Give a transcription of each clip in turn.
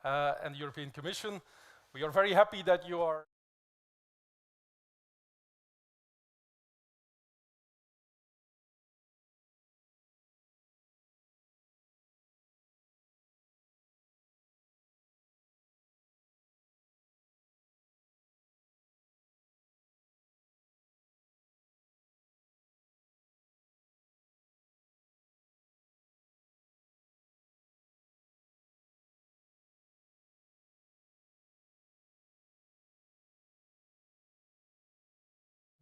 and the European Commission. We are very happy that you are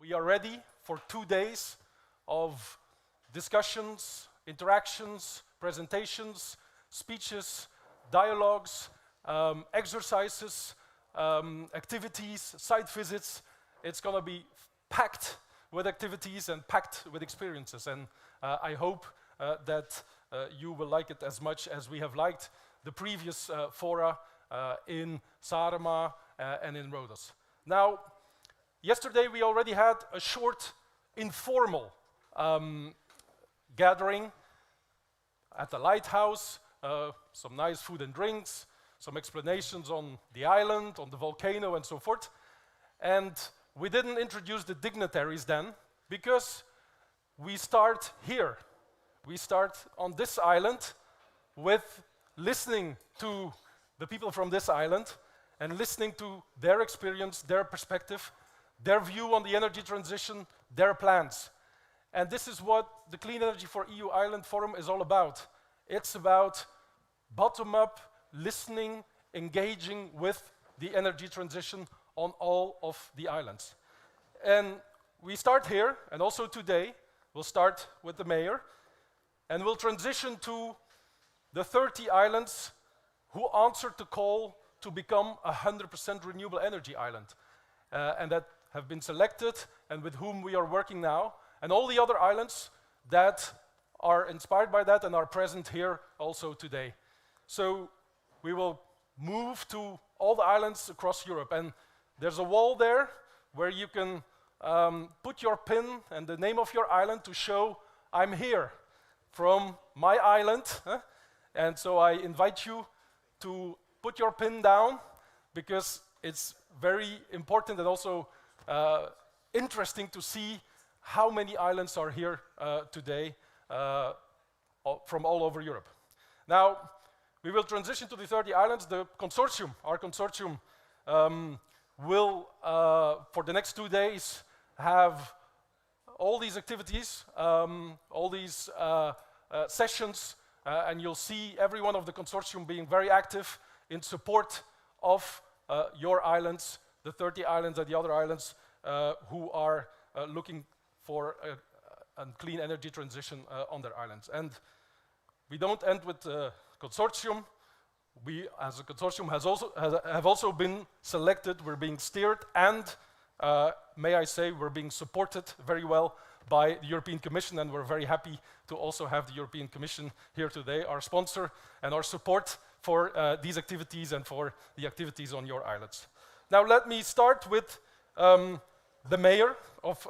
We are ready for 2 days of discussions, interactions, presentations, speeches, dialogues, exercises, activities, site visits. It's going to be packed with activities and packed with experiences. And I hope that you will like it as much as we have liked the previous fora in Saaremaa and in Rhodos. Now, yesterday we already had a short informal gathering at the lighthouse, some nice food and drinks, some explanations on the island, on the volcano and so forth. And we didn't introduce the dignitaries then because we start here. We start on this island with listening to the people from this island and listening to their experience, their perspective, their view on the energy transition, their plans. And this is what the Clean Energy for EU Island Forum is all about. It's about bottom-up listening, engaging with the energy transition on all of the islands. And we start here, and also today, we'll start with the mayor, and we'll transition to the 30 islands who answered the call to become a 100% renewable energy island. And that have been selected and with whom we are working now, and all the other islands that are inspired by that and are present here also today. So we will move to all the islands across Europe, and there's a wall there where you can put your pin and the name of your island to show I'm here from my island. And so I invite you to put your pin down because it's very important and also interesting to see how many islands are here today from all over Europe. Now, we will transition to the 30 islands. The consortium, our consortium, will, for the next 2 days, have all these activities, all these sessions, and you'll see every one of the consortium being very active in support of your islands, the 30 islands and the other islands who are looking for a clean energy transition on their islands. And we don't end with the consortium. We, as a consortium, have also been selected. We're being steered, and may I say, we're being supported very well by the European Commission, and we're very happy to also have the European Commission here today, our sponsor and our support for these activities and for the activities on your islands. Now let me start with the mayor of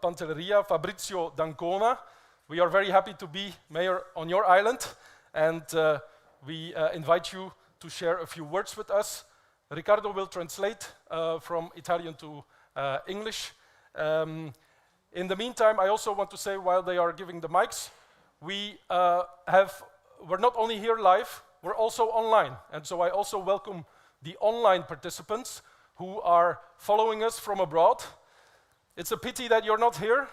Pantelleria, Fabrizio d'Ancona. We are very happy to be mayor on your island, and we invite you to share a few words with us. Riccardo will translate from Italian to English. In the meantime, I also want to say, while they are giving the mics, we're not only here live, we're also online. And so I also welcome the online participants who are following us from abroad. It's a pity that you're not here,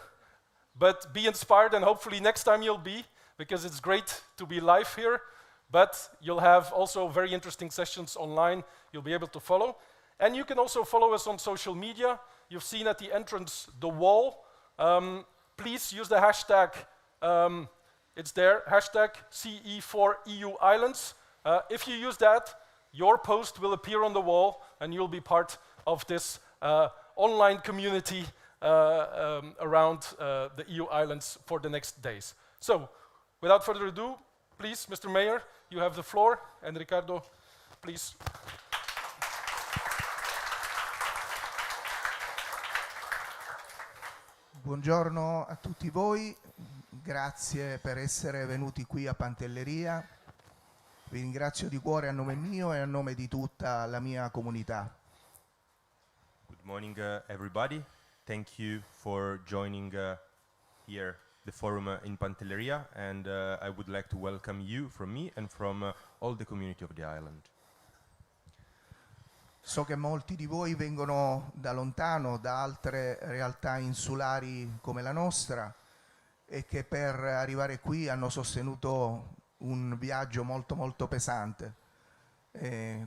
but be inspired, and hopefully next time you'll be, because it's great to be live here, but you'll have also very interesting sessions online you'll be able to follow. And you can also follow us on social media. You've seen at the entrance the wall. Please use the hashtag, it's there, hashtag CE4EU Islands. If you use that, your post will appear on the wall and you'll be part of this online community around the EU islands for the next days. So, without further ado, please, Mr. Mayor, you have the floor, and Riccardo, please. Buongiorno a tutti voi, grazie per essere venuti qui a Pantelleria. Vi ringrazio di cuore a nome mio e a nome di tutta la mia comunità. Good morning, everybody. Thank you for joining here the forum in Pantelleria, and I would like to welcome you from me and from all the community of the island. So che molti di voi vengono da lontano, da altre realtà insulari come la nostra, e che per arrivare qui hanno sostenuto un viaggio molto pesante.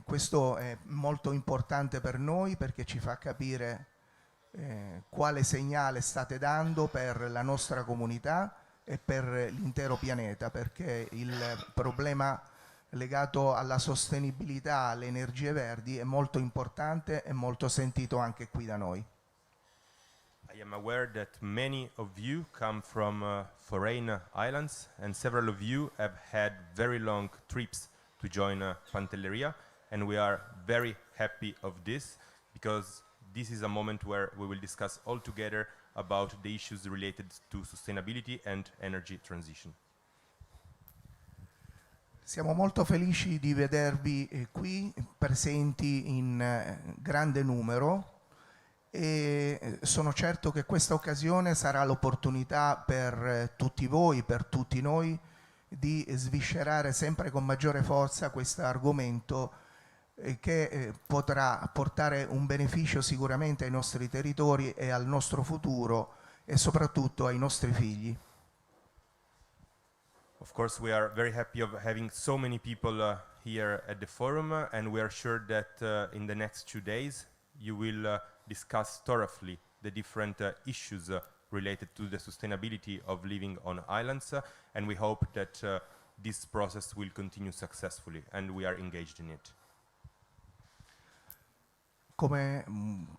Questo è molto importante per noi perché ci fa capire quale segnale state dando per la nostra comunità e per l'intero pianeta, perché il problema legato alla sostenibilità, alle energie verdi è molto importante e molto sentito anche qui da noi. I am aware that many of you come from foreign islands, and several of you have had very long trips to join Pantelleria, and we are very happy of this, because this is a moment where we will discuss all together about the issues related to sustainability and energy transition. Siamo molto felici di vedervi qui presenti in grande numero, e sono certo che questa occasione sarà l'opportunità per tutti voi, per tutti noi, di sviscerare sempre con maggiore forza questo argomento che potrà portare un beneficio sicuramente ai nostri territori e al nostro futuro e soprattutto ai nostri figli. Of course, we are very happy of having so many people here at the forum, and we are sure that in the next 2 days you will discuss thoroughly the different issues related to the sustainability of living on islands, and we hope that this process will continue successfully, and we are engaged in it. Come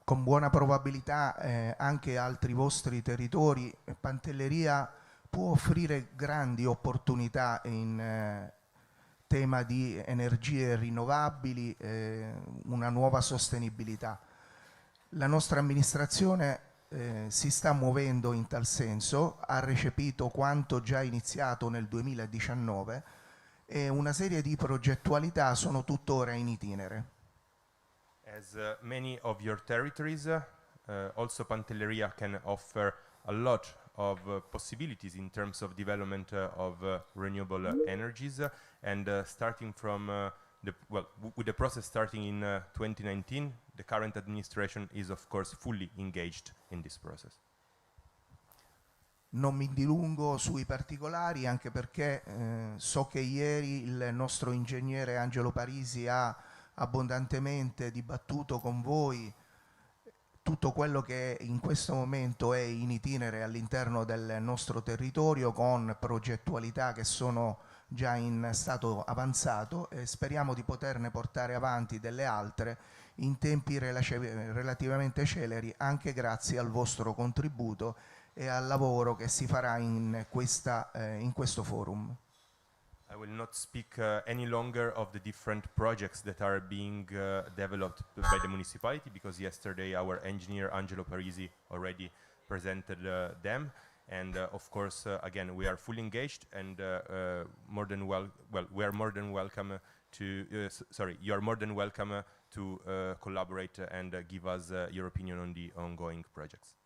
con buona probabilità anche altri vostri territori, Pantelleria può offrire grandi opportunità in tema di energie rinnovabili, una nuova sostenibilità. La nostra amministrazione si sta muovendo in tal senso, ha recepito quanto già iniziato nel 2019 e una serie di progettualità sono tuttora in itinere. As many of your territories, also Pantelleria can offer a lot of possibilities in terms of development of renewable energies, and starting from with the process starting in 2019, the current administration is of course fully engaged in this process. Non mi dilungo sui particolari, anche perché so che ieri il nostro ingegnere Angelo Parisi ha abbondantemente dibattuto con voi tutto quello che in questo momento è in itinere all'interno del nostro territorio, con progettualità che sono già in stato avanzato, e speriamo di poterne portare avanti delle altre in tempi relativamente celeri, anche grazie al vostro contributo e al lavoro che si farà in questo forum. I will not speak any longer of the different projects that are being developed by the municipality, because yesterday our engineer Angelo Parisi already presented them, and of course again we are fully engaged, and we are more than welcome to you are more than welcome to collaborate and give us your opinion on the ongoing projects.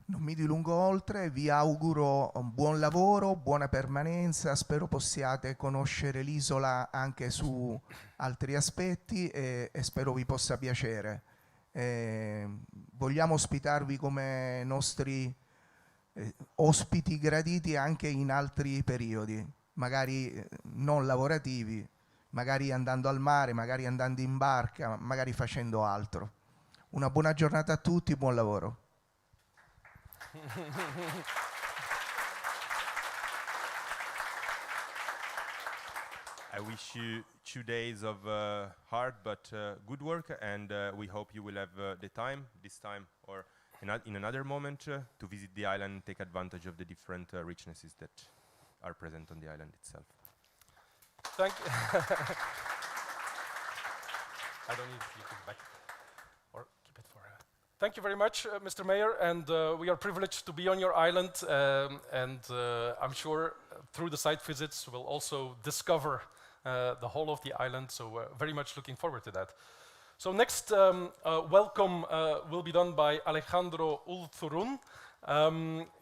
Non mi dilungo oltre, vi auguro un buon lavoro, buona permanenza, spero possiate conoscere l'isola anche su altri aspetti e spero vi possa piacere. Vogliamo ospitarvi come nostri ospiti graditi anche in altri periodi, magari non lavorativi, magari andando al mare, magari andando in barca, magari facendo altro. Una buona giornata a tutti, buon lavoro. I wish you 2 days of hard but good work, and we hope you will have the time, this time or in another moment, to visit the island and take advantage of the different richnesses that are present on the island itself. Thank you. I don't need you to back or keep it for Thank you very much, Mr. Mayor, and we are privileged to be on your island, and I'm sure through the site visits we'll also discover the whole of the island, so very much looking forward to that. So next welcome will be done by Alejandro Ulzurrun.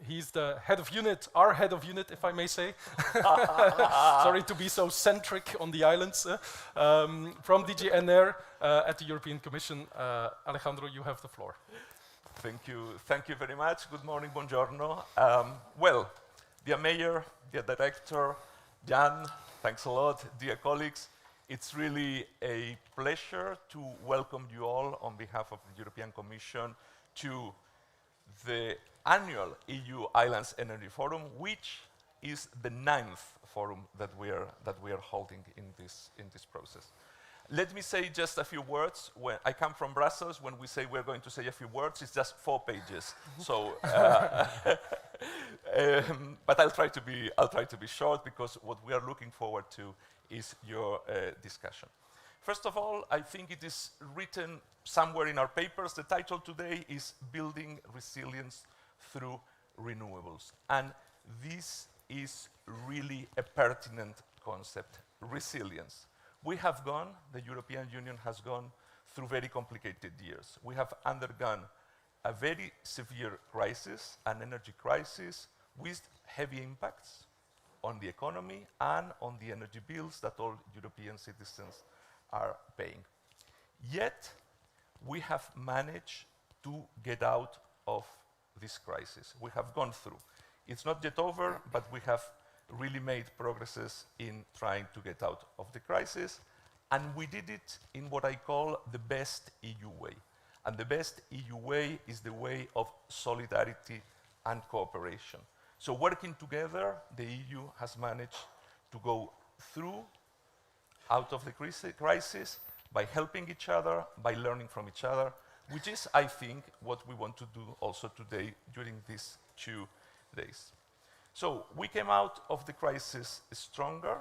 He's the head of unit, our head of unit, if I may say. Sorry to be so centric on the islands. From DG ENER at the European Commission. Alejandro, you have the floor. Thank you very much. Good morning, buongiorno. Well, dear Mayor, dear Director, Jan, thanks a lot, dear colleagues. It's really a pleasure to welcome you all on behalf of the European Commission to the annual EU Islands Energy Forum, which is the 9th forum that we are holding in this process. Let me say just a few words. When I come from Brussels, when we say we're going to say a few words, it's just 4 pages. So, but I'll try to be short, because what we are looking forward to is your discussion. First of all, I think it is written somewhere in our papers. The title today is Building Resilience Through Renewables. And this is really a pertinent concept, resilience. We have gone, the European Union has gone through very complicated years. We have undergone a very severe crisis, an energy crisis, with heavy impacts on the economy and on the energy bills that all European citizens are paying. Yet, we have managed to get out of this crisis. We have gone through. It's not yet over, but we have really made progresses in trying to get out of the crisis, and we did it in what I call the best EU way. And the best EU way is the way of solidarity and cooperation. So working together, the EU has managed to go through, out of the crisis, by helping each other, by learning from each other, which is, I think, what we want to do also today during these 2 days. So we came out of the crisis stronger,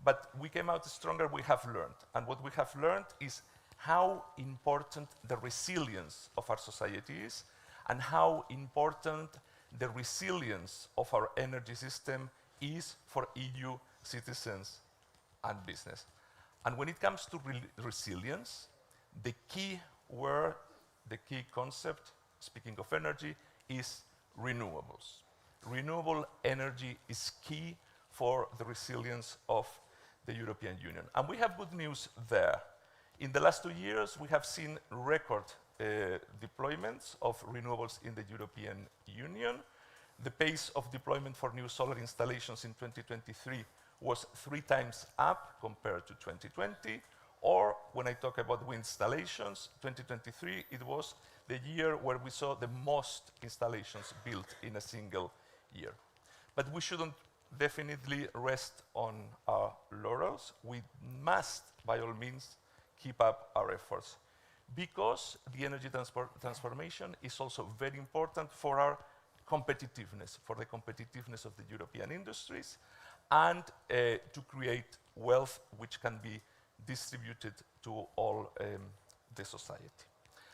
but we came out stronger, we have learned. And what we have learned is how important the resilience of our society is, and how important the resilience of our energy system is for EU citizens and business. And when it comes to resilience, the key word, the key concept, speaking of energy, is renewables. Renewable energy is key for the resilience of the European Union. And we have good news there. In the last 2 years, we have seen record deployments of renewables in the European Union. The pace of deployment for new solar installations in 2023 was 3 times up compared to 2020. Or when I talk about wind installations, 2023, it was the year where we saw the most installations built in a single year. But we shouldn't definitely rest on our laurels. We must, by all means, keep up our efforts, because the energy transformation is also very important for our competitiveness, for the competitiveness of the European industries, and to create wealth which can be distributed to all the society.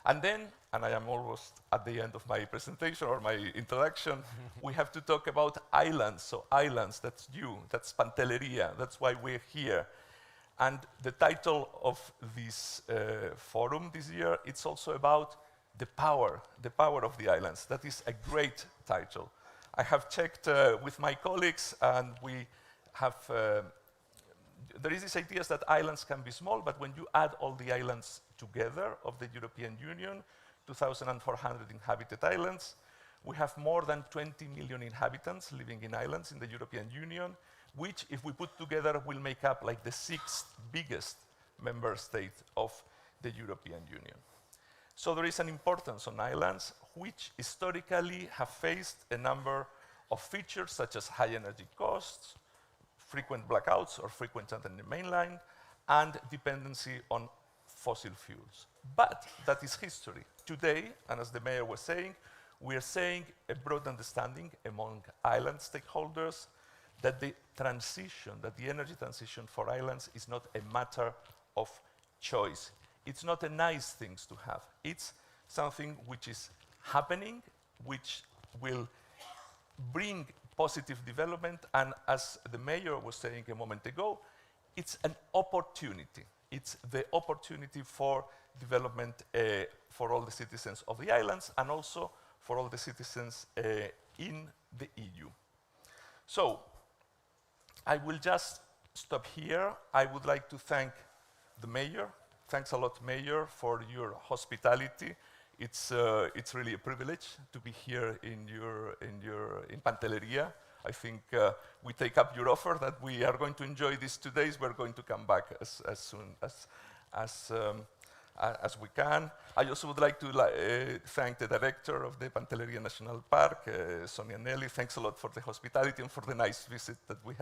And then, and I am almost at the end of my presentation or my introduction, we have to talk about islands. So islands, that's you, that's Pantelleria, that's why we're here. And the title of this forum this year, it's also about the power of the islands. That is a great title. I have checked with my colleagues, and we have, there is this idea that islands can be small, but when you add all the islands together of the European Union, 2,400 inhabited islands, we have more than 20 million inhabitants living in islands in the European Union, which, if we put together, will make up like the 6th biggest member state of the European Union. So there is an importance on islands, which historically have faced a number of features, such as high energy costs, frequent blackouts or frequent on the mainland, and dependency on fossil fuels. But that is history. Today, and as the mayor was saying, we are saying a broad understanding among island stakeholders that the transition, that the energy transition for islands is not a matter of choice. It's not a nice thing to have. It's something which is happening, which will bring positive development, and as the mayor was saying a moment ago, it's an opportunity. It's the opportunity for development for all the citizens of the islands and also for all the citizens in the EU. So, I will just stop here. I would like to thank the mayor. Thanks a lot, Mayor, for your hospitality. It's really a privilege to be here in Pantelleria. I think we take up your offer that we are going to enjoy these 2 days. We're going to come back as soon as we can. I also would like to thank the director of the Pantelleria National Park, Sonia Nelly. Thanks a lot for the hospitality and for the nice visit that we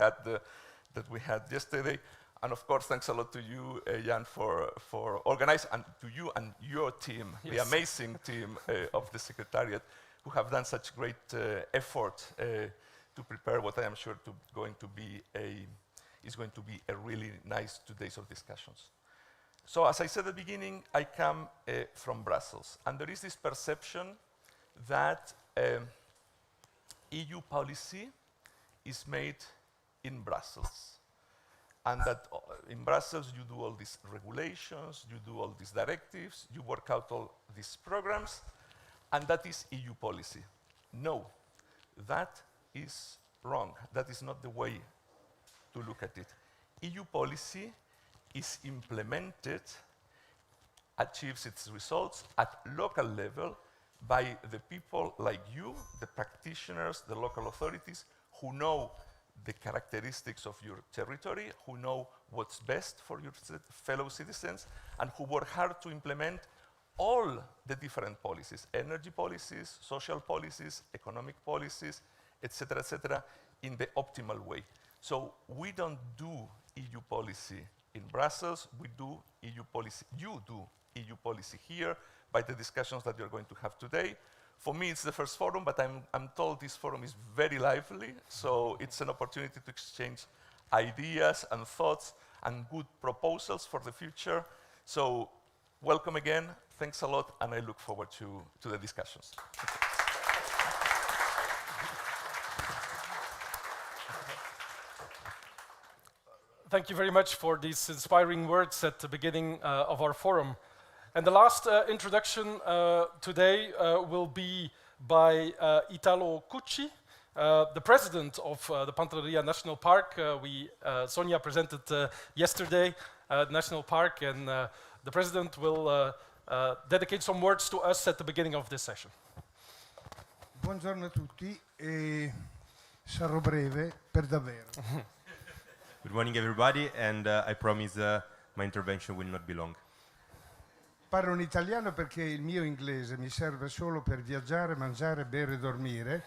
had yesterday. And of course, thanks a lot to you, Jan, for organizing, and to you and your team, yes, the amazing team of the Secretariat, who have done such great effort to prepare what I am sure is going to be a really nice 2 days of discussions. So, as I said at the beginning, I come from Brussels, and there is this perception that EU policy is made in Brussels. And that in Brussels you do all these regulations, you do all these directives, you work out all these programs, and that is EU policy. No, that is wrong. That is not the way to look at it. EU policy is implemented, achieves its results at local level by the people like you, the practitioners, the local authorities, who know the characteristics of your territory, who know what's best for your fellow citizens, and who work hard to implement all the different policies, energy policies, social policies, economic policies, etc., in the optimal way. So we don't do EU policy in Brussels, we do EU policy, you do EU policy here by the discussions that you're going to have today. For me, it's the first forum, but I'm told this forum is very lively, so it's an opportunity to exchange ideas and thoughts and good proposals for the future. So, welcome again, thanks a lot, and I look forward to the discussions. Thank you very much for these inspiring words at the beginning of our forum. And the last introduction today will be by Italo Cucci, the president of the Pantelleria National Park. Sonia presented yesterday the National Park, and the president will dedicate some words to us at the beginning of this session. Buongiorno a tutti, e sarò breve per davvero. Good morning, everybody, and I promise my intervention will not be long. Parlo in italiano perché il mio inglese mi serve solo per viaggiare, mangiare, bere e dormire,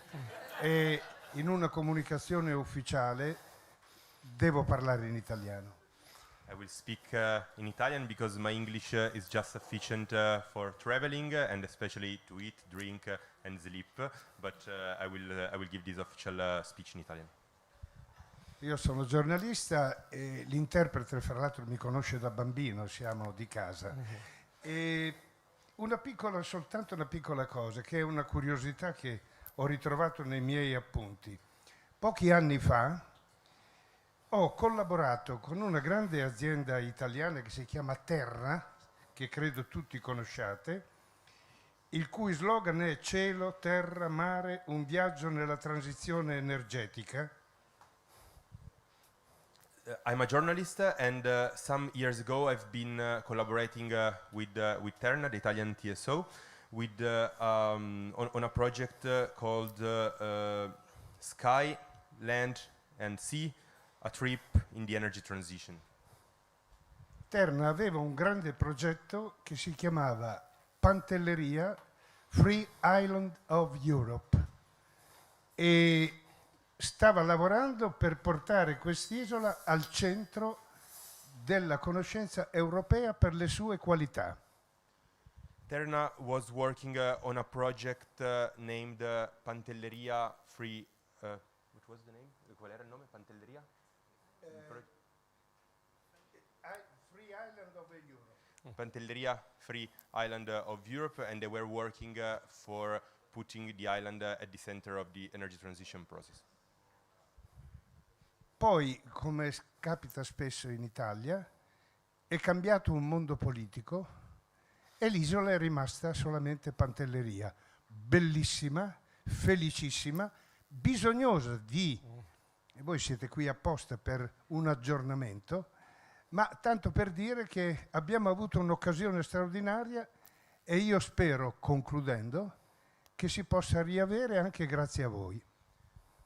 e in una comunicazione ufficiale devo parlare in italiano. I will speak in Italian because my English is just sufficient for traveling and especially to eat, drink and sleep, but I will give this official speech in Italian. Io sono giornalista e l'interprete, fra l'altro, mi conosce da bambino, siamo di casa. E soltanto una piccola cosa, che è una curiosità che ho ritrovato nei miei appunti. Pochi anni fa ho collaborato con una grande azienda italiana che si chiama Terra, che credo tutti conosciate, il cui slogan è cielo, terra, mare, un viaggio nella transizione energetica. I'm a journalist, and some years ago I've been collaborating with Terna, the Italian TSO, on a project called Sky, Land and Sea, a trip in the energy transition. Terna aveva un grande progetto che si chiamava Pantelleria, Free Island of Europe, e stava lavorando per portare quest'isola al centro della conoscenza europea per le sue qualità. Terna was working on a project named Pantelleria Free. What was the name? Qual era il nome? Pantelleria? Free Island of Europe. Pantelleria free island of Europe, and they were working for putting the island at the center of the energy transition process. Poi, come capita spesso in Italia, è cambiato un mondo politico e l'isola è rimasta solamente Pantelleria, bellissima, felicissima, bisognosa di, e voi siete qui apposta per un aggiornamento, ma tanto per dire che abbiamo avuto un'occasione straordinaria e io spero, concludendo, che si possa riavere anche grazie a voi.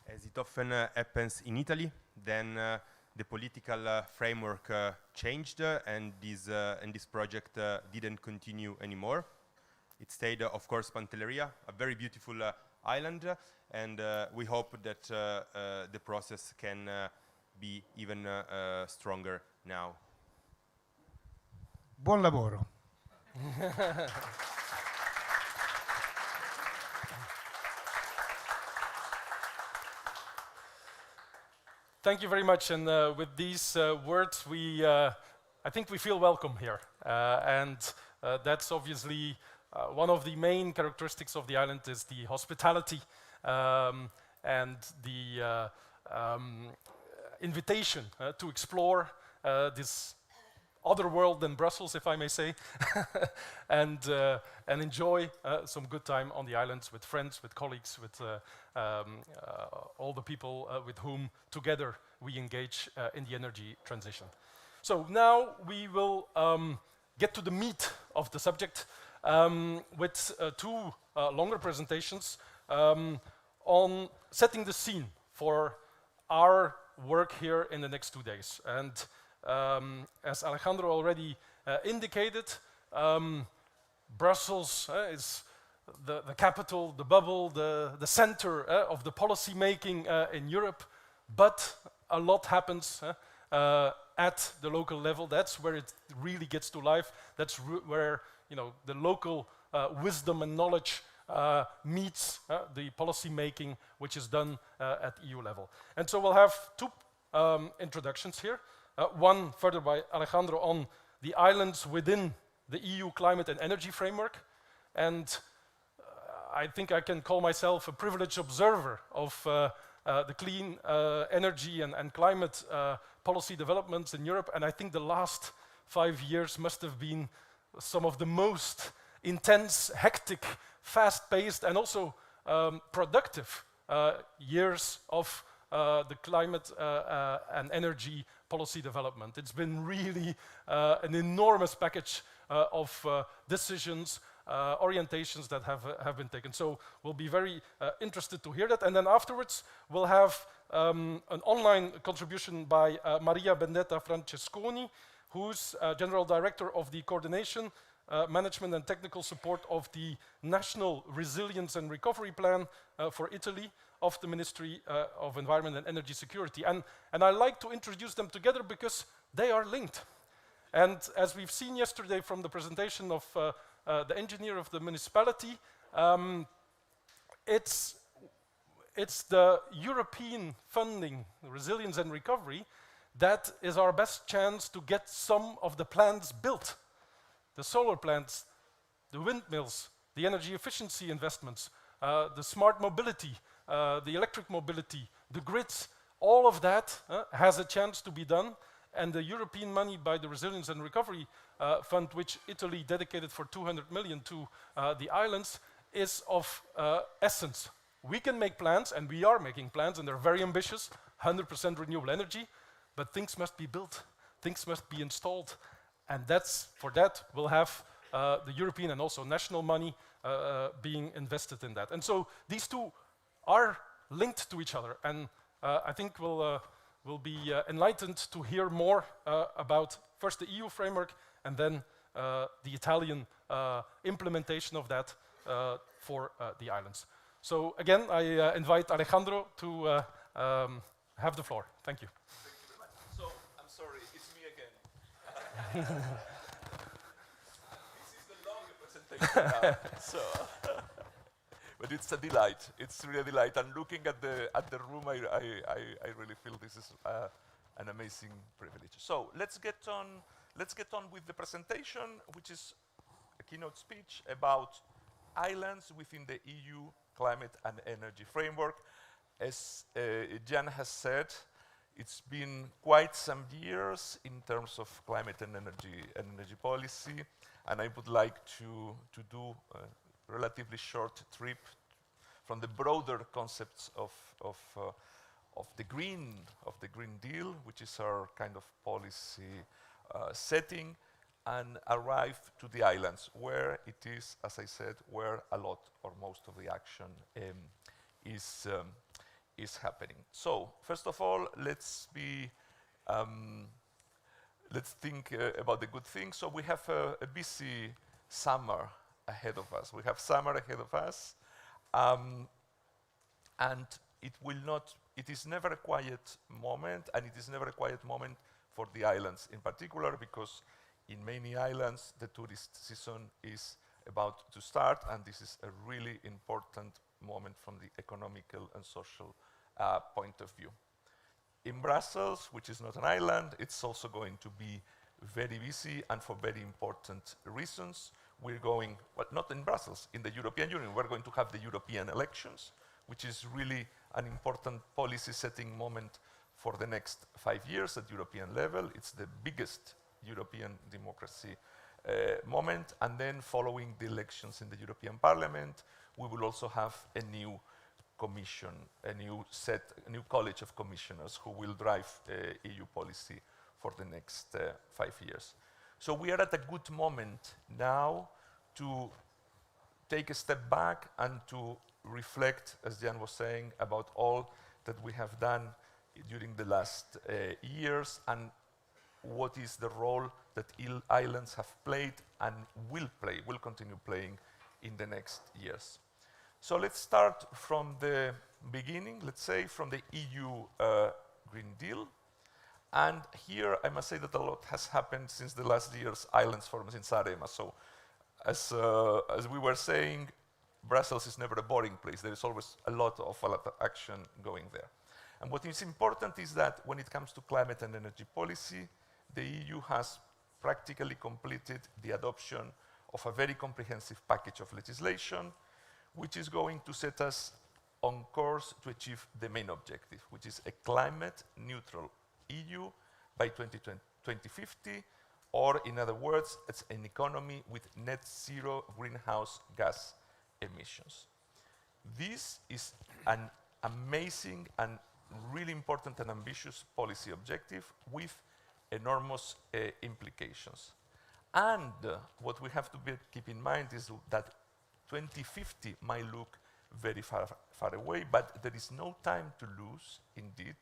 As it often happens in Italy, then the political framework changed, and this project didn't continue anymore. It stayed, of course, Pantelleria, a very beautiful island, and we hope that the process can be even stronger now. Buon lavoro. Thank you very much, and with these words, I think we feel welcome here, and that's obviously one of the main characteristics of the island is the hospitality and the invitation to explore this other world than Brussels, if I may say, and enjoy some good time on the islands with friends, with colleagues, with all the people with whom together we engage in the energy transition. So now we will get to the meat of the subject with two longer presentations on setting the scene for our work here in the next 2 days. And as Alejandro already indicated, Brussels is the capital, the bubble, the center of the policy making in Europe, but a lot happens at the local level. That's where it really gets to life. That's where the local wisdom and knowledge meets the policy making, which is done at EU level. And so we'll have two introductions here. One further by Alejandro on the islands within the EU climate and energy framework. And I think I can call myself a privileged observer of the clean energy and climate policy developments in Europe. And I think the last 5 years must have been some of the most intense, hectic, fast-paced, and also productive years of the climate and energy policy development. It's been really an enormous package of decisions, orientations that have been taken. So we'll be very interested to hear that. And then afterwards, we'll have an online contribution by Maria Benedetta Francesconi, who's General Director of the Coordination, Management and Technical Support of the National Resilience and Recovery Plan for Italy of the Ministry of Environment and Energy Security. And I like to introduce them together because they are linked. And as we've seen yesterday from the presentation of the engineer of the municipality, it's the European funding, resilience and recovery, that is our best chance to get some of the plants built. The solar plants, the windmills, the energy efficiency investments, the smart mobility, the electric mobility, the grids, all of that has a chance to be done. And the European money by the Resilience and Recovery Fund, which Italy dedicated for 200 million to the islands, is of essence. We can make plans, and we are making plans, and they're very ambitious, 100% renewable energy, but things must be built, things must be installed. And for that, we'll have the European and also national money being invested in that. And so these two are linked to each other. And I think we'll be enlightened to hear more about first the EU framework and then the Italian implementation of that for the islands. So again, I invite Alejandro to have the floor. Thank you. So, I'm sorry, it's me again. This is the longer presentation now. So, but it's a delight. It's really a delight. And looking at the room, I really feel this is an amazing privilege. So let's let's get on with the presentation, which is a keynote speech about islands within the EU climate and energy framework. As Jan has said, it's been quite some years in terms of climate and energy policy, and I would like to do a relatively short trip from the broader concepts of the Green Deal, which is our kind of policy setting, and arrive to the islands, where it is, as I said, where a lot or most of the action is happening. So, first of all, let's think about the good things. So we have a busy summer ahead of us. We have summer ahead of us, and it is never a quiet moment, and it is never a quiet moment for the islands in particular, because in many islands the tourist season is about to start, and this is a really important moment from the economical and social point of view. In Brussels, which is not an island, it's also going to be very busy, and for very important reasons. We're going, well, not in Brussels, in the European Union, we're going to have the European elections, which is really an important policy setting moment for the next 5 years at European level. It's the biggest European democracy moment, and then following the elections in the European Parliament, we will also have a new commission, a new college of commissioners who will drive EU policy for the next 5 years. So we are at a good moment now to take a step back and to reflect, as Jan was saying, about all that we have done during the last years, and what is the role that islands have played and will continue playing in the next years. So let's start from the beginning, let's say from the EU Green Deal. And here I must say that a lot has happened since the last year's Islands Forum in Saaremaa. So as we were saying, Brussels is never a boring place. There is always a lot of action going there. And what is important is that when it comes to climate and energy policy, the EU has practically completed the adoption of a very comprehensive package of legislation, which is going to set us on course to achieve the main objective, which is a climate-neutral EU by 2050, or in other words, it's an economy with net zero greenhouse gas emissions. This is an amazing and really important and ambitious policy objective with enormous implications. And what we have to keep in mind is that 2050 might look very far away, but there is no time to lose, indeed,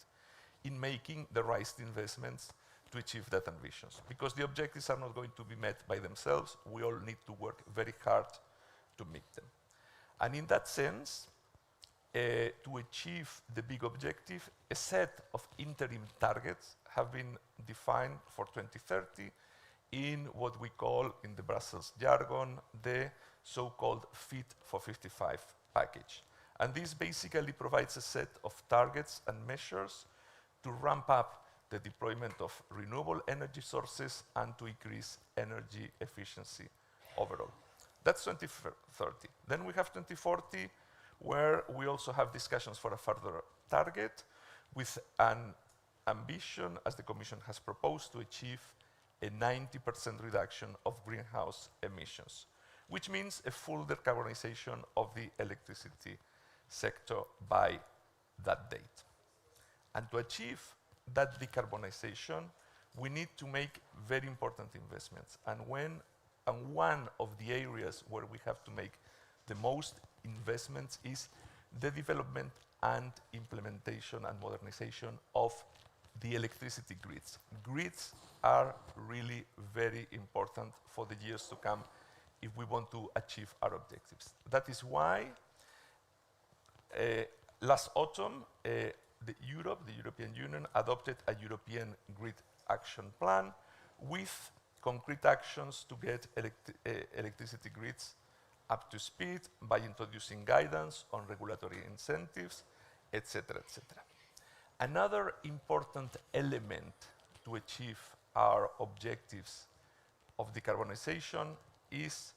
in making the right investments to achieve that ambitions. Because the objectives are not going to be met by themselves. We all need to work very hard to meet them. And in that sense, to achieve the big objective, a set of interim targets have been defined for 2030 in what we call, in the Brussels jargon, the so-called Fit for 55 package. And this basically provides a set of targets and measures to ramp up the deployment of renewable energy sources and to increase energy efficiency overall. That's 2030. Then we have 2040, where we also have discussions for a further target with an ambition, as the Commission has proposed, to achieve a 90% reduction of greenhouse emissions, which means a full decarbonization of the electricity sector by that date. And to achieve that decarbonization, we need to make very important investments. And one of the areas where we have to make the most investments is the development and implementation and modernization of the electricity grids. Grids are really very important for the years to come if we want to achieve our objectives. That is why last autumn, the European Union adopted a European Grid Action Plan with concrete actions to get electricity grids up to speed by introducing guidance on regulatory incentives, etc., etc. Another important element to achieve our objectives of decarbonization is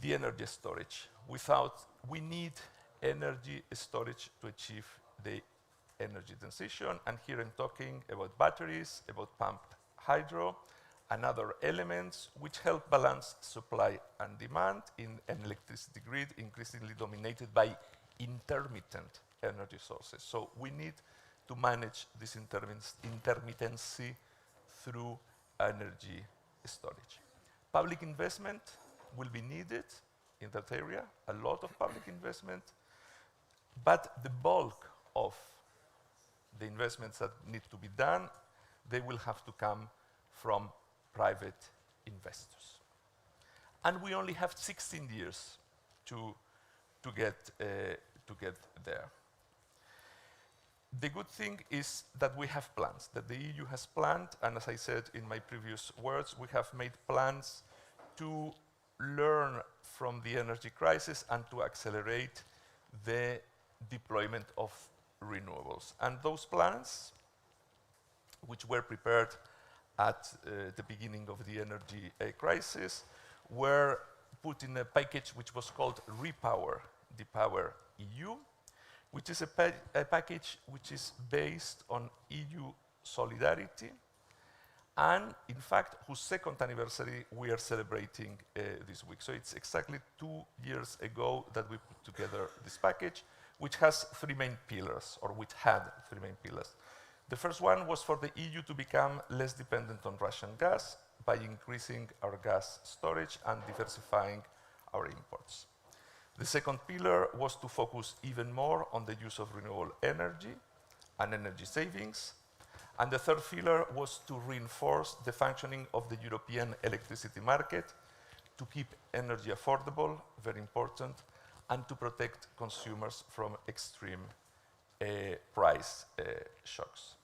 the energy storage. We need energy storage to achieve the energy transition, and here I'm talking about batteries, about pumped hydro, and other elements which help balance supply and demand in an electricity grid increasingly dominated by intermittent energy sources. So we need to manage this intermittency through energy storage. Public investment will be needed in that area, a lot of public investment, but the bulk of the investments that need to be done, they will have to come from private investors. And we only have 16 years to get there. The good thing is that we have plans, that the EU has planned, and as I said in my previous words, we have made plans to learn from the energy crisis and to accelerate the deployment of renewables. And those plans, which were prepared at the beginning of the energy crisis, were put in a package which was called Repower, Depower EU, which is a package which is based on EU solidarity, and in fact, whose second anniversary we are celebrating this week. So it's exactly 2 years ago that we put together this package, which has 3 main pillars, or which had 3 main pillars. The first one was for the EU to become less dependent on Russian gas by increasing our gas storage and diversifying our imports. The second pillar was to focus even more on the use of renewable energy and energy savings. And the third pillar was to reinforce the functioning of the European electricity market, to keep energy affordable, very important, and to protect consumers from extreme price shocks.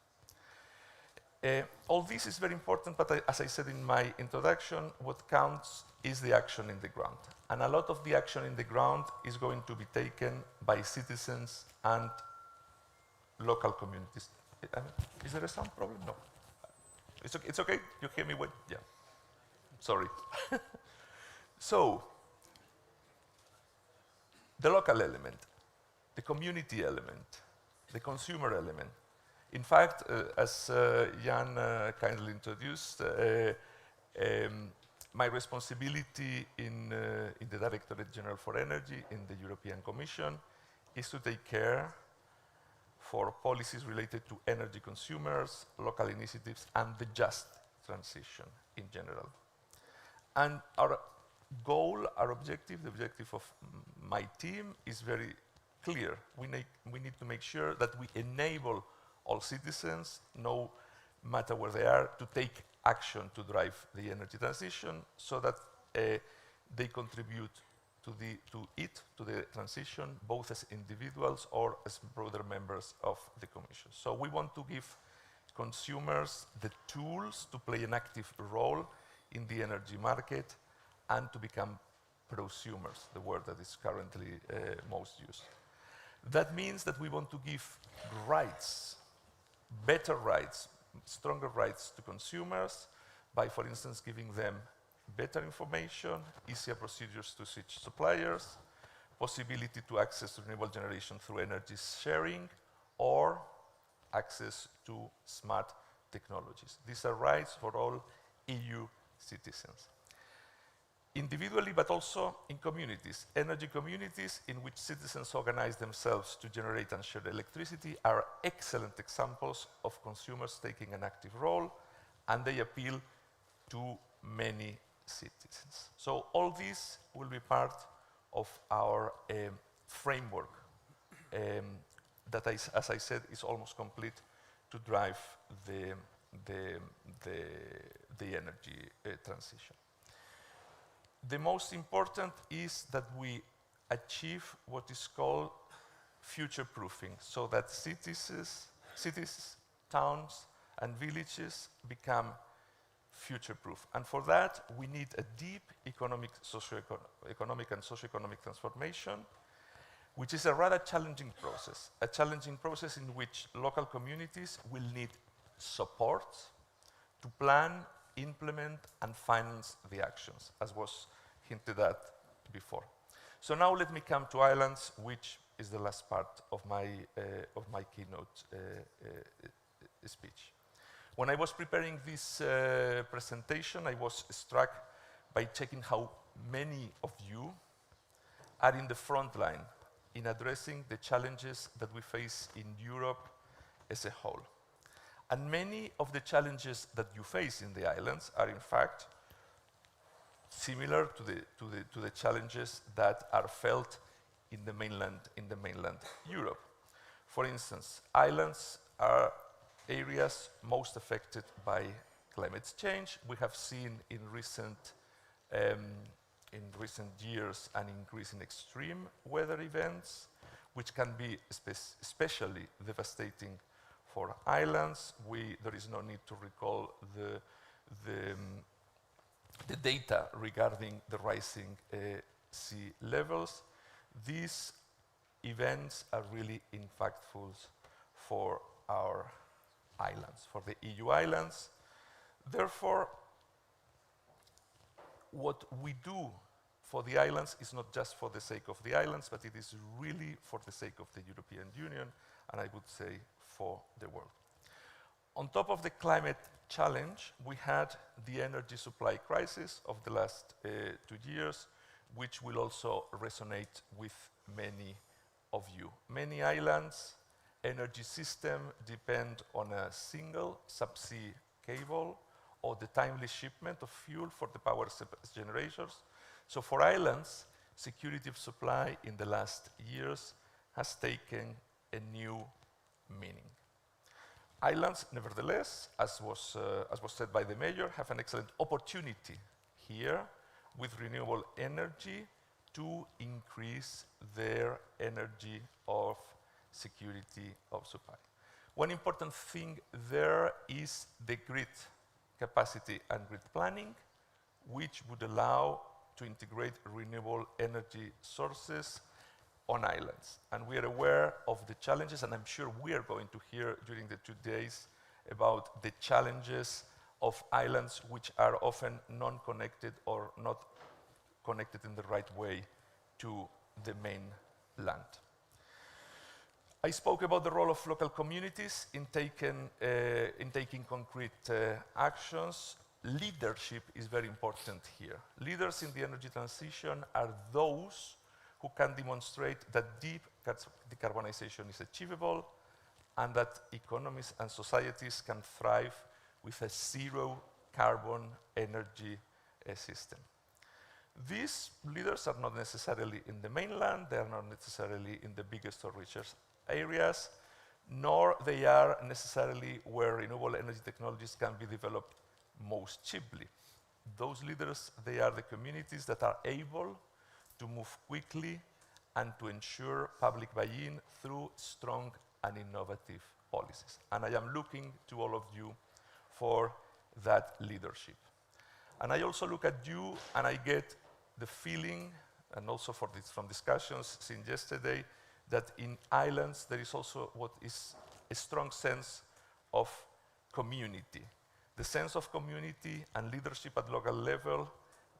All this is very important, but as I said in my introduction, what counts is the action in the ground. And a lot of the action in the ground is going to be taken by citizens and local communities. Is there a sound problem? No. It's okay? You hear me well? Yeah. Sorry. So, the local element, the community element, the consumer element. In fact, as Jan kindly introduced, my responsibility in the Directorate General for Energy in the European Commission is to take care for policies related to energy consumers, local initiatives, and the just transition in general. And our goal, our objective, the objective of my team is very clear. We need to make sure that we enable all citizens, no matter where they are, to take action to drive the energy transition so that they contribute to the transition, both as individuals or as broader members of the Commission. So we want to give consumers the tools to play an active role in the energy market and to become prosumers, the word that is currently most used. That means that we want to give rights, better rights, stronger rights to consumers by, for instance, giving them better information, easier procedures to switch suppliers, possibility to access renewable generation through energy sharing, or access to smart technologies. These are rights for all EU citizens. Individually, but also in communities. Energy communities in which citizens organize themselves to generate and share electricity are excellent examples of consumers taking an active role, and they appeal to many citizens. So all this will be part of our framework that, as I said, is almost complete to drive the energy transition. The most important is that we achieve what is called future-proofing, so that cities, towns, and villages become future-proof. And for that, we need a deep economic and socio-economic transformation, which is a rather challenging process in which local communities will need support to plan, implement, and finance the actions, as was hinted at before. So now let me come to islands, which is the last part of my keynote speech. When I was preparing this presentation, I was struck by checking how many of you are in the front line in addressing the challenges that we face in Europe as a whole. And many of the challenges that you face in the islands are in fact similar to the challenges that are felt in the mainland Europe. For instance, islands are areas most affected by climate change. We have seen in recent years an increase in extreme weather events, which can be especially devastating for islands. There is no need to recall the data regarding the rising sea levels. These events are really impactful for our islands, for the EU islands. Therefore, what we do for the islands is not just for the sake of the islands, but it is really for the sake of the European Union, and I would say for the world. On top of the climate challenge, we had the energy supply crisis of the last 2 years, which will also resonate with many of you. Many islands' energy system depend on a single subsea cable or the timely shipment of fuel for the power generators. So for islands, security of supply in the last years has taken a new meaning. Islands, nevertheless, as was said by the mayor, have an excellent opportunity here with renewable energy to increase their energy of security of supply. One important thing there is the grid capacity and grid planning, which would allow to integrate renewable energy sources on islands. And we are aware of the challenges, and I'm sure we are going to hear during the 2 days about the challenges of islands which are often non-connected or not connected in the right way to the mainland. I spoke about the role of local communities in taking concrete actions. Leadership is very important here. Leaders in the energy transition are those who can demonstrate that deep decarbonization is achievable and that economies and societies can thrive with a zero carbon energy system. These leaders are not necessarily in the mainland, they are not necessarily in the biggest or richest areas, nor they are necessarily where renewable energy technologies can be developed most cheaply. Those leaders, they are the communities that are able to move quickly and to ensure public buy-in through strong and innovative policies. And I am looking to all of you for that leadership. And I also look at you and I get the feeling, and also from discussions since yesterday, that in islands there is also what is a strong sense of community. The sense of community and leadership at local level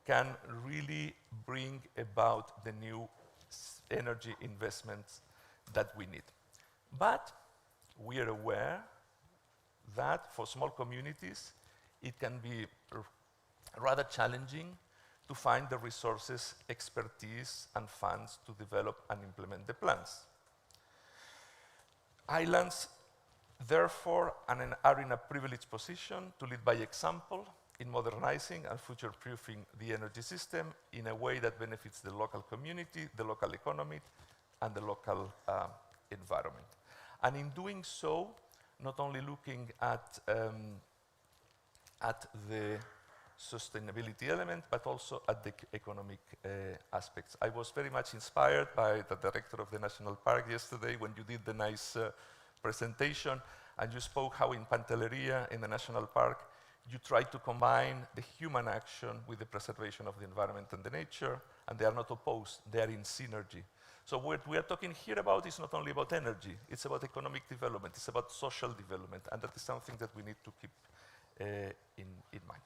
can really bring about the new energy investments that we need. But we are aware that for small communities, it can be rather challenging to find the resources, expertise, and funds to develop and implement the plans. Islands, therefore, are in a privileged position to lead by example in modernizing and future-proofing the energy system in a way that benefits the local community, the local economy, and the local environment. And in doing so, not only looking at the sustainability element, but also at the economic aspects. I was very much inspired by the director of the National Park yesterday when you did the nice presentation, and you spoke how in Pantelleria, in the National Park, you try to combine the human action with the preservation of the environment and the nature, and they are not opposed, they are in synergy. So what we are talking here about is not only about energy, it's about economic development, it's about social development, and that is something that we need to keep in mind.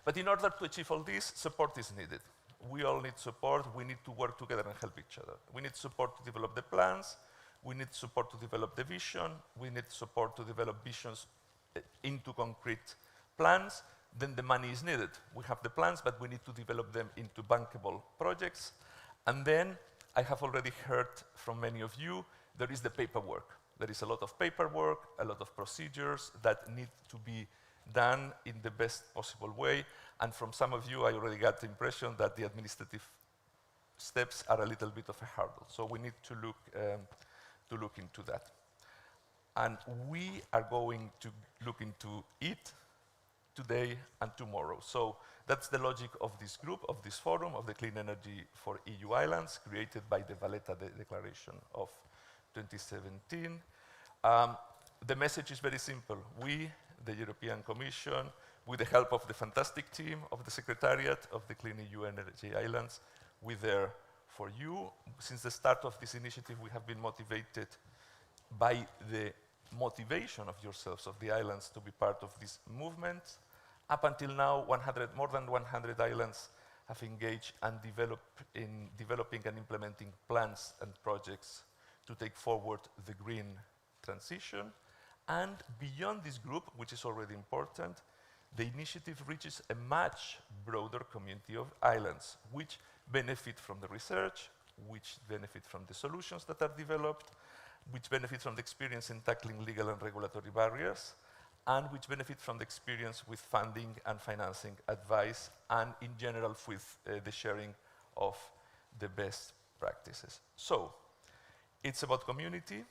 But in order to achieve all this, support is needed. We all need support. We need to work together and help each other. We need support to develop the plans. We need support to develop the vision. We need support to develop visions into concrete plans. Then the money is needed. We have the plans, but we need to develop them into bankable projects. And then, I have already heard from many of you, there is the paperwork. There is a lot of paperwork, a lot of procedures that need to be done in the best possible way. And from some of you, I already got the impression that the administrative steps are a little bit of a hurdle. So we need to look into that. And we are going to look into it today and tomorrow. So that's the logic of this group, of this forum, of the Clean Energy for EU Islands, created by the Valletta Declaration of 2017. The message is very simple. We, the European Commission, with the help of the fantastic team of the Secretariat of the Clean EU Energy Islands, we're there for you. Since the start of this initiative, we have been motivated by the motivation of yourselves, of the islands, to be part of this movement. Up until now, more than 100 islands have engaged and developing and implementing plans and projects to take forward the green transition. And beyond this group, which is already important, the initiative reaches a much broader community of islands, which benefit from the research, which benefit from the solutions that are developed, which benefit from the experience in tackling legal and regulatory barriers, and which benefit from the experience with funding and financing advice, and in general with the sharing of the best practices. So, it's about community,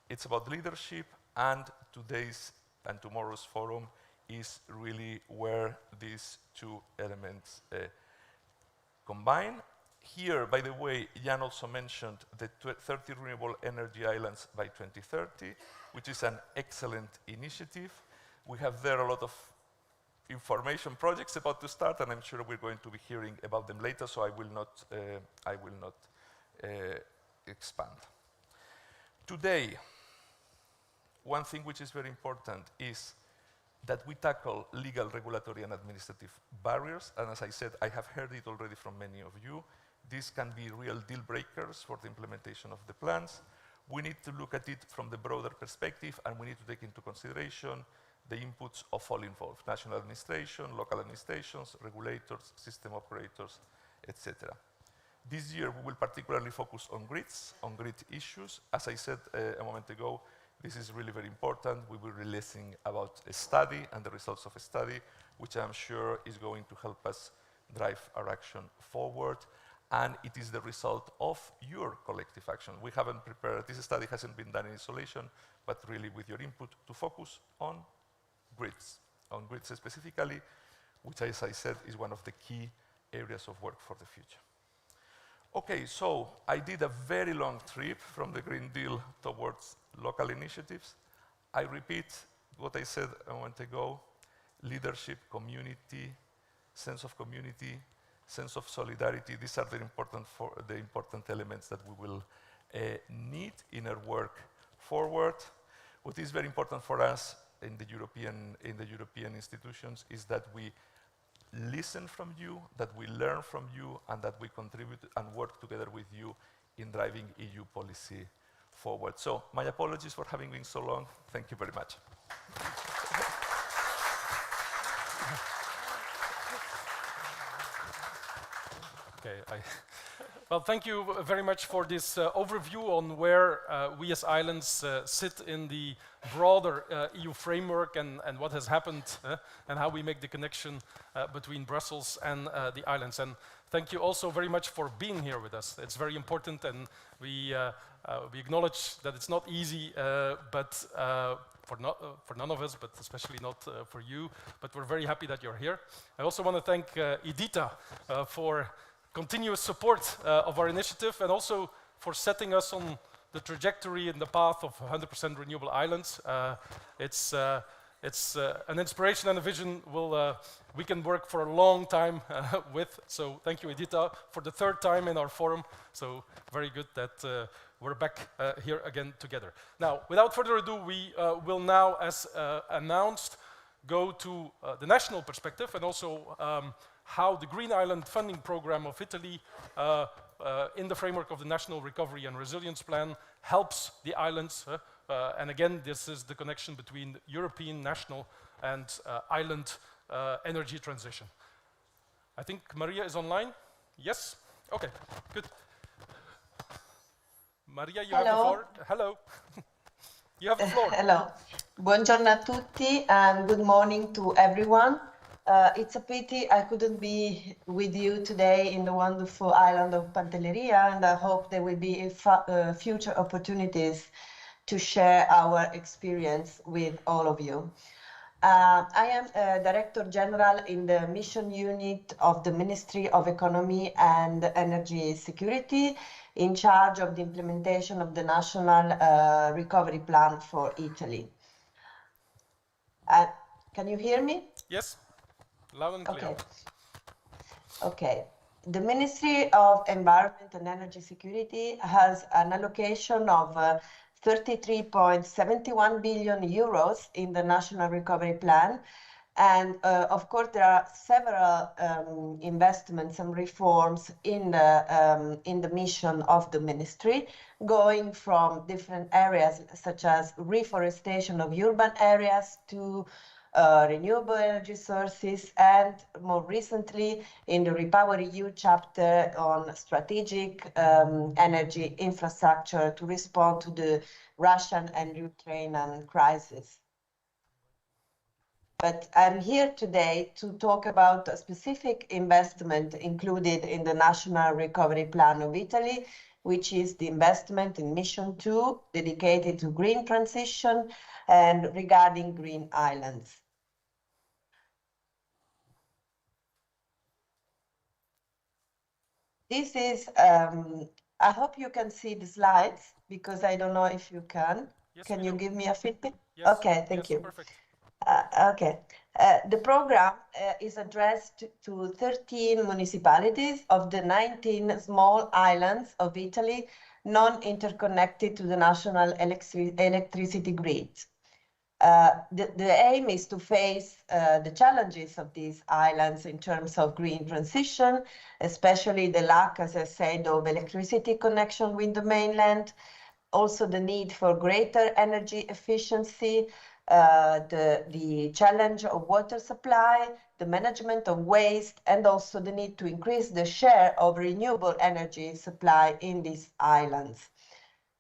it's about leadership, and today's and tomorrow's forum is really where these two elements combine. Here, by the way, Jan also mentioned the 30 renewable energy islands by 2030, which is an excellent initiative. We have there a lot of information projects about to start, and I'm sure we're going to be hearing about them later, so I will not expand. Today, one thing which is very important is that we tackle legal, regulatory, and administrative barriers. And as I said, I have heard it already from many of you. These can be real deal breakers for the implementation of the plans. We need to look at it from the broader perspective, and we need to take into consideration the inputs of all involved: national administration, local administrations, regulators, system operators, etc. This year, we will particularly focus on grids, on grid issues. As I said a moment ago, this is really very important. We will be releasing about a study and the results of a study, which I'm sure is going to help us drive our action forward. And it is the result of your collective action. We haven't prepared, this study hasn't been done in isolation, but really with your input to focus on grids specifically, which, as I said, is one of the key areas of work for the future. Okay, so I did a very long trip from the Green Deal towards local initiatives. I repeat what I said a moment ago: leadership, community, sense of community, sense of solidarity. These are the important elements that we will need in our work forward. What is very important for us in the European institutions is that we listen from you, that we learn from you, and that we contribute and work together with you in driving EU policy forward. So, my apologies for having been so long. Thank you very much. Okay, well, thank you very much for this overview on where we as islands sit in the broader EU framework and what has happened and how we make the connection between Brussels and the islands. And thank you also very much for being here with us. It's very important, and we acknowledge that it's not easy, but for none of us, but especially not for you. But we're very happy that you're here. I also want to thank Edita for continuous support of our initiative, and also for setting us on the trajectory and the path of 100% renewable islands. It's an inspiration and a vision we can work for a long time with. So thank you, Edita, for the third time in our forum. So very good that we're back here again together. Now, without further ado, we will now, as announced, go to the national perspective and also how the Green Island funding program of Italy in the framework of the National Recovery and Resilience Plan helps the islands. And again, this is the connection between European, national, and island energy transition. I think Maria is online. Yes? Okay, good. Maria, you have the floor. Hello. You have the floor. Hello. Buongiorno a tutti and good morning to everyone. It's a pity I couldn't be with you today in the wonderful island of Pantelleria, and I hope there will be future opportunities to share our experience with all of you. I am Director General in the Mission Unit of the Ministry of Economy and Energy Security, in charge of the implementation of the National Recovery Plan for Italy. Can you hear me? Yes, loud and clear. Okay. The Ministry of Environment and Energy Security has an allocation of 33.71 billion euros in the National Recovery Plan. And of course, there are several investments and reforms in the mission of the ministry, going from different areas such as reforestation of urban areas to renewable energy sources, and more recently in the REPowerEU chapter on strategic energy infrastructure to respond to the Russian and Ukrainian crisis. But I'm here today to talk about a specific investment included in the National Recovery Plan of Italy, which is the investment in Mission 2, dedicated to green transition and regarding green islands. This is, I hope you can see the slides, because I don't know if you can. Yes, can you give me a feedback? Yes. Okay, thank you. Perfect. Okay. The program is addressed to 13 municipalities of the 19 small islands of Italy, non-interconnected to the national electricity grid. The aim is to face the challenges of these islands in terms of green transition, especially the lack, as I said, of electricity connection with the mainland, also the need for greater energy efficiency, the challenge of water supply, the management of waste, and also the need to increase the share of renewable energy supply in these islands.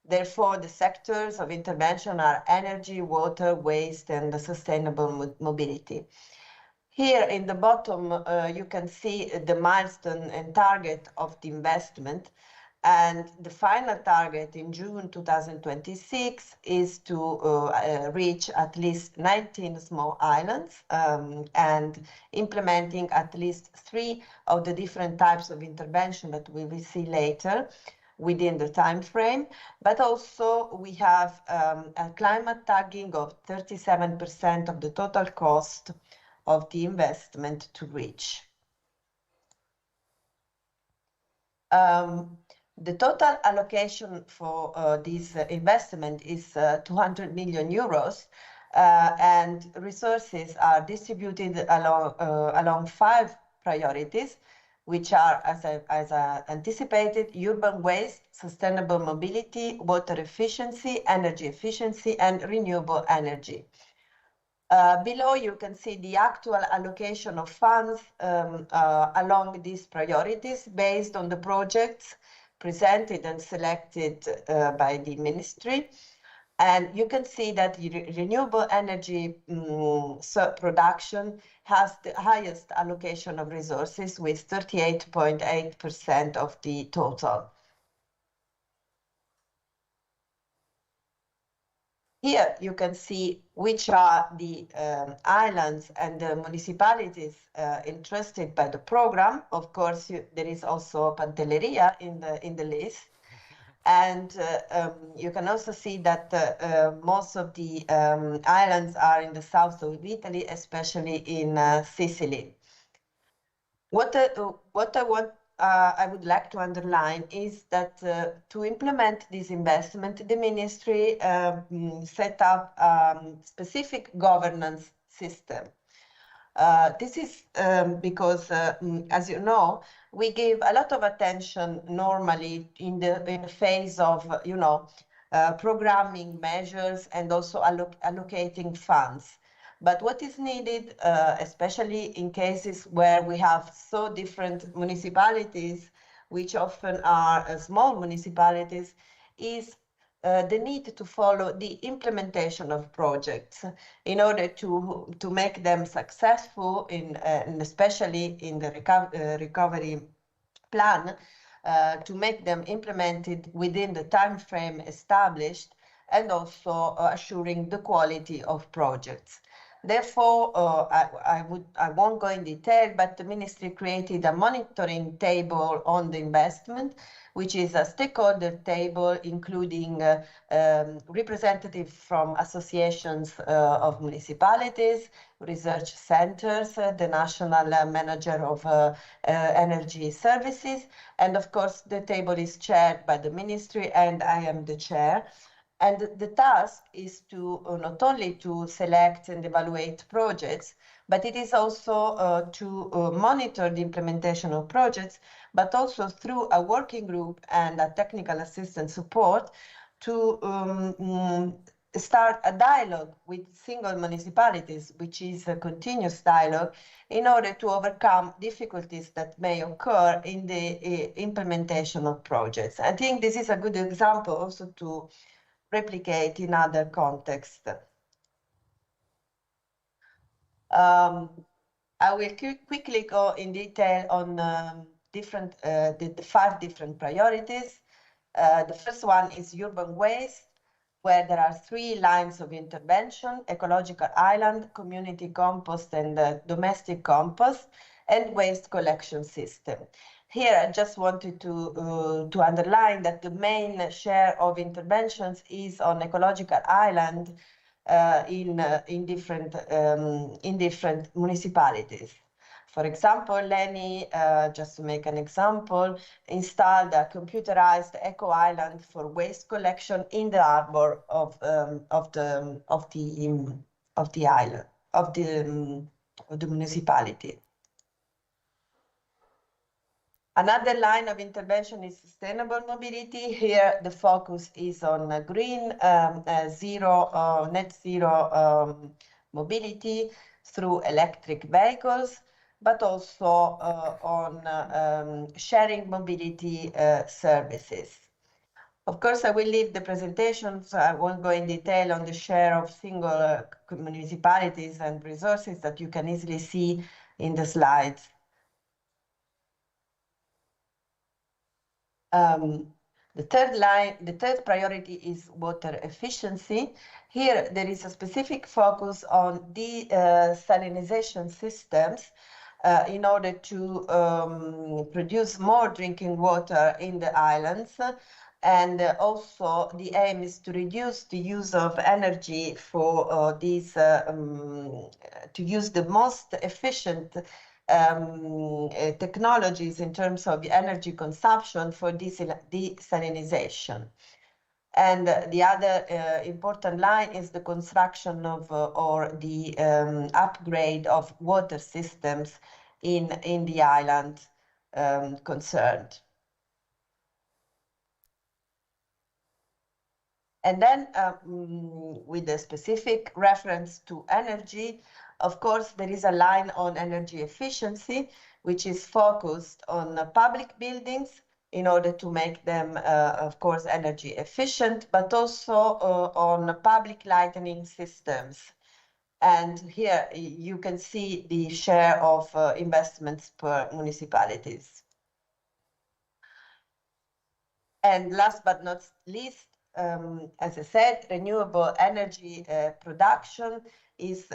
Therefore, the sectors of intervention are energy, water, waste, and the sustainable mobility. Here in the bottom, you can see the milestone and target of the investment. And the final target in June 2026 is to reach at least 19 small islands and implementing at least 3 of the different types of intervention that we will see later within the time frame. But also we have a climate tagging of 37% of the total cost of the investment to reach. The total allocation for this investment is 200 million euros, and resources are distributed along 5 priorities, which are, as I anticipated, urban waste, sustainable mobility, water efficiency, energy efficiency, and renewable energy. Below you can see the actual allocation of funds along these priorities based on the projects presented and selected by the ministry. And you can see that the renewable energy production has the highest allocation of resources with 38.8% of the total. Here you can see which are the islands and the municipalities interested by the program. Of course, there is also Pantelleria in the list. And you can also see that most of the islands are in the south of Italy, especially in Sicily. What I would like to underline is that to implement this investment, the ministry set up specific governance system. This is because, as you know, we give a lot of attention normally in the phase of, programming measures and also allocating funds. But what is needed, especially in cases where we have so different municipalities, which often are small municipalities, is the need to follow the implementation of projects in order to make them successful and especially in the recovery plan, to make them implemented within the time frame established and also assuring the quality of projects. Therefore, I won't go in detail, but the ministry created a monitoring table on the investment, which is a stakeholder table including representatives from associations of municipalities, research centers, the national manager of energy services, and of course the table is chaired by the ministry and I am the chair. And the task is to not only to select and evaluate projects, but it is also to monitor the implementation of projects, but also through a working group and a technical assistance support to start a dialogue with single municipalities, which is a continuous dialogue, in order to overcome difficulties that may occur in the implementation of projects. I think this is a good example also to replicate in other contexts. I will quickly go in detail on the 5 different priorities. The first one is urban waste, where there are 3 lines of intervention: ecological island, community compost, and domestic compost, and waste collection system. Here, I just wanted to underline that the main share of interventions is on ecological island in different municipalities. For example, Leni, just to make an example, installed a computerized eco island for waste collection in the harbor of the island of the municipality. Another line of intervention is sustainable mobility. Here, the focus is on green, net zero mobility through electric vehicles, but also on sharing mobility services. Of course, I will leave the presentation, so I won't go in detail on the share of single municipalities and resources that you can easily see in the slides. The third priority is water efficiency. Here, there is a specific focus on desalinization systems in order to produce more drinking water in the islands. And also, the aim is to reduce the use of energy for to use the most efficient technologies in terms of energy consumption for desalinization. And the other important line is the construction of or the upgrade of water systems in the island concerned. And then with a specific reference to energy, of course, there is a line on energy efficiency, which is focused on public buildings in order to make them, of course, energy efficient, but also on public lighting systems. And here you can see the share of investments per municipalities. And last but not least, as I said, renewable energy production has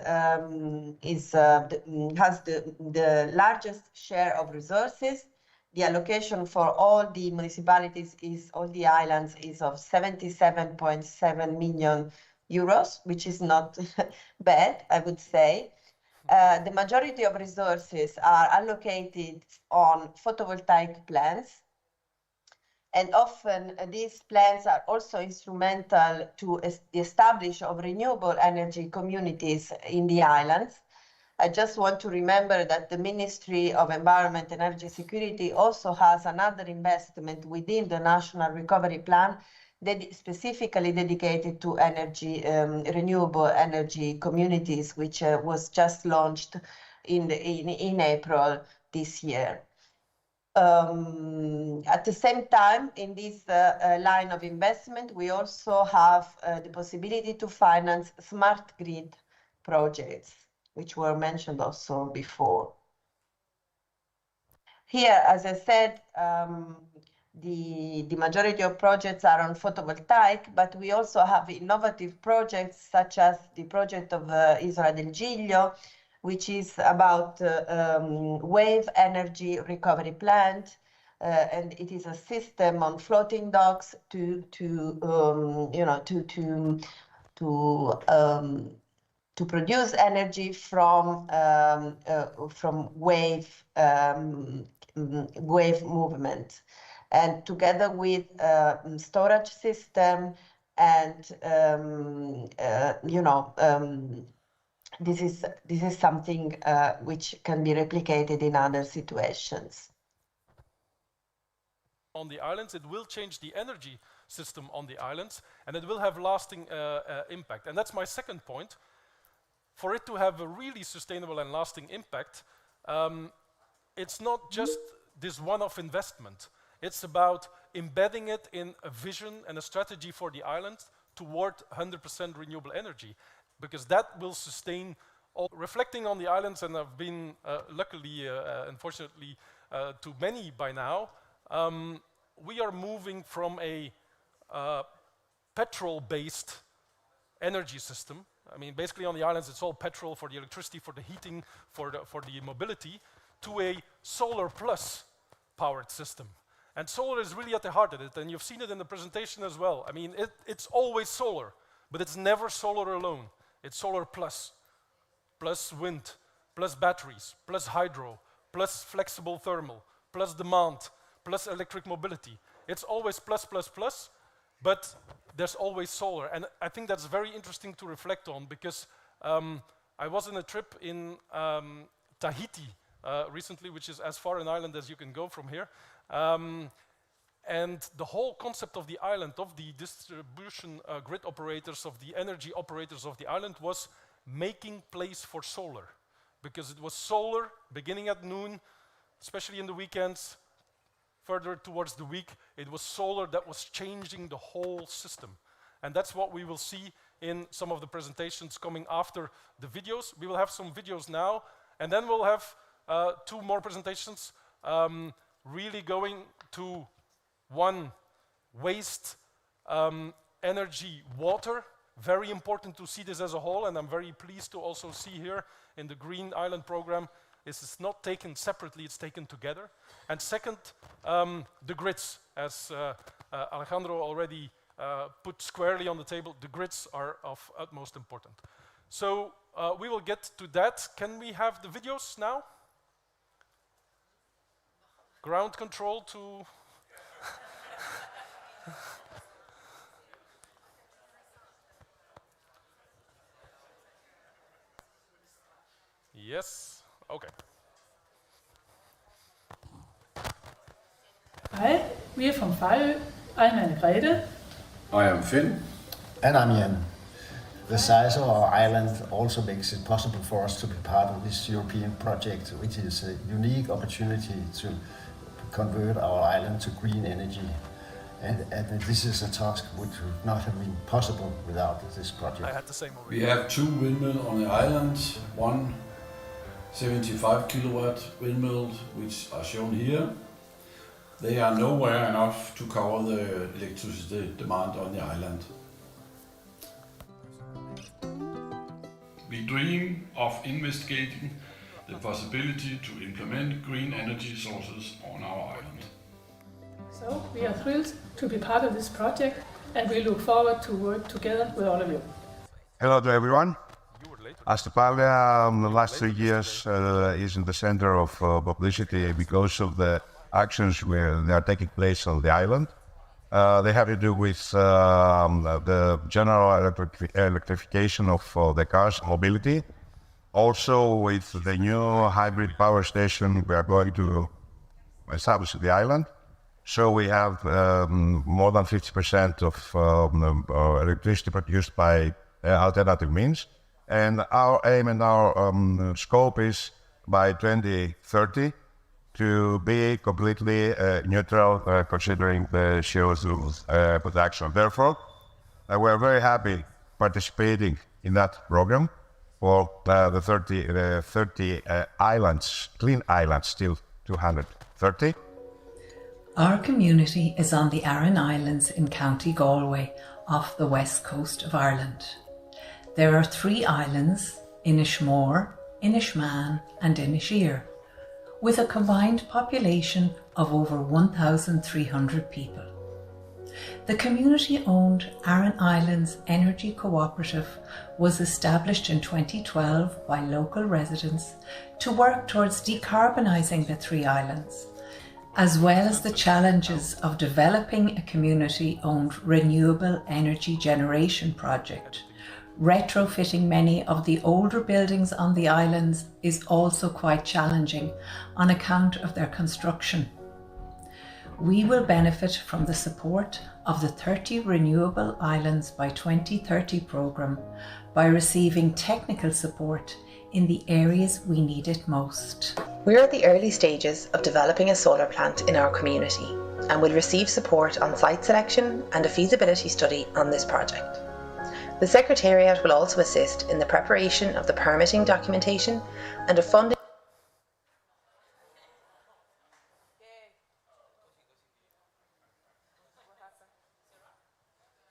the largest share of resources. The allocation for all the municipalities all the islands is of 77.7 million euros, which is not bad, I would say. The majority of resources are allocated on photovoltaic plants. And often these plans are also instrumental to the establishment of renewable energy communities in the islands. I just want to remember that the Ministry of Environment and Energy Security also has another investment within the National Recovery Plan specifically dedicated to energy, renewable energy communities, which was just launched in April this year. At the same time, in this line of investment, we also have the possibility to finance smart grid projects, which were mentioned also before. Here, as I said, the majority of projects are on photovoltaic, but we also have innovative projects such as the project of Isola del Giglio, which is about wave energy recovery plant, and it is a system on floating docks to produce energy from wave movement, and together with storage system and this is something which can be replicated in other situations. On the islands, it will change the energy system on the islands, and it will have lasting impact. And that's my second point. For it to have a really sustainable and lasting impact, it's not just this one-off investment. It's about embedding it in a vision and a strategy for the island toward 100% renewable energy, because that will sustain all. Reflecting on the islands, and I've been luckily, unfortunately, to many by now, we are moving from a petrol-based energy system. I mean, basically on the islands, it's all petrol for the electricity, for the heating, for the mobility, to a solar plus powered system. And solar is really at the heart of it, and you've seen it in the presentation as well. I mean, it's always solar, but it's never solar alone. It's solar plus wind, plus batteries, plus hydro, plus flexible thermal, plus demand, plus electric mobility. It's always plus, but there's always solar. And I think that's very interesting to reflect on, because I was on a trip in Tahiti recently, which is as far an island as you can go from here. And the whole concept of the island, of the distribution grid operators, of the energy operators of the island, was making place for solar. Because it was solar beginning at noon, especially in the weekends, further towards the week, it was solar that was changing the whole system. And that's what we will see in some of the presentations coming after the videos. We will have some videos now, and then we'll have 2 more presentations really going to one, waste, energy, water. Very important to see this as a whole, and I'm very pleased to also see here in the Green Island program, this is not taken separately, it's taken together. And second, the grids, as Alejandro already put squarely on the table, the grids are of utmost importance. So we will get to that. Can we have the videos now? Ground control to... Yes, okay. Hi, we are from Fejø. I'm Anne-Grete. I am Finn. And I'm Jan. The size of our island also makes it possible for us to be part of this European project, which is a unique opportunity to convert our island to green energy. And this is a task which would not have been possible without this project. I had the same over We have 2 windmills on the island, one 75 kilowatt windmill, which are shown here. They are nowhere enough to cover the electricity demand on the island. We dream of investigating the possibility to implement green energy sources on our island. So we are thrilled to be part of this project, and we look forward to work together with all of you. Hello to everyone. Astypalea in the last 3 years is in the center of publicity because of the actions where they are taking place on the island. They have to do with the general electrification of the cars, mobility. Also with the new hybrid power station we are going to establish at the island. So we have more than 50% of electricity produced by alternative means. And our aim and our scope is by 2030 to be completely neutral considering the CO2 production. Therefore, we're very happy participating in that program for the 30 islands, clean islands, till 230. Our community is on the Aran Islands in County Galway, off the west coast of Ireland. There are 3 islands, Inishmore, Inishman and Inisheer, with a combined population of over 1,300 people. The community-owned Aran Islands Energy Cooperative was established in 2012 by local residents to work towards decarbonising the 3 islands, as well as the challenges of developing a community-owned renewable energy generation project. Retrofitting many of the older buildings on the islands is also quite challenging on account of their construction. We will benefit from the support of the 30 Renewable Islands by 2030 programme by receiving technical support in the areas we need it most. We're at the early stages of developing a solar plant in our community and will receive support on site selection and a feasibility study on this project. The Secretariat will also assist in the preparation of the permitting documentation and a funding.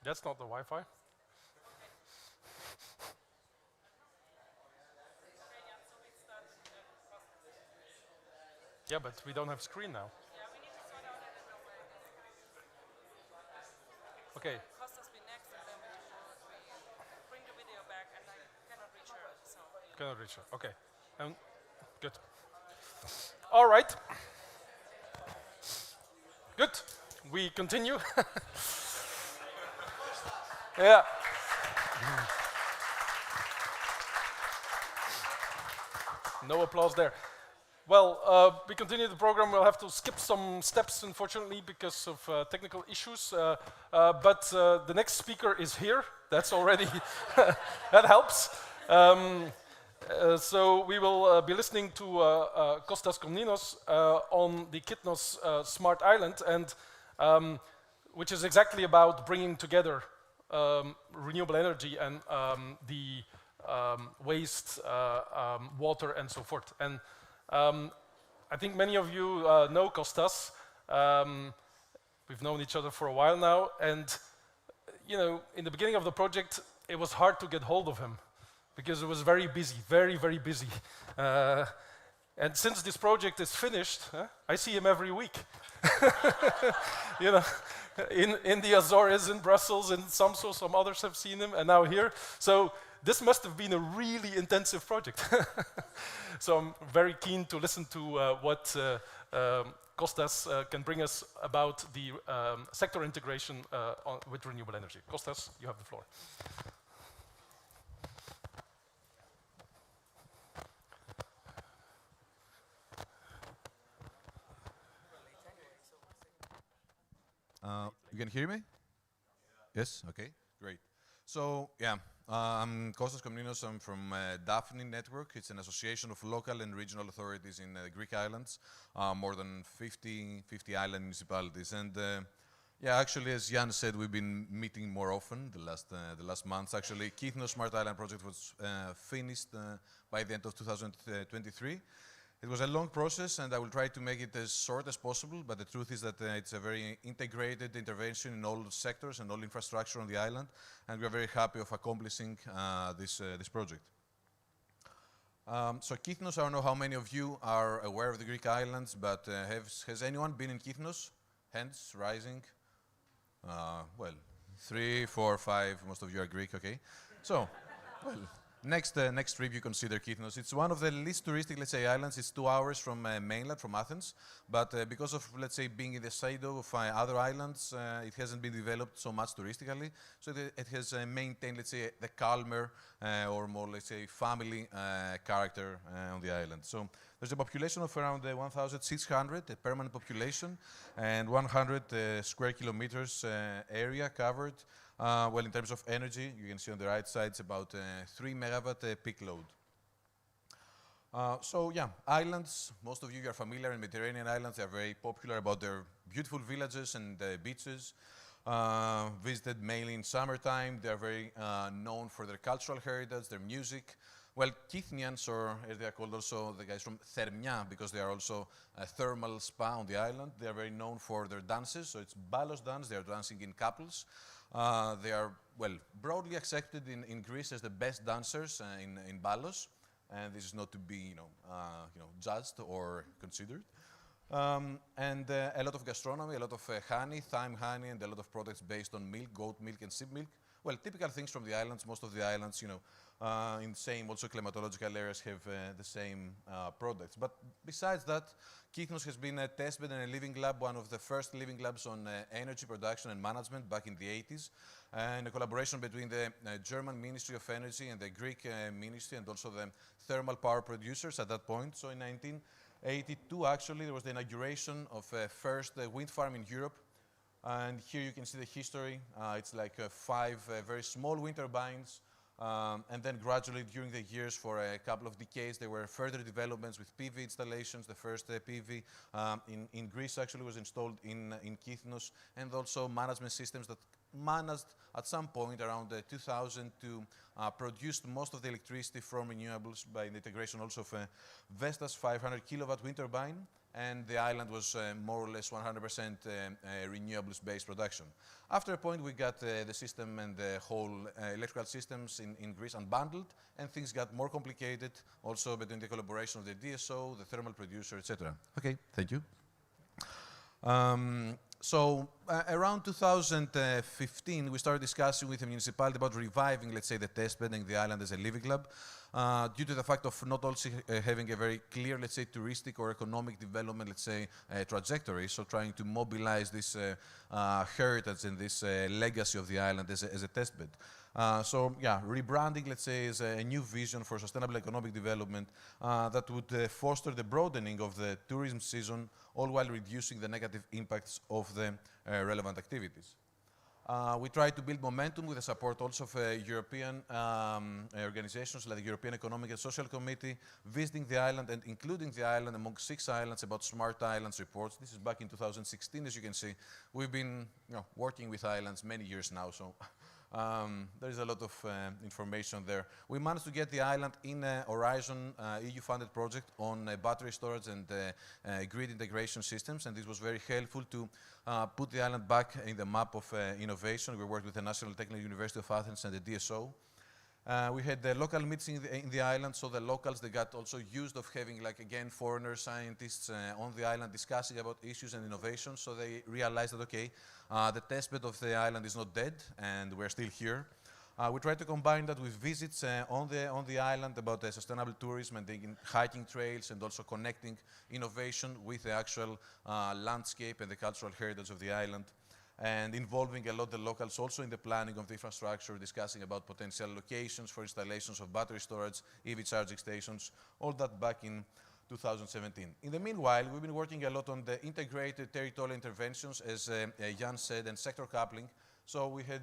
That's not the Wi-Fi. Yeah, but we don't have screen now. Okay. Kostas be next, and then we bring the video back, and I cannot reach her. So. Cannot reach her. Okay. Good. All right. Good. We continue. Yeah. No applause there. Well, we continue the program. We'll have to skip some steps, unfortunately, because of technical issues. But the next speaker is here. That's already, that helps. So we will be listening to Kostas Komninos on the Kythnos Smart Island, and which is exactly about bringing together renewable energy and the waste, water, and so forth. And I think many of you know Kostas. We've known each other for a while now, and you know, in the beginning of the project, it was hard to get hold of him because it was very busy, very, very busy. And since this project is finished, I see him every week. You know, in the Azores, in Brussels, in some others have seen him, and now here. So this must have been a really intensive project. So I'm very keen to listen to what Kostas can bring us about the sector integration with renewable energy. Kostas, you have the floor. You can hear me? Yes? Okay, great. So, yeah, I'm Kostas Komninos. I'm from DAFNI network. It's an association of local and regional authorities in the Greek islands, more than 50 island municipalities. And yeah, actually, as Jan said, we've been meeting more often the last months. Actually, Kythnos Smart Island project was finished by the end of 2023. It was a long process, and I will try to make it as short as possible, but the truth is that it's a very integrated intervention in all sectors and all infrastructure on the island, and we are very happy of accomplishing this project. So Kythnos, I don't know how many of you are aware of the Greek islands, but has anyone been in Kythnos? Hands rising? Well, 3, 4, 5, most of you are Greek, okay. So, well, next trip you consider Kythnos. It's one of the least touristic, let's say, islands. It's 2 hours from mainland, from Athens. But because of, let's say, being in the shadow of other islands, it hasn't been developed so much touristically. So it has maintained, let's say, the calmer or more, let's say, family character on the island. So there's a population of around 1,600, a permanent population, and 100 square kilometers area covered. Well, in terms of energy, you can see on the right side, it's about 3 megawatt peak load. So yeah, islands, most of you are familiar in Mediterranean islands. They are very popular about their beautiful villages and beaches. Visited mainly in summertime. They are very known for their cultural heritage, their music. Well, Kythnians, or as they are called also the guys from Thermia, because they are also a thermal spa on the island. They are very known for their dances. So it's Balos dance. They are dancing in couples. They are, well, broadly accepted in Greece as the best dancers in Balos, and this is not to be, judged or considered. And a lot of gastronomy, a lot of honey, thyme honey, and a lot of products based on milk, goat milk and sheep milk. Well, typical things from the islands. Most of the islands, in the same also climatological areas have the same products. But besides that, Kythnos has been a testbed and a living lab, one of the first living labs on energy production and management back in the 80s, and a collaboration between the German Ministry of Energy and the Greek Ministry, and also the thermal power producers at that point. So in 1982, actually, there was the inauguration of a first wind farm in Europe. And here you can see the history. It's like 5 very small wind turbines. And then gradually during the years, for a couple of decades, there were further developments with PV installations. The first PV in Greece actually was installed in Kythnos, and also management systems that managed at some point around 2000 to produce most of the electricity from renewables by the integration also of Vestas 500 kilowatt wind turbine. And the island was more or less 100% renewables-based production. After a point, we got the system and the whole electrical systems in Greece unbundled, and things got more complicated, also between the collaboration of the DSO, the thermal producer, etc. Okay, thank you. So around 2015, we started discussing with the municipality about reviving, let's say, the testbed and the island as a living lab. Due to the fact of not also having a very clear, let's say, touristic or economic development, let's say, trajectory, so trying to mobilize this heritage and this legacy of the island as a testbed. So, yeah, rebranding, let's say, is a new vision for sustainable economic development that would foster the broadening of the tourism season, all while reducing the negative impacts of the relevant activities. We try to build momentum with the support also of European organizations like the European Economic and Social Committee, visiting the island and including the island among 6 islands about Smart Islands reports. This is back in 2016, as you can see. We've been working with islands many years now, so there is a lot of information there. We managed to get the island in a Horizon EU-funded project on battery storage and grid integration systems, and this was very helpful to put the island back in the map of innovation. We worked with the National Technical University of Athens and the DSO. We had the local meetings in the island, so the locals, they got also used of having, like, again, foreigner scientists on the island discussing about issues and innovations, so they realized that, okay, the testbed of the island is not dead, and we're still here. We try to combine that with visits on the island about sustainable tourism and hiking trails, and also connecting innovation with the actual landscape and the cultural heritage of the island, and involving a lot the locals also in the planning of the infrastructure, discussing about potential locations for installations of battery storage, EV charging stations, all that back in 2017. In the meanwhile, we've been working a lot on the integrated territorial interventions, as Jan said, and sector coupling. So we had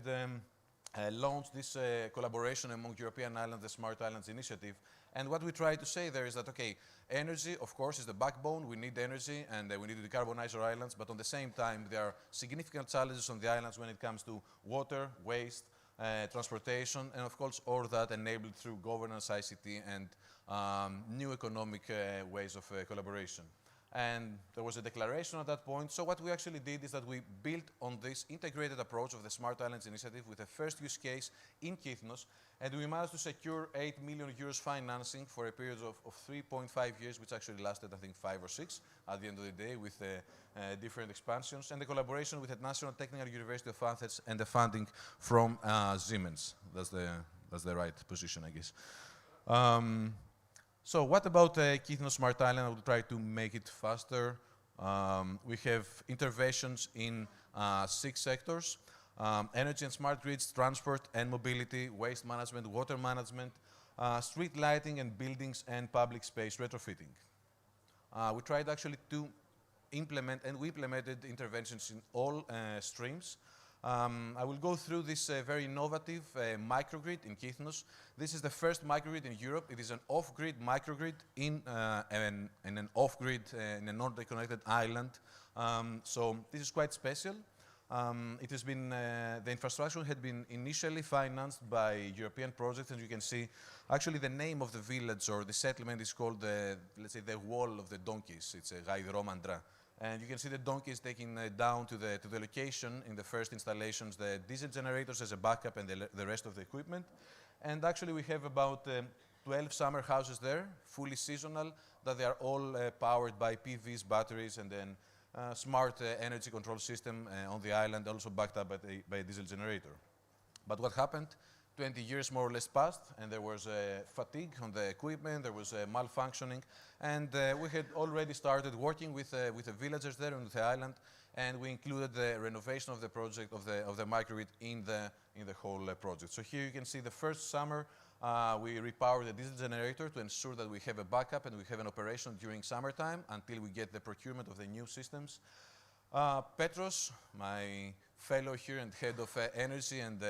launched this collaboration among European islands, the Smart Islands Initiative. And what we try to say there is that, okay, energy, of course, is the backbone. We need energy, and we need to decarbonize our islands. But on the same time, there are significant challenges on the islands when it comes to water, waste, transportation, and of course, all that enabled through governance, ICT, and new economic ways of collaboration. And there was a declaration at that point. So what we actually did is that we built on this integrated approach of the Smart Islands Initiative with a first use case in Kythnos, and we managed to secure 8 million euros financing for a period of 3.5 years, which actually lasted, I think, 5 or 6 at the end of the day, with different expansions, and the collaboration with the National Technical University of Athens and the funding from Siemens. That's the right position, I guess. So what about Kythnos Smart Island? I will try to make it faster. We have interventions in 6 sectors: energy and smart grids, transport and mobility, waste management, water management, street lighting and buildings and public space retrofitting. We tried actually to implement, and we implemented interventions in all streams. I will go through this very innovative microgrid in Kythnos. This is the first microgrid in Europe. It is an off-grid microgrid in an off-grid, in a non-connected island. So this is quite special. It has been, the infrastructure had been initially financed by European projects, and you can see actually the name of the village or the settlement is called, let's say, the Wall of the Donkeys. It's a Gaidromandra. And you can see the donkeys taking down to the location in the first installations, the diesel generators as a backup and the rest of the equipment. And actually we have about 12 summer houses there, fully seasonal, that they are all powered by PVs, batteries, and then smart energy control system on the island, also backed up by a diesel generator. But what happened? 20 years more or less passed, and there was fatigue on the equipment, there was malfunctioning, and we had already started working with the villagers there on the island, and we included the renovation of the project, of the microgrid in the whole project. So here you can see the first summer we repowered the diesel generator to ensure that we have a backup and we have an operation during summertime until we get the procurement of the new systems. Petros, my fellow here and head of energy and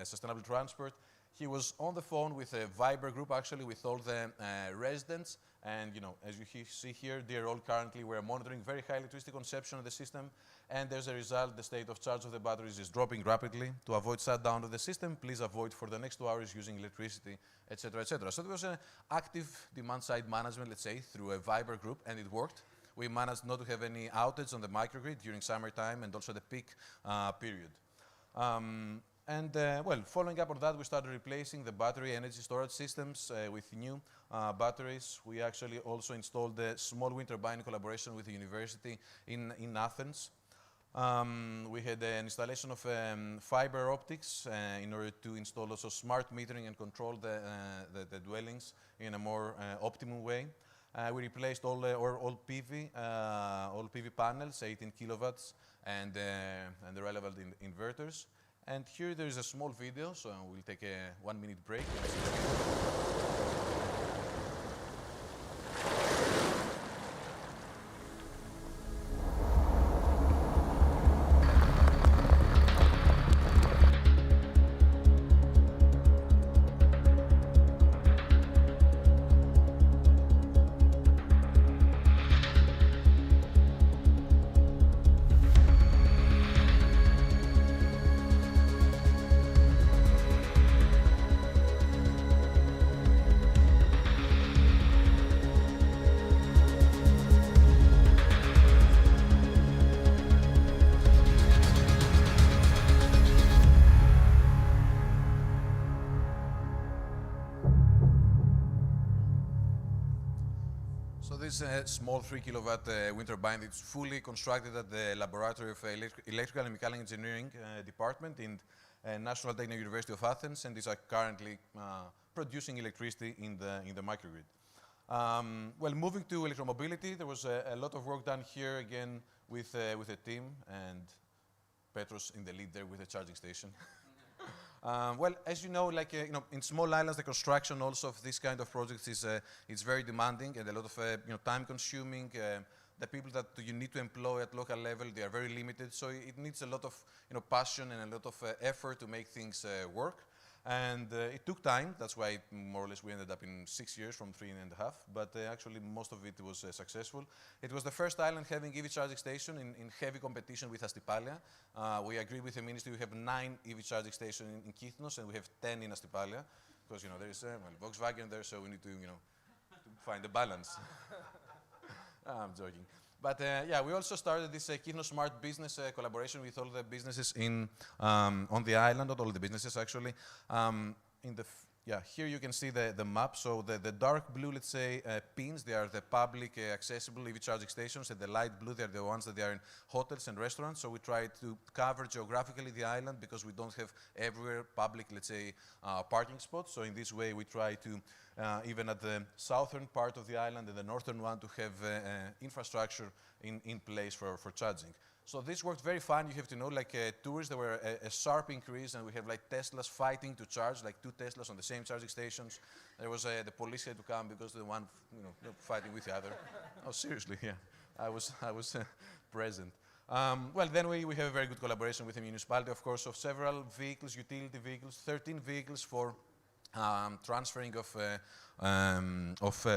sustainable transport, he was on the phone with a Viber group, actually, with all the residents. And, you know, as you see here, they're all currently, we're monitoring very high electricity consumption of the system. And as a result, the state of charge of the batteries is dropping rapidly. To avoid shutdown of the system, please avoid for the next 2 hours using electricity, etc., etc. So there was an active demand-side management, let's say, through a Viber group, and it worked. We managed not to have any outage on the microgrid during summertime and also the peak period. Well, following up on that, we started replacing the battery energy storage systems with new batteries. We actually also installed a small wind turbine in collaboration with the university in Athens. We had an installation of fiber optics in order to install also smart metering and control the dwellings in a more optimum way. We replaced all PV panels, 18 kilowatts, and the relevant inverters. And here there is a small video, so we'll take a 1-minute break. This small 3 kilowatt wind turbine, it's fully constructed at the Laboratory of Electrical and Mechanical Engineering department in National Technical University of Athens, and is currently producing electricity in the microgrid. Well, moving to electromobility, there was a lot of work done here again with a team, and Petros in the lead there with a charging station. Well, as you know, in small islands, the construction also of this kind of projects is it's very demanding and a lot of time-consuming. The people that you need to employ at local level, they are very limited, so it needs a lot of passion and a lot of effort to make things work. And it took time. That's why more or less we ended up in 6 years from 3.5. But actually, most of it was successful. It was the first island having EV charging station in heavy competition with Astypalea. We agreed with the ministry. We have 9 EV charging stations in Kythnos, and we have 10 in Astypalea, because there is Volkswagen there, so we need to to find a balance. I'm joking. But yeah, we also started this Kythnos Smart Business collaboration with all the businesses on the island, not all the businesses actually. Here you can see the map. So the dark blue, let's say, pins, they are the public accessible EV charging stations, and the light blue, they are the ones that they are in hotels and restaurants. So we try to cover geographically the island because we don't have everywhere public, let's say, parking spots. So in this way, we try to even at the southern part of the island and the northern one, to have infrastructure in place for charging. So this worked very fine. You have to know, like tourists, there were a sharp increase, and we have like Teslas fighting to charge, like 2 Teslas on the same charging stations. There was the police had to come because the one, fighting with the other. Oh, seriously, yeah. I was present. Well, then we have a very good collaboration with the municipality, of course, of several vehicles, utility vehicles, 13 vehicles for transferring of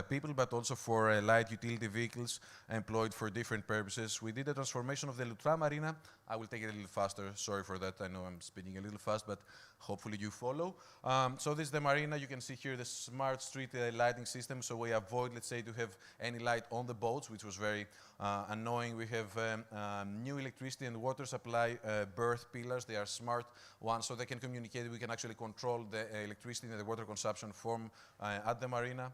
people, but also for light utility vehicles employed for different purposes. We did a transformation of the Lutra Marina. I will take it a little faster. Sorry for that. I know I'm speaking a little fast, but hopefully you follow. So this is the marina. You can see here the smart street lighting system. So we avoid, let's say, to have any light on the boats, which was very annoying. We have new electricity and water supply berth pillars. They are smart ones, so they can communicate. We can actually control the electricity and the water consumption from at the marina.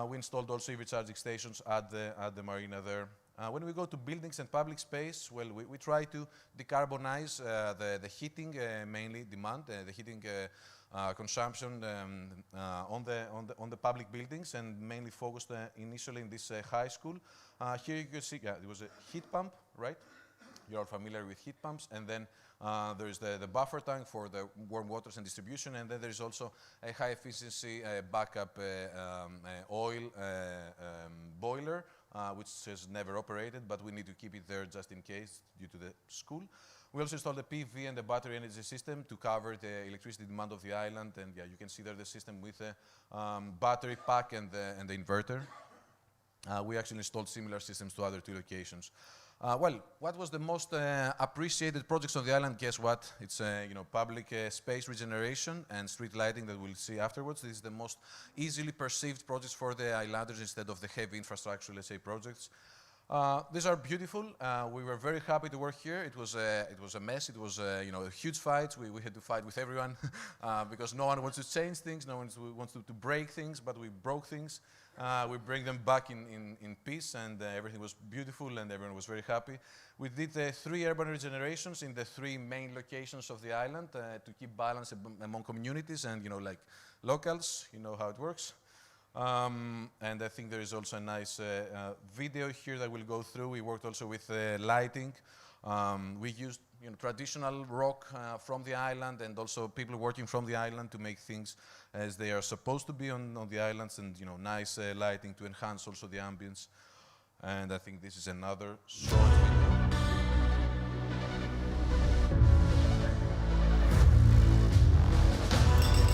We installed also EV charging stations at the marina there. When we go to buildings and public space, well, we try to decarbonize the heating, mainly demand, the heating consumption on the public buildings, and mainly focused initially in this high school. Here you can see, there was a heat pump, right? You're all familiar with heat pumps, and then there's the buffer tank for the warm waters and distribution, and then there's also a high efficiency backup oil boiler, which has never operated, but we need to keep it there just in case due to the school. We also installed the PV and the battery energy system to cover the electricity demand of the island, and yeah, you can see there the system with the battery pack and the inverter. We actually installed similar systems to other 2 locations. Well, what was the most appreciated projects on the island? Guess what? It's public space regeneration and street lighting that we'll see afterwards. This is the most easily perceived projects for the islanders instead of the heavy infrastructure, let's say, projects. These are beautiful. We were very happy to work here. It was a mess. It was a huge fight. We had to fight with everyone because no one wants to change things. No one wants to break things, but we broke things. We bring them back in peace, and everything was beautiful, and everyone was very happy. We did 3 urban regenerations in the 3 main locations of the island to keep balance among communities and like locals. You know how it works. And I think there is also a nice video here that we'll go through. We worked also with lighting. We used traditional rock from the island, and also people working from the island to make things as they are supposed to be on the islands, and nice lighting to enhance also the ambience. And I think this is another short video.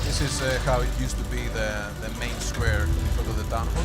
This is how it used to be the main square in front of the town hall.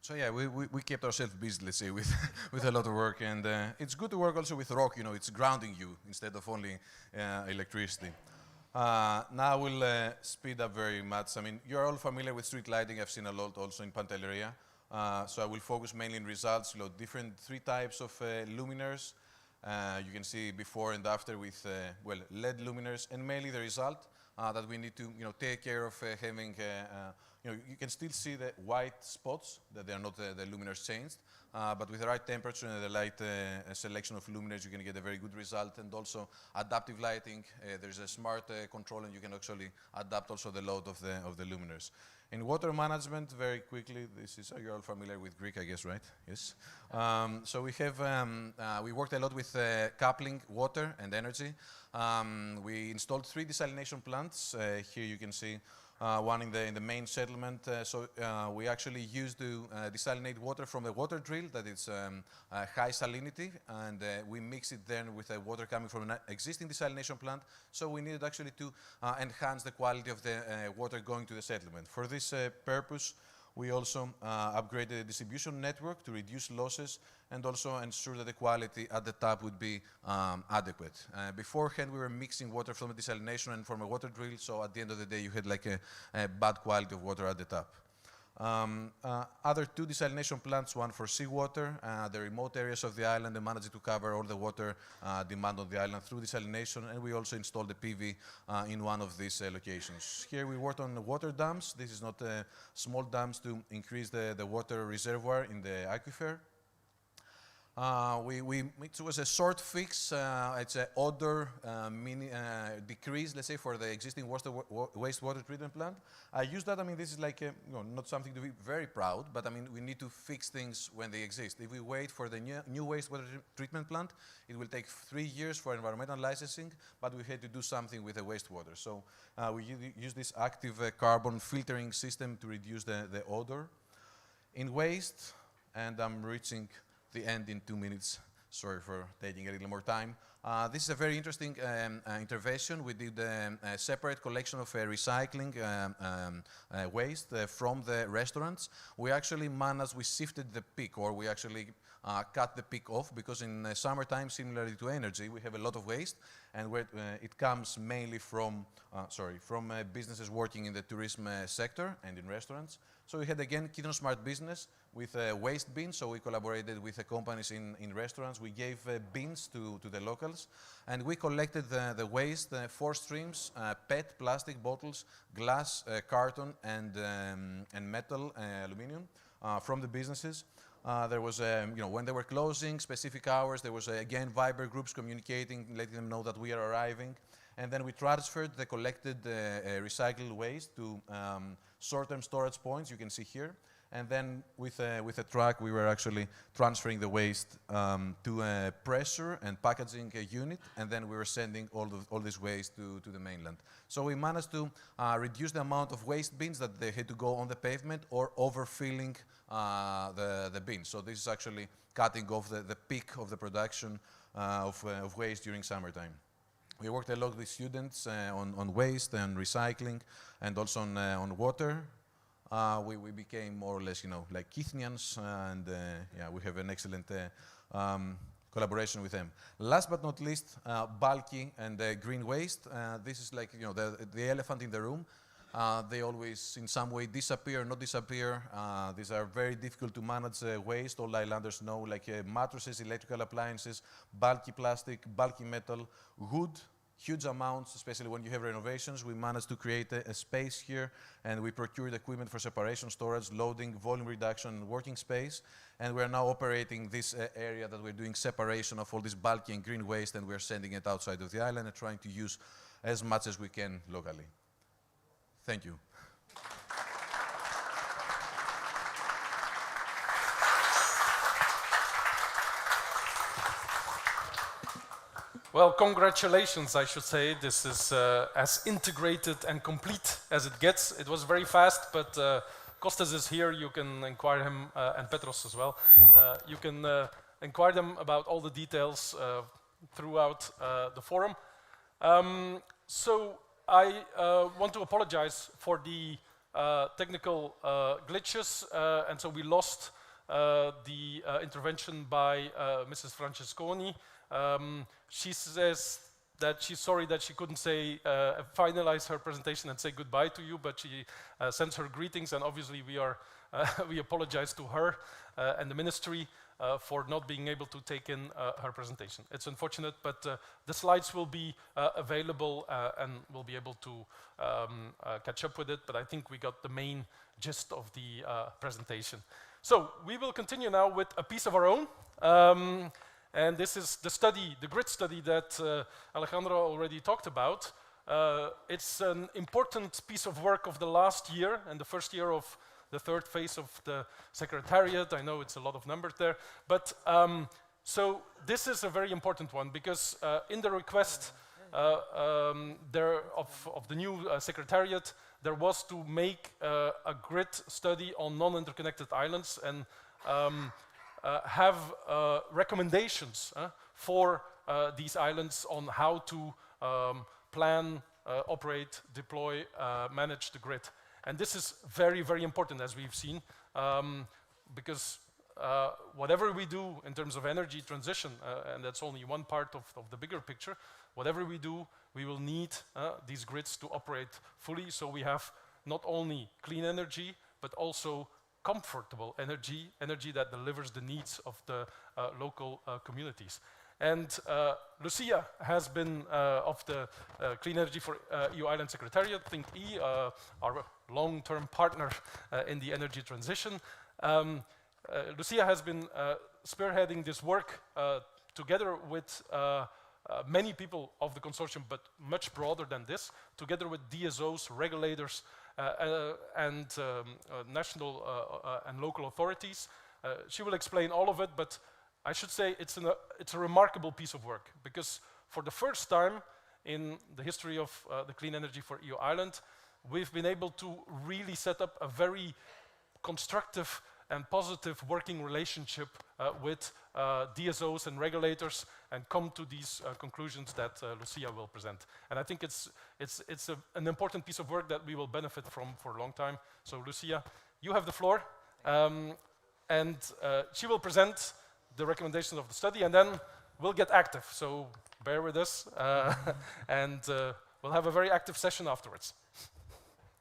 So yeah, we kept ourselves busy, let's say, with a lot of work, and it's good to work also with rock. It's grounding you instead of only electricity. Now we'll speed up very much. I mean, you're all familiar with street lighting. I've seen a lot also in Pantelleria. So I will focus mainly in results, different 3 types of luminaires. You can see before and after with LED luminaires, and mainly the result that we need to take care of having. You can still see the white spots, that they are not the luminaires changed, but with the right temperature and the right selection of luminaires, you can get a very good result. And also adaptive lighting, there's a smart control, and you can actually adapt also the load of the luminaires. In water management, very quickly, you're all familiar with Greek, I guess, right? Yes. So we worked a lot with coupling water and energy. We installed 3 desalination plants. Here you can see one in the main settlement. We actually used to desalinate water from a water drill that is high salinity, and we mix it then with water coming from an existing desalination plant. So we needed actually to enhance the quality of the water going to the settlement. For this purpose, we also upgraded the distribution network to reduce losses and also ensure that the quality at the tap would be adequate. Beforehand, we were mixing water from a desalination and from a water drill, so at the end of the day, you had like a bad quality of water at the tap. Other 2 desalination plants, one for seawater, the remote areas of the island, and managed to cover all the water demand on the island through desalination, and we also installed the PV in one of these locations. Here we worked on water dams. This is not small dams to increase the water reservoir in the aquifer. It was a short fix. It's an odor decrease, let's say, for the existing wastewater treatment plant. I use that. I mean, this is like not something to be very proud, but I mean, we need to fix things when they exist. If we wait for the new wastewater treatment plant, it will take 3 years for environmental licensing, but we had to do something with the wastewater. So we use this active carbon filtering system to reduce the odor. In waste, and I'm reaching the end in 2 minutes. Sorry for taking a little more time. This is a very interesting intervention. We did a separate collection of recycling waste from the restaurants. We actually we sifted the peak, or we actually cut the peak off, because in summertime, similarly to energy, we have a lot of waste, and it comes mainly from businesses working in the tourism sector and in restaurants. So we had again Kythnos Smart Business with waste bins. So we collaborated with the companies in restaurants. We gave bins to the locals, and we collected the waste, 4 streams: PET, plastic bottles, glass, carton, and metal, aluminium, from the businesses. There was, when they were closing, specific hours, there was, again, Viber groups communicating, letting them know that we are arriving. And then we transferred the collected recycled waste to short-term storage points, you can see here. And then with a truck, we were actually transferring the waste to a pressure and packaging unit, and then we were sending all this waste to the mainland. So we managed to reduce the amount of waste bins that they had to go on the pavement, or overfilling the bins. So this is actually cutting off the peak of the production of waste during summertime. We worked a lot with students on waste and recycling, and also on water. We became more or less, like Kythnians, and we have an excellent collaboration with them. Last but not least, bulky and green waste. This is like, the elephant in the room. They always, in some way, disappear, not disappear. These are very difficult to manage waste. All islanders know, like mattresses, electrical appliances, bulky plastic, bulky metal, wood, huge amounts, especially when you have renovations. We managed to create a space here, and we procured equipment for separation, storage, loading, volume reduction, working space. And we're now operating this area that we're doing separation of all this bulky and green waste, and we're sending it outside of the island and trying to use as much as we can locally. Thank you. Well, congratulations, I should say. This is as integrated and complete as it gets. It was very fast, but Kostas is here. You can inquire him, and Petros as well. You can inquire them about all the details throughout the forum. So I want to apologize for the technical glitches, and so we lost the intervention by Mrs. Francesconi. She says that she's sorry that she couldn't finalize her presentation and say goodbye to you, but she sends her greetings, and obviously we are we apologize to her and the ministry for not being able to take in her presentation. It's unfortunate, but the slides will be available and we'll be able to catch up with it, but I think we got the main gist of the presentation. So we will continue now with a piece of our own. And this is the study, the grid study that Alejandro already talked about. It's an important piece of work of the last year and the first year of the third phase of the Secretariat. I know it's a lot of numbers there, but so this is a very important one because in the request of the new Secretariat, there was to make a grid study on non-interconnected islands and have recommendations for these islands on how to plan, operate, deploy, manage the grid. And this is very, very important, as we've seen, because whatever we do in terms of energy transition, and that's only one part of the bigger picture, whatever we do, we will need these grids to operate fully, so we have not only clean energy, but also comfortable energy, energy that delivers the needs of the local communities. And Lucija has been of the Clean Energy for EU Island Secretariat, think E, our long-term partner in the energy transition. Lucija has been spearheading this work together with many people of the consortium, but much broader than this, together with DSOs, regulators, and national and local authorities. She will explain all of it, but I should say it's a remarkable piece of work, because for the first time in the history of the Clean Energy for EU Island, we've been able to really set up a very constructive and positive working relationship with DSOs and regulators and come to these conclusions that Lucija will present. And I think it's an important piece of work that we will benefit from for a long time. So Lucija, you have the floor, and she will present the recommendations of the study, and then we'll get active. So bear with us, and we'll have a very active session afterwards.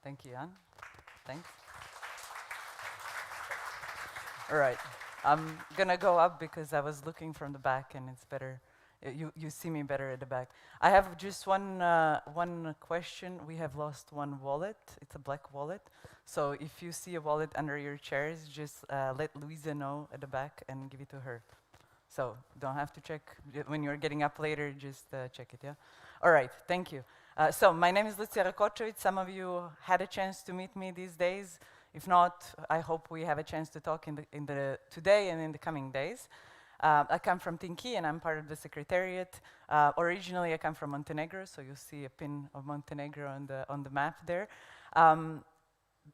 Thank you, Jan. Thanks. All right, I'm gonna go up because I was looking from the back, and it's better. You see me better at the back. I have just one question. We have lost one wallet. It's a black wallet. So if you see a wallet under your chairs, just let Luisa know at the back and give it to her. So don't have to check. When you're getting up later, just check it, yeah? All right, thank you. So my name is Lucija Rakočević. Some of you had a chance to meet me these days. If not, I hope we have a chance to talk today and in the coming days. I come from Tinki and I'm part of the Secretariat. Originally, I come from Montenegro, so you see a pin of Montenegro on the map there.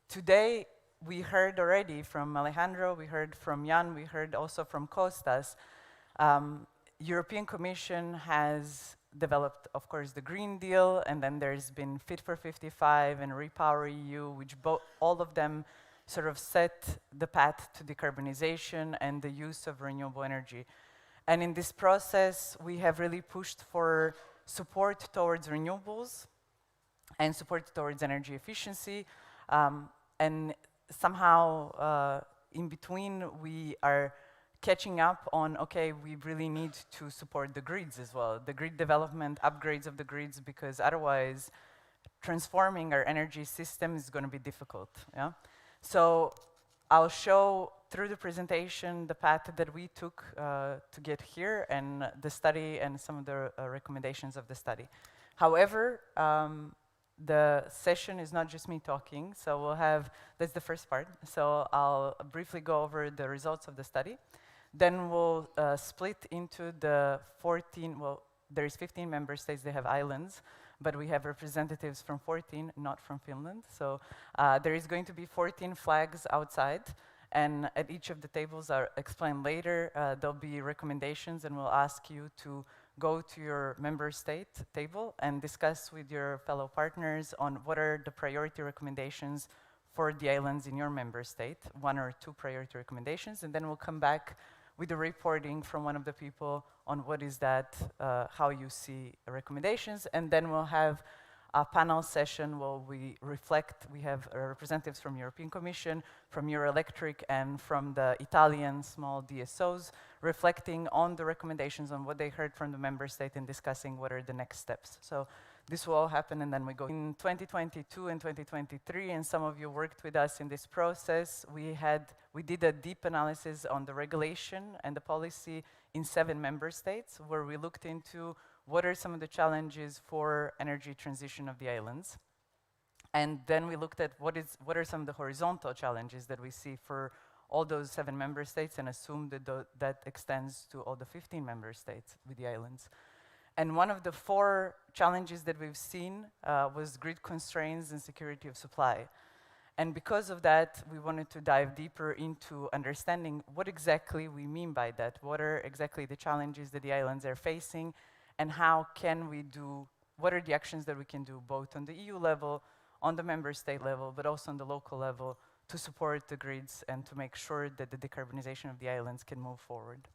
Today, we heard already from Alejandro, we heard from Jan, we heard also from Kostas. European Commission has developed, of course, the Green Deal, and then there's been Fit for 55 and Repower EU, which all of them sort of set the path to decarbonization and the use of renewable energy. And in this process, we have really pushed for support towards renewables and support towards energy efficiency. And somehow, in between, we are catching up on, okay, we really need to support the grids as well, the grid development, upgrades of the grids, because otherwise transforming our energy system is going to be difficult, yeah? So I'll show through the presentation the path that we took to get here and the study and some of the recommendations of the study. However, the session is not just me talking, so we'll have, that's the first part. So I'll briefly go over the results of the study. Then we'll split into the 14, well, there's 15 member states, they have islands, but we have representatives from 14, not from Finland. So there is going to be 14 flags outside, and at each of the tables are explained later. There'll be recommendations, and we'll ask you to go to your member state table and discuss with your fellow partners on what are the priority recommendations for the islands in your member state, 1 or 2 priority recommendations, and then we'll come back with the reporting from one of the people on what is that, how you see recommendations, and then we'll have panel session where we reflect. We have representatives from European Commission, from Euroelectric, and from the Italian small DSOs, reflecting on the recommendations on what they heard from the member state and discussing what are the next steps. So this will all happen, and then we go. In 2022 and 2023, and some of you worked with us in this process, we did a deep analysis on the regulation and the policy in 7 member states, where we looked into what are some of the challenges for energy transition of the islands. And then we looked at what are some of the horizontal challenges that we see for all those 7 member states, and assumed that that extends to all the 15 member states with the islands. And one of the 4 challenges that we've seen was grid constraints and security of supply. And because of that, we wanted to dive deeper into understanding what exactly we mean by that. What are exactly the challenges that the islands are facing, and how can we do, what are the actions that we can do both on the EU level, on the member state level, but also on the local level to support the grids and to make sure that the decarbonization of the islands can move forward.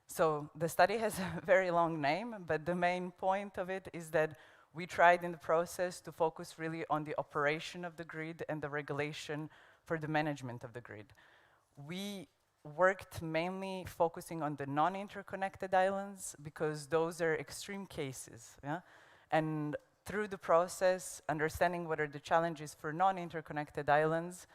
So the study has a very long name, but the main point of it is that we tried in the process to focus really on the operation of the grid and the regulation for the management of the grid. We worked mainly focusing on the non-interconnected islands because those are extreme cases. Yeah? And through the process, understanding what are the challenges for non-interconnected islands,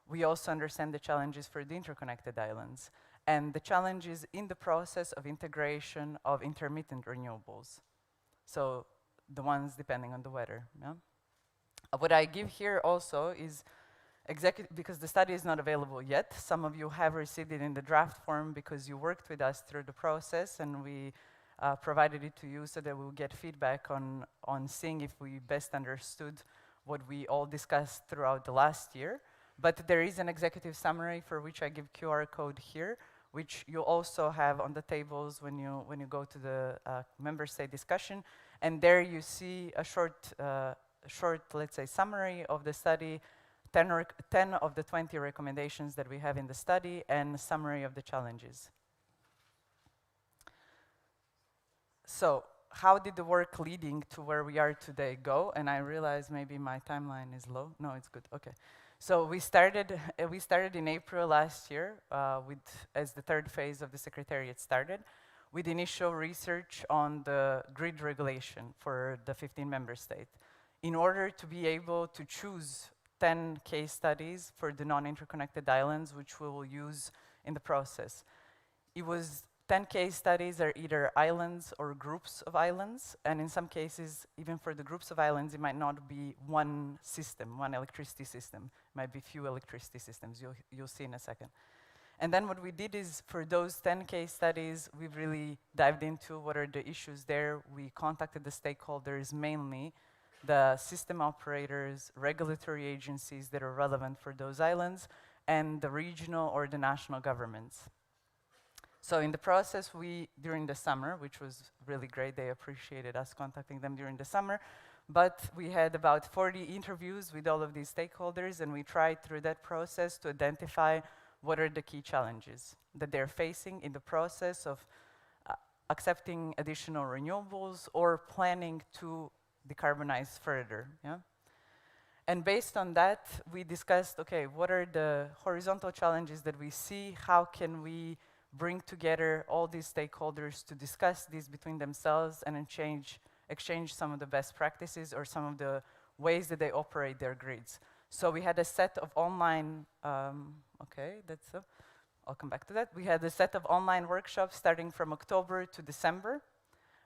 we also understand the challenges for the interconnected islands and the challenges in the process of integration of intermittent renewables. So the ones depending on the weather. Yeah? What I give here also is because the study is not available yet. Some of you have received it in the draft form because you worked with us through the process, and we provided it to you so that we'll get feedback on seeing if we best understood what we all discussed throughout the last year. But there is an executive summary for which I give QR code here, which you also have on the tables when you go to the member state discussion. And there you see a short, let's say, summary of the study, 10 of the 20 recommendations that we have in the study, and a summary of the challenges. So how did the work leading to where we are today go? And I realize maybe my timeline is low. No, it's good. Okay. So we started in April last year as the 3rd phase of the Secretariat started, with initial research on the grid regulation for the 15 member states, in order to be able to choose 10 case studies for the non-interconnected islands, which we will use in the process. It was 10 case studies are either islands or groups of islands, and in some cases, even for the groups of islands, it might not be one system, one electricity system. It might be few electricity systems, you'll see in a second. And then what we did is, for those 10 case studies, we've really dived into what are the issues there. We contacted the stakeholders, mainly the system operators, regulatory agencies that are relevant for those islands, and the regional or the national governments. So in the process, during the summer, which was really great, they appreciated us contacting them during the summer, but we had about 40 interviews with all of these stakeholders, and we tried through that process to identify what are the key challenges that they're facing in the process of accepting additional renewables or planning to decarbonize further. Yeah? And based on that, we discussed, okay, what are the horizontal challenges that we see? How can we bring together all these stakeholders to discuss these between themselves and exchange some of the best practices or some of the ways that they operate their grids? So we had a set of online, I'll come back to that. We had a set of online workshops starting from October to December,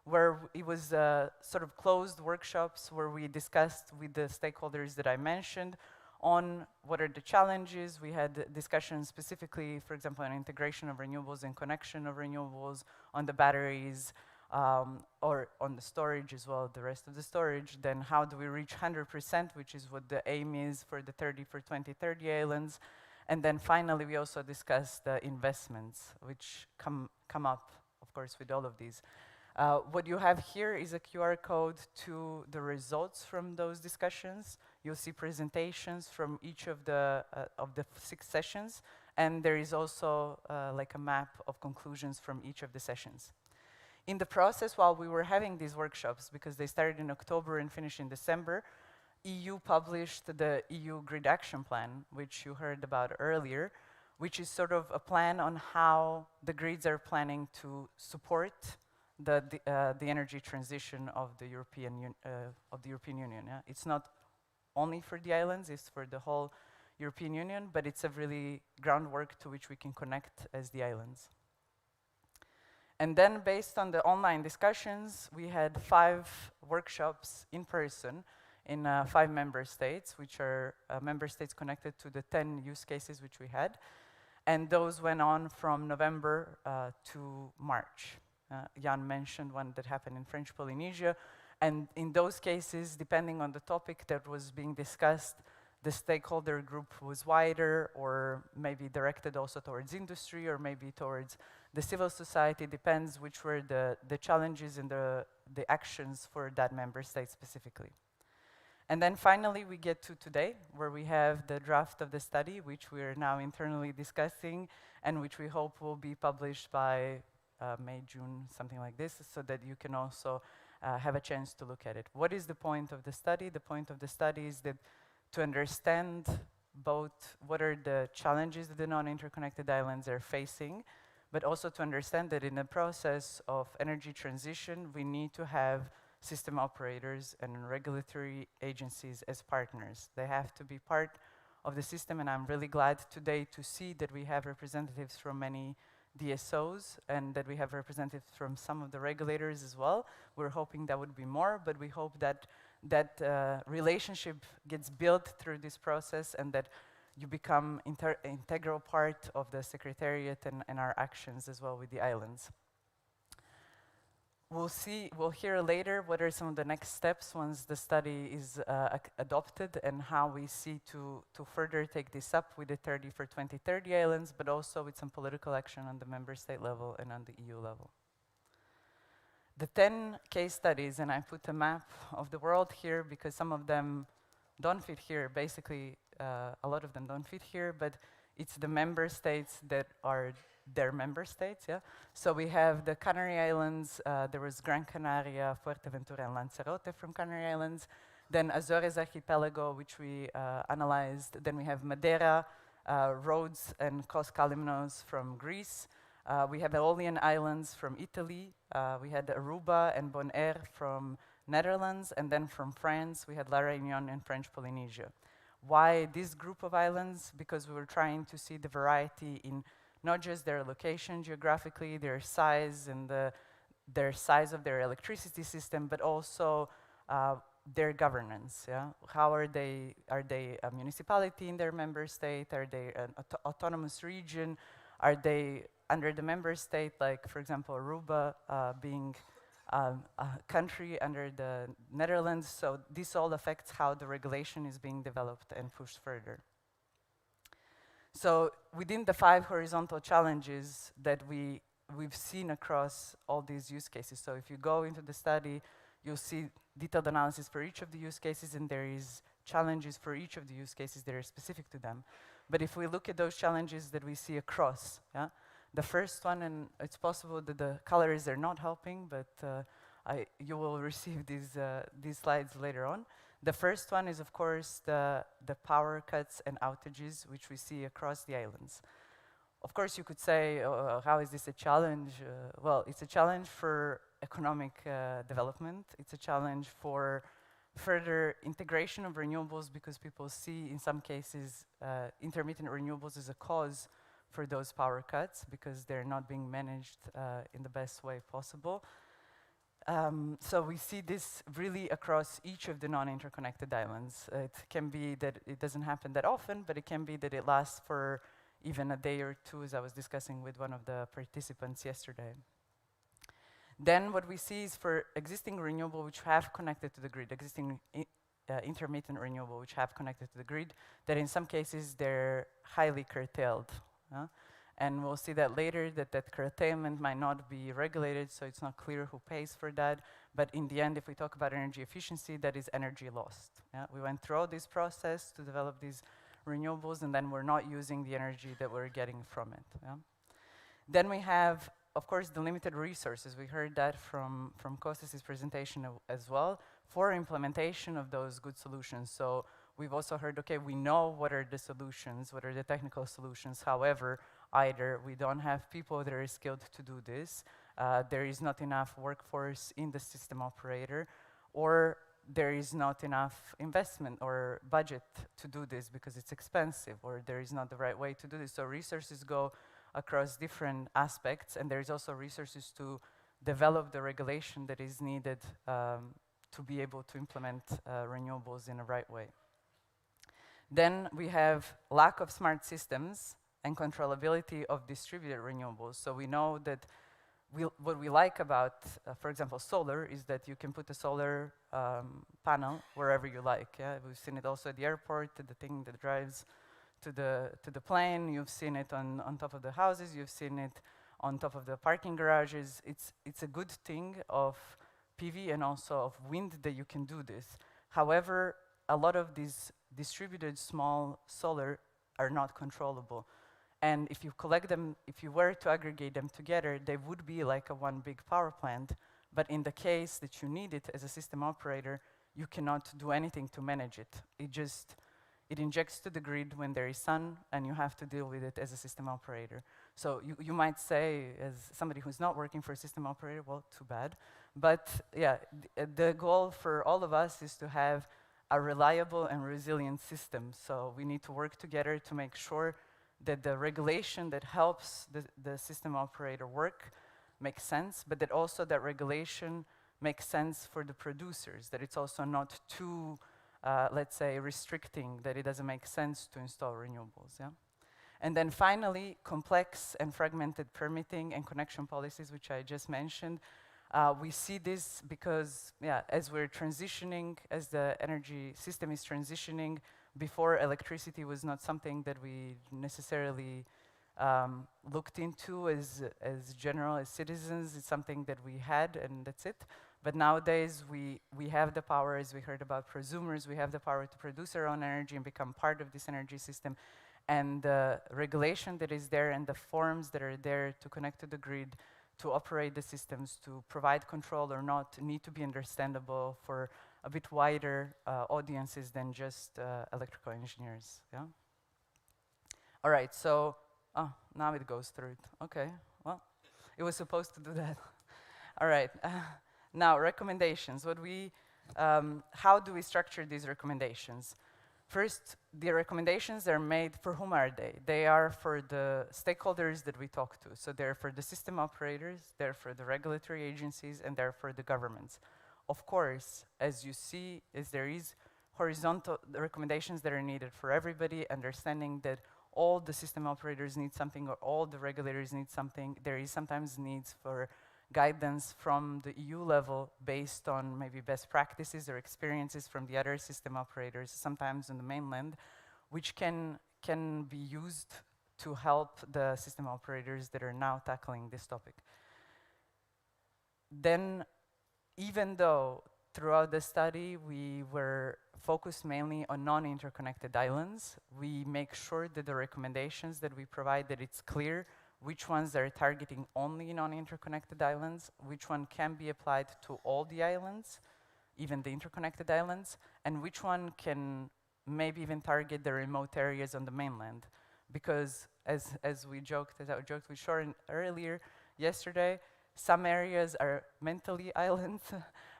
where it was sort of closed workshops where we discussed with the stakeholders that I mentioned on what are the challenges. We had discussions specifically, for example, on integration of renewables and connection of renewables, on the batteries, or on the storage as well, the rest of the storage. Then how do we reach 100%, which is what the aim is for the 2030 islands. And then finally, we also discussed the investments, which come up, of course, with all of these. What you have here is a QR code to the results from those discussions. You'll see presentations from each of the 6 sessions, and there is also like a map of conclusions from each of the sessions. In the process, while we were having these workshops, because they started in October and finished in December, EU published the EU Grid Action Plan, which you heard about earlier, which is sort of a plan on how the grids are planning to support the energy transition of the European Union. Yeah? It's not only for the islands, it's for the whole European Union, but it's a really groundwork to which we can connect as the islands. And then based on the online discussions, we had 5 workshops in person in 5 member states, which are member states connected to the 10 use cases which we had. And those went on from November to March. Jan mentioned one that happened in French Polynesia. And in those cases, depending on the topic that was being discussed, the stakeholder group was wider, or maybe directed also towards industry, or maybe towards the civil society. Depends which were the challenges and the actions for that member state specifically. And then finally, we get to today, where we have the draft of the study, which we are now internally discussing, and which we hope will be published by May, June, something like this, so that you can also have a chance to look at it. What is the point of the study? The point of the study is that to understand both what are the challenges that the non-interconnected islands are facing, but also to understand that in the process of energy transition, we need to have system operators and regulatory agencies as partners. They have to be part of the system, and I'm really glad today to see that we have representatives from many DSOs and that we have representatives from some of the regulators as well. We're hoping that would be more, but we hope that that relationship gets built through this process and that you become integral part of the Secretariat and our actions as well with the islands. We'll hear later what are some of the next steps once the study is adopted, and how we see to further take this up with the 30 for 2030 islands, but also with some political action on the member state level and on the EU level. The 10 case studies, and I put a map of the world here because some of them don't fit here. Basically, a lot of them don't fit here, but it's the member states that are their member states, yeah? So we have the Canary Islands, there was Gran Canaria, Fuerteventura, and Lanzarote from Canary Islands. Then Azores Archipelago, which we analyzed. Then we have Madeira, Rhodes, and Kos Komninos from Greece. We have Aeolian Islands from Italy. We had Aruba and Bonaire from Netherlands. And then from France, we had La Réunion and French Polynesia. Why this group of islands? Because we were trying to see the variety in not just their location geographically, their size and their size of their electricity system, but also their governance. Yeah? How are they? Are they a municipality in their member state? Are they an autonomous region? Are they under the member state, like for example Aruba being a country under the Netherlands? So this all affects how the regulation is being developed and pushed further. So within the 5 horizontal challenges that we've seen across all these use cases, so if you go into the study, you'll see detailed analysis for each of the use cases, and there is challenges for each of the use cases that are specific to them. But if we look at those challenges that we see across, yeah, the first one, and it's possible that the colors are not helping, but you will receive these slides later on. The first one is, of course, the power cuts and outages, which we see across the islands. Of course, you could say, how is this a challenge? Well, it's a challenge for economic development. It's a challenge for further integration of renewables, because people see, in some cases, intermittent renewables as a cause for those power cuts, because they're not being managed in the best way possible. So we see this really across each of the non-interconnected islands. It can be that it doesn't happen that often, but it can be that it lasts for even a day or two, as I was discussing with one of the participants yesterday. Then what we see is for existing renewable which have connected to the grid, existing intermittent renewable which have connected to the grid, that in some cases they're highly curtailed. And we'll see that later, that curtailment might not be regulated, so it's not clear who pays for that. But in the end, if we talk about energy efficiency, that is energy lost. Yeah? We went through this process to develop these renewables, and then we're not using the energy that we're getting from it. Yeah? Then we have of course, the limited resources. We heard that from Kostas' presentation as well, for implementation of those good solutions. So we've also heard, okay, we know what are the solutions, what are the technical solutions. However, either we don't have people that are skilled to do this, there is not enough workforce in the system operator, or there is not enough investment or budget to do this because it's expensive, or there is not the right way to do this. So resources go across different aspects, and there is also resources to develop the regulation that is needed to be able to implement renewables in the right way. Then we have lack of smart systems and controllability of distributed renewables. So we know that what we like about, for example, solar, is that you can put a solar panel wherever you like. Yeah? We've seen it also at the airport, the thing that drives to the plane. You've seen it on top of the houses. You've seen it on top of the parking garages. It's a good thing of PV and also of wind that you can do this. However, a lot of these distributed small solar are not controllable. And if you collect them, if you were to aggregate them together, they would be like a one big power plant. But in the case that you need it as a system operator, you cannot do anything to manage it. It injects to the grid when there is sun, and you have to deal with it as a system operator. So you might say, as somebody who's not working for a system operator, well, too bad. But yeah, the goal for all of us is to have a reliable and resilient system. So we need to work together to make sure that the regulation that helps the system operator work makes sense, but that also that regulation makes sense for the producers, that it's also not too, let's say, restricting, that it doesn't make sense to install renewables. Yeah? And then finally, complex and fragmented permitting and connection policies, which I just mentioned. We see this because, yeah, as we're transitioning, as the energy system is transitioning, before electricity was not something that we necessarily looked into as general, as citizens. It's something that we had, and that's it. But nowadays, we have the power, as we heard about prosumers, we have the power to produce our own energy and become part of this energy system. And the regulation that is there and the forms that are there to connect to the grid, to operate the systems, to provide control or not, need to be understandable for a bit wider audiences than just electrical engineers. Yeah. All right. So now it goes through it. Okay. Well, it was supposed to do that. All right. Now recommendations. How do we structure these recommendations? First, the recommendations are made, for whom are they? They are for the stakeholders that we talk to. So they're for the system operators, they're for the regulatory agencies, and they're for the governments. Of course, as you see, there is horizontal recommendations that are needed for everybody, understanding that all the system operators need something or all the regulators need something. There is sometimes needs for guidance from the EU level based on maybe best practices or experiences from the other system operators, sometimes on the mainland, which can be used to help the system operators that are now tackling this topic. Then, even though throughout the study we were focused mainly on non-interconnected islands, we make sure that the recommendations that we provide, that it's clear which ones are targeting only non-interconnected islands, which one can be applied to all the islands, even the interconnected islands, and which one can maybe even target the remote areas on the mainland. Because as I joked with Shorin earlier, yesterday, some areas are mentally islands,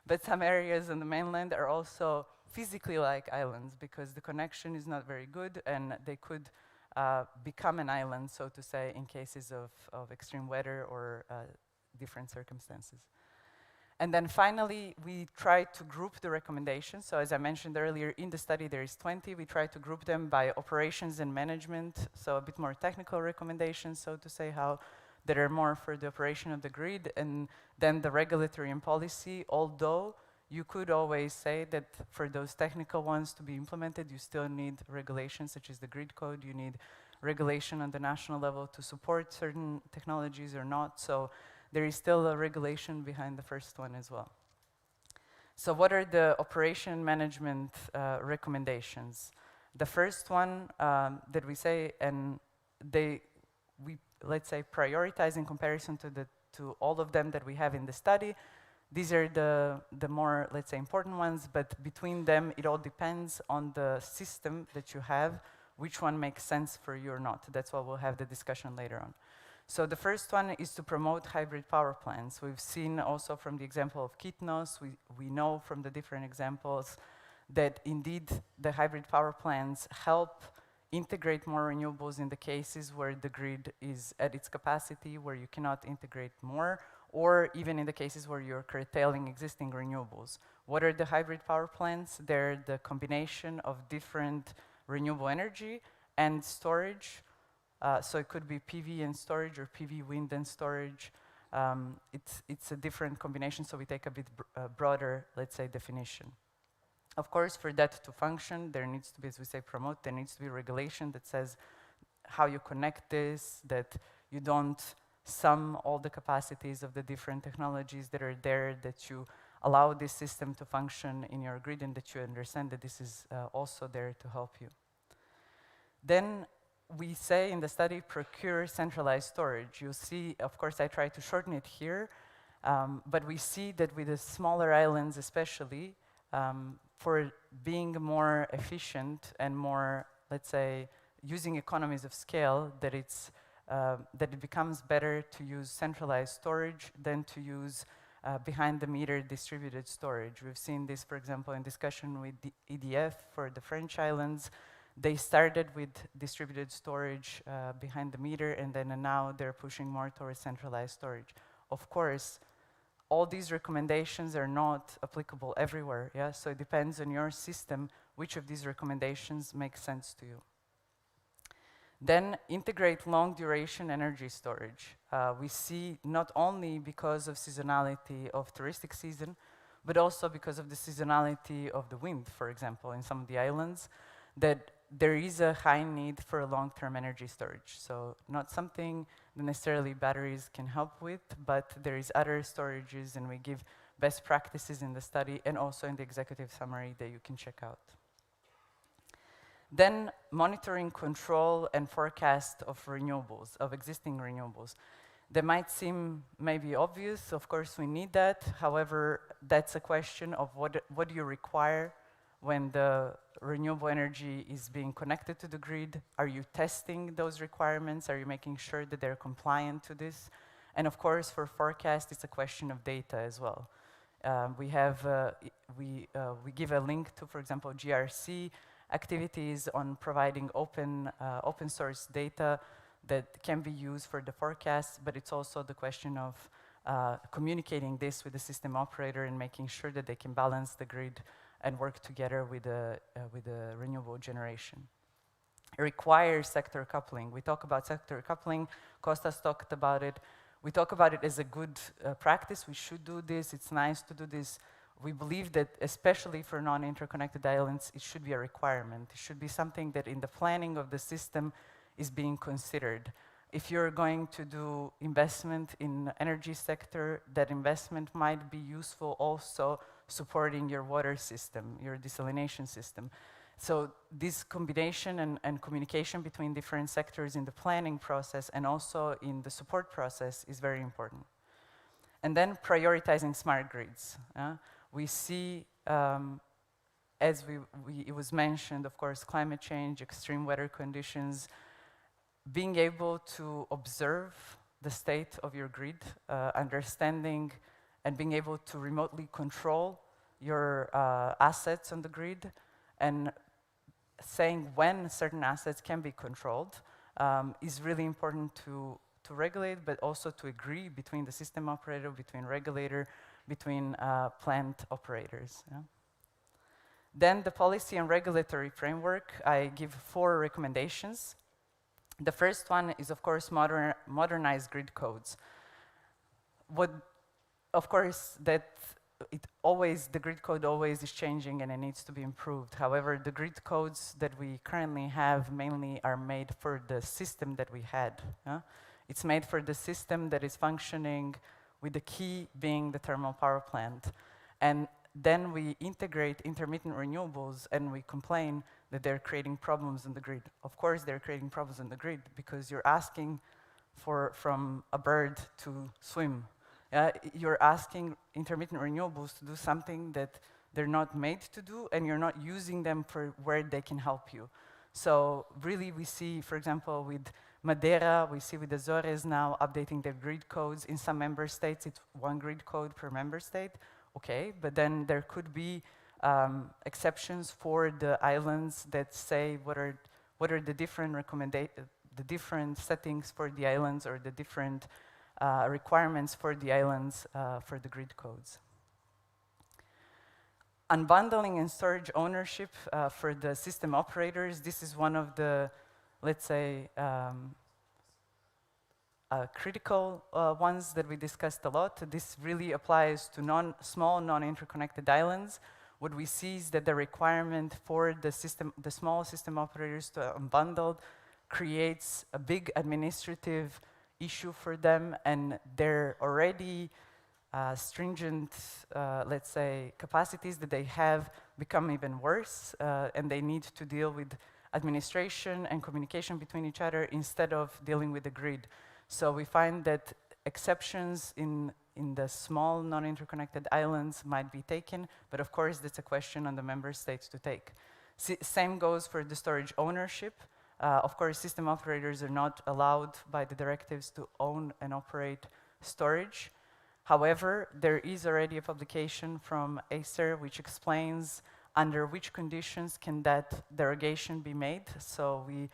but some areas on the mainland are also physically like islands because the connection is not very good and they could become an island, so to say, in cases of extreme weather or different circumstances. And then finally, we try to group the recommendations. So as I mentioned earlier, in the study there is 20. We try to group them by operations and management, so a bit more technical recommendations, so to say, how that are more for the operation of the grid, and then the regulatory and policy, although you could always say that for those technical ones to be implemented, you still need regulations such as the grid code. You need regulation on the national level to support certain technologies or not. So there is still a regulation behind the first one as well. So what are the operation management recommendations? The first one that we say, and we let's say prioritize in comparison to to all of them that we have in the study. These are the more, let's say, important ones, but between them, it all depends on the system that you have, which one makes sense for you or not. That's why we'll have the discussion later on. So the first one is to promote hybrid power plants. We've seen also from the example of Kythnos, we know from the different examples that indeed the hybrid power plants help integrate more renewables in the cases where the grid is at its capacity, where you cannot integrate more, or even in the cases where you're curtailing existing renewables. What are the hybrid power plants? They're the combination of different renewable energy and storage. So it could be PV and storage or PV, wind and storage. It's a different combination, so we take a bit broader, let's say, definition. Of course, for that to function, there needs to be, as we say, promote, there needs to be regulation that says how you connect this, that you don't sum all the capacities of the different technologies that are there, that you allow this system to function in your grid, and that you understand that this is also there to help you. Then we say in the study, procure centralized storage. You'll see, of course, I try to shorten it here, but we see that with the smaller islands especially, for being more efficient and more, let's say, using economies of scale, that it becomes better to use centralized storage than to use behind-the-meter distributed storage. We've seen this, for example, in discussion with the EDF for the French islands. They started with distributed storage behind the meter, and then now they're pushing more towards centralized storage. Of course, all these recommendations are not applicable everywhere, yeah? So it depends on your system, which of these recommendations makes sense to you. Then integrate long-duration energy storage. We see not only because of seasonality of touristic season, but also because of the seasonality of the wind, for example, in some of the islands, that there is a high need for long-term energy storage. So not something that necessarily batteries can help with, but there is other storages, and we give best practices in the study and also in the executive summary that you can check out. Then monitoring, control, and forecast of renewables, of existing renewables. That might seem maybe obvious. Of course, we need that. However, that's a question of what do you require when the renewable energy is being connected to the grid? Are you testing those requirements? Are you making sure that they're compliant to this? And of course, for forecast, it's a question of data as well. We give a link to, for example, GRC activities on providing open source data that can be used for the forecast, but it's also the question of communicating this with the system operator and making sure that they can balance the grid and work together with the renewable generation. It requires sector coupling. We talk about sector coupling. Kostas talked about it. We talk about it as a good practice. We should do this. It's nice to do this. We believe that, especially for non-interconnected islands, it should be a requirement. It should be something that in the planning of the system is being considered. If you're going to do investment in energy sector, that investment might be useful also supporting your water system, your desalination system. So this combination and communication between different sectors in the planning process and also in the support process is very important. And then prioritizing smart grids. We see, as it was mentioned, of course, climate change, extreme weather conditions, being able to observe the state of your grid, understanding and being able to remotely control your assets on the grid, and saying when certain assets can be controlled is really important to regulate, but also to agree between the system operator, between regulator, between plant operators. Yeah? Then the policy and regulatory framework, I give 4 recommendations. The first one is, of course, modernize grid codes. Of course, the grid code always is changing and it needs to be improved. However, the grid codes that we currently have mainly are made for the system that we had. It's made for the system that is functioning, with the key being the thermal power plant. And then we integrate intermittent renewables and we complain that they're creating problems in the grid. Of course, they're creating problems in the grid because you're asking from a bird to swim. You're asking intermittent renewables to do something that they're not made to do, and you're not using them for where they can help you. So really we see, for example, with Madeira, we see with the Azores now updating their grid codes. In some member states, it's one grid code per member state. Okay, but then there could be exceptions for the islands that say what are the different settings for the islands, or the different requirements for the islands for the grid codes. Unbundling and storage ownership for the system operators, this is one of the, let's say, critical ones that we discussed a lot. This really applies to small, non-interconnected islands. What we see is that the requirement for the small system operators to unbundle creates a big administrative issue for them, and they're already stringent, let's say, capacities that they have become even worse, and they need to deal with administration and communication between each other instead of dealing with the grid. So we find that exceptions in the small, non-interconnected islands might be taken, but of course that's a question on the member states to take. Same goes for the storage ownership. Of course, system operators are not allowed by the directives to own and operate storage. However, there is already a publication from Acer which explains under which conditions can that derogation be made. So we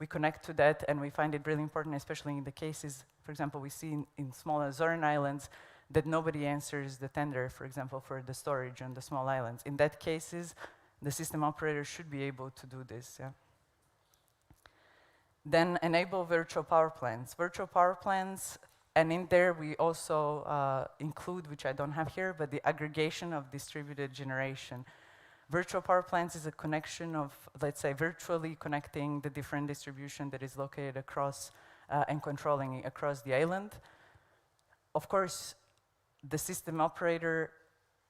connect to that, and we find it really important, especially in the cases, for example, we see in small Azorean islands that nobody answers the tender, for example, for the storage on the small islands. In that cases, the system operator should be able to do this. Yeah. Then enable virtual power plants. Virtual power plants, and in there we also include, which I don't have here, but the aggregation of distributed generation. Virtual power plants is a connection of, let's say, virtually connecting the different distribution that is located across and controlling it across the island. Of course, the system operator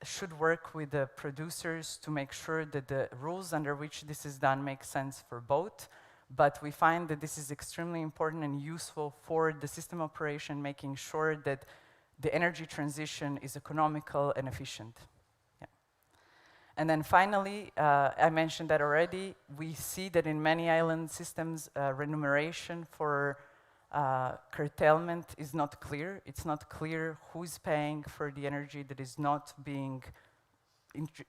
should work with the producers to make sure that the rules under which this is done make sense for both. But we find that this is extremely important and useful for the system operation, making sure that the energy transition is economical and efficient. Yeah. And then finally, I mentioned that already, we see that in many island systems, remuneration for curtailment is not clear. It's not clear who's paying for the energy that is not being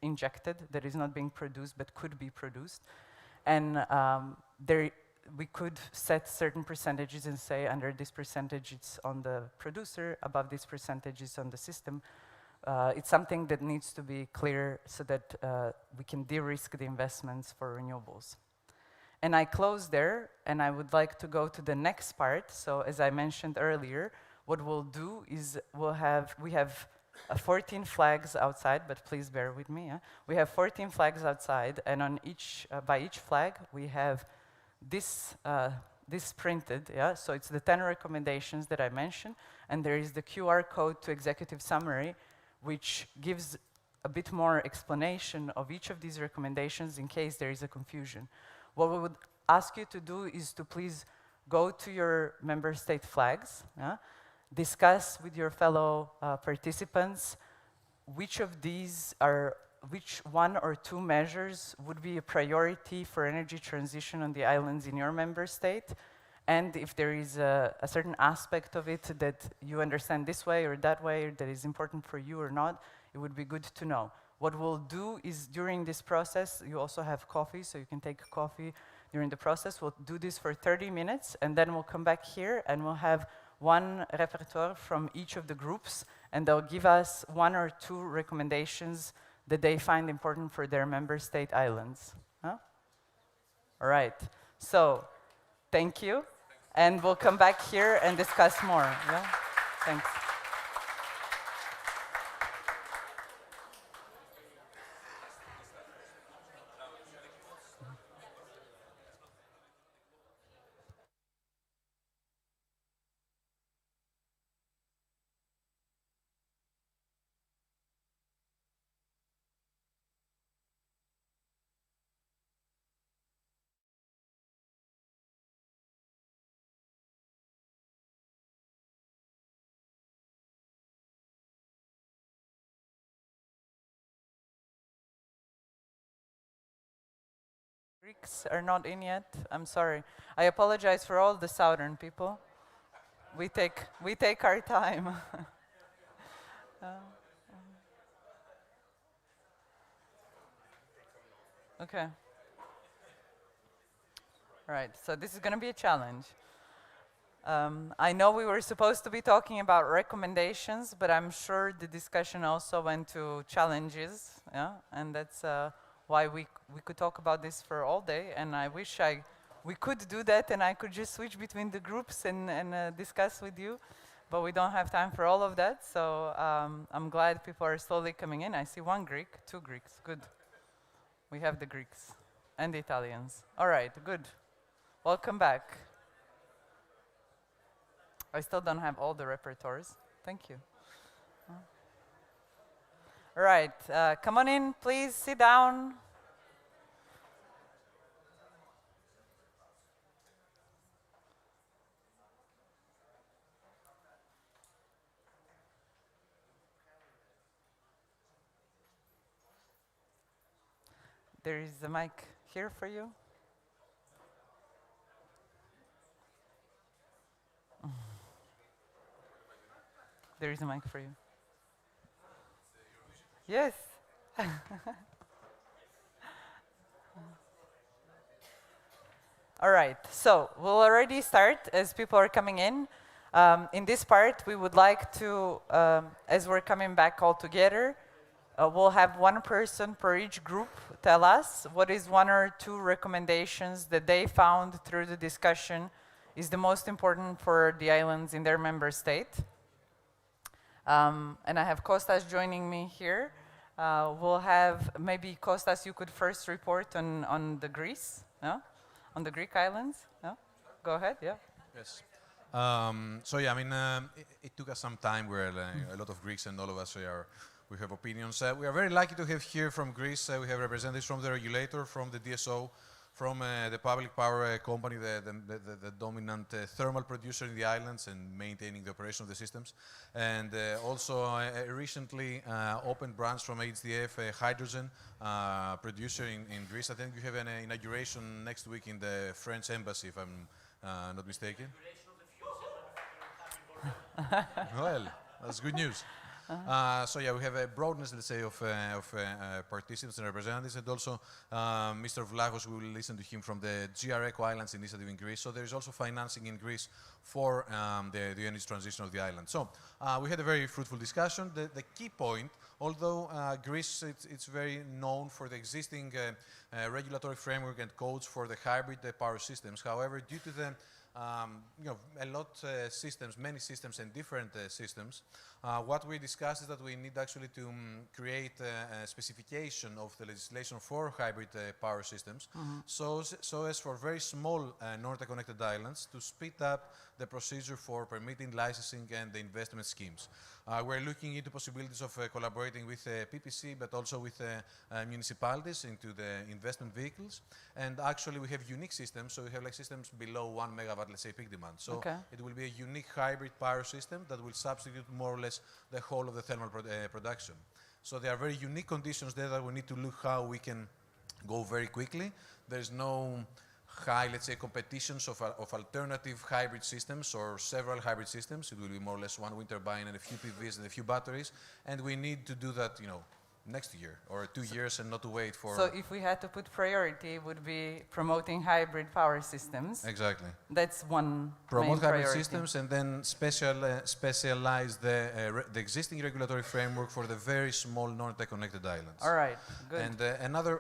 injected, that is not being produced, but could be produced. And we could set certain percentages and say under this percentage it's on the producer, above this percentage it's on the system. It's something that needs to be clear so that we can de-risk the investments for renewables. And I close there, and I would like to go to the next part. So as I mentioned earlier, what we'll do is we have 14 flags outside, but please bear with me. Yeah? We have 14 flags outside, and on by each flag we have this printed. Yeah? So it's the 10 recommendations that I mentioned, and there is the QR code to executive summary, which gives a bit more explanation of each of these recommendations in case there is a confusion. What we would ask you to do is to please go to your member state flags, yeah? Discuss with your fellow participants which one or two measures would be a priority for energy transition on the islands in your member state, and if there is a certain aspect of it that you understand this way or that way, or that is important for you or not, it would be good to know. What we'll do is during this process, you also have coffee, so you can take coffee during the process. We'll do this for 30 minutes, and then we'll come back here and we'll have one repertoire from each of the groups, and they'll give us one or two recommendations that they find important for their member state islands. Huh? All right, so thank you, and we'll come back here and discuss more. Yeah? Thanks. Greeks are not in yet. I'm sorry. I apologize for all the southern people. We take our time. Okay. Right, so this is going to be a challenge. I know we were supposed to be talking about recommendations, but I'm sure the discussion also went to challenges, yeah? And that's why we could talk about this for all day, and I wish we could do that and I could just switch between the groups and discuss with you, but we don't have time for all of that, so I'm glad people are slowly coming in. I see one Greek, two Greeks, good. We have the Greeks and the Italians. All right, good. Welcome back. I still don't have all the repertoires. Thank you. All right, come on in, please, sit down. There is a mic here for you. There is a mic for you. Yes. All right, so we'll already start as people are coming in. In this part, we would like to, as we're coming back all together, we'll have one person per each group tell us what is one or two recommendations that they found through the discussion is the most important for the islands in their member state. And I have Kostas joining me here. We'll have, maybe Kostas, you could first report on the Greece, no? On the Greek islands. No? Go ahead, yeah. Yes. So yeah, I mean, it took us some time. We're a lot of Greeks and all of us we have opinions. We are very lucky to have here from Greece. We have representatives from the regulator, from the DSO, from the public power company, the dominant thermal producer in the islands and maintaining the operation of the systems. And also a recently opened branch from HDF, a hydrogen producer in Greece. I think you have an inauguration next week in the French embassy, if I'm not mistaken. Well, that's good news. So yeah, we have a broadness, let's say, of participants and representatives, and also Mr. Vlachos, we will listen to him from the GRECO Islands Initiative in Greece. So there is also financing in Greece for the energy transition of the island. So we had a very fruitful discussion. The key point, although Greece, it's very known for the existing regulatory framework and codes for the hybrid power systems. However, due to the many systems and different systems. What we discussed is that we need actually to create a specification of the legislation for hybrid power systems, so as for very small non-interconnected islands to speed up the procedure for permitting, licensing, and the investment schemes. We're looking into possibilities of collaborating with PPC, but also with municipalities into the investment vehicles. And actually, we have unique systems. So we have like systems below 1 megawatt, let's say, peak demand. So it will be a unique hybrid power system that will substitute more or less the whole of the thermal production. So there are very unique conditions there that we need to look how we can go very quickly. There's no high, let's say, competitions of alternative hybrid systems or several hybrid systems. It will be more or less one wind turbine and a few PVs and a few batteries. And we need to do that, next year or 2 years and not to wait for... So if we had to put priority, it would be promoting hybrid power systems. Exactly. That's one Promote main hybrid priority. systems and then specialize the existing regulatory framework for the very small non-interconnected islands. All right, good. And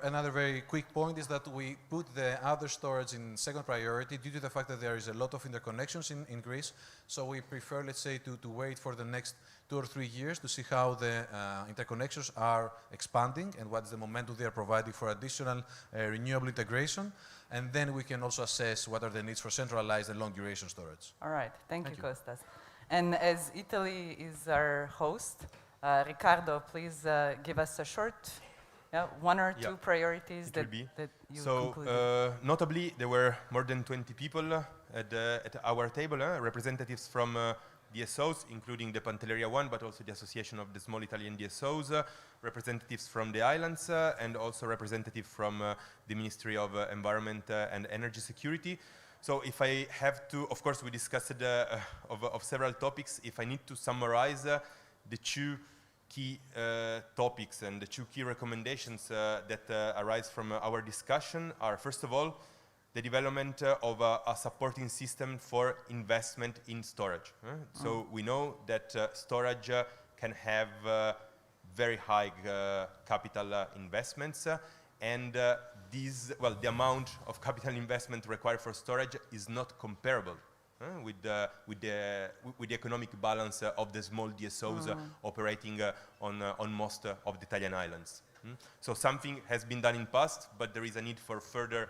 another very quick point is that we put the other storage in second priority due to the fact that there is a lot of interconnections in Greece. So we prefer, let's say, to wait for the next 2 or 3 years to see how the interconnections are expanding and what's the momentum they are providing for additional renewable integration. And then we can also assess what are the needs for centralized and long duration storage. All right, thank you, Kostas. And as Italy is our host, Riccardo, please give us a short, one or two priorities that you concluded. Notably, there were more than 20 people at our table, representatives from DSOs, including the Pantelleria one, but also the Association of the Small Italian DSOs, representatives from the islands, and also representatives from the Ministry of Environment and Energy Security. So if I have to, of course we discussed of several topics, if I need to summarize the two key topics and the two key recommendations that arise from our discussion are, first of all, the development of a supporting system for investment in storage. So we know that storage can have very high capital investments, and the amount of capital investment required for storage is not comparable with the economic balance of the small DSOs operating on most of the Italian islands. So something has been done in past, but there is a need for further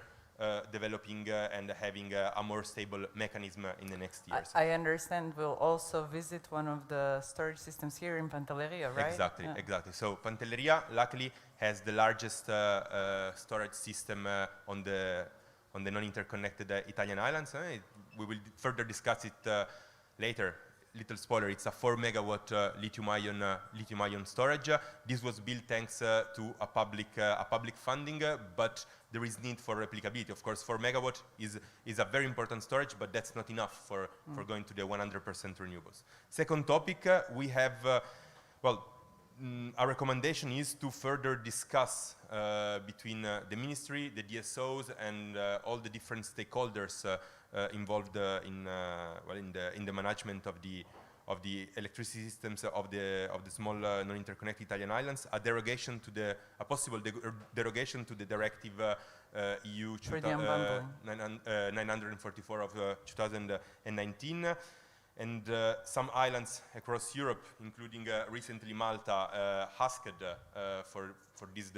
developing and having a more stable mechanism in the next years. I understand we'll also visit one of the storage systems here in Pantelleria, right? Exactly, exactly. So Pantelleria, luckily, has the largest storage system on the non-interconnected Italian islands. We will further discuss it later. Little spoiler, it's a 4 megawatt lithium-ion storage. This was built thanks to a public funding, but there is need for replicability. Of course, 4 megawatt is a very important storage, but that's not enough for going to the 100% renewables. Second topic, we have, our recommendation is to further discuss between the ministry, the DSOs, and all the different stakeholders involved in the management of the electricity systems of the small non-interconnected Italian islands, a possible derogation to the directive EU 944 of 2019. And some islands across Europe, including recently Malta, asked for this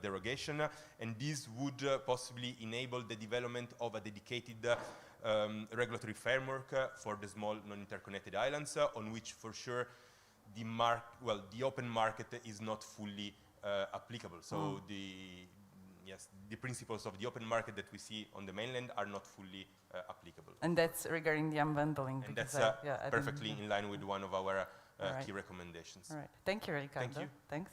derogation, and this would possibly enable the development of a dedicated regulatory framework for the small non-interconnected islands, on which for sure the open market is not fully applicable. So the principles of the open market that we see on the mainland are not fully applicable. And that's regarding the unbundling. And that's perfectly in line with one of our key recommendations. All right. Thank you, Ricardo. Thank you. Thanks.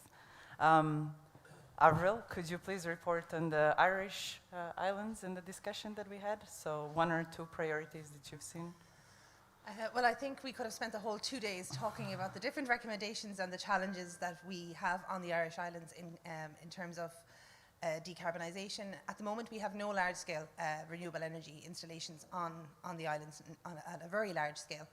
Avril, could you please report on the Irish islands and the discussion that we had? So 1 or 2 priorities that you've seen. Well, I think we could have spent the whole 2 days talking about the different recommendations and the challenges that we have on the Irish islands in terms of decarbonisation. At the moment, we have no large-scale renewable energy installations on the islands at a very large scale.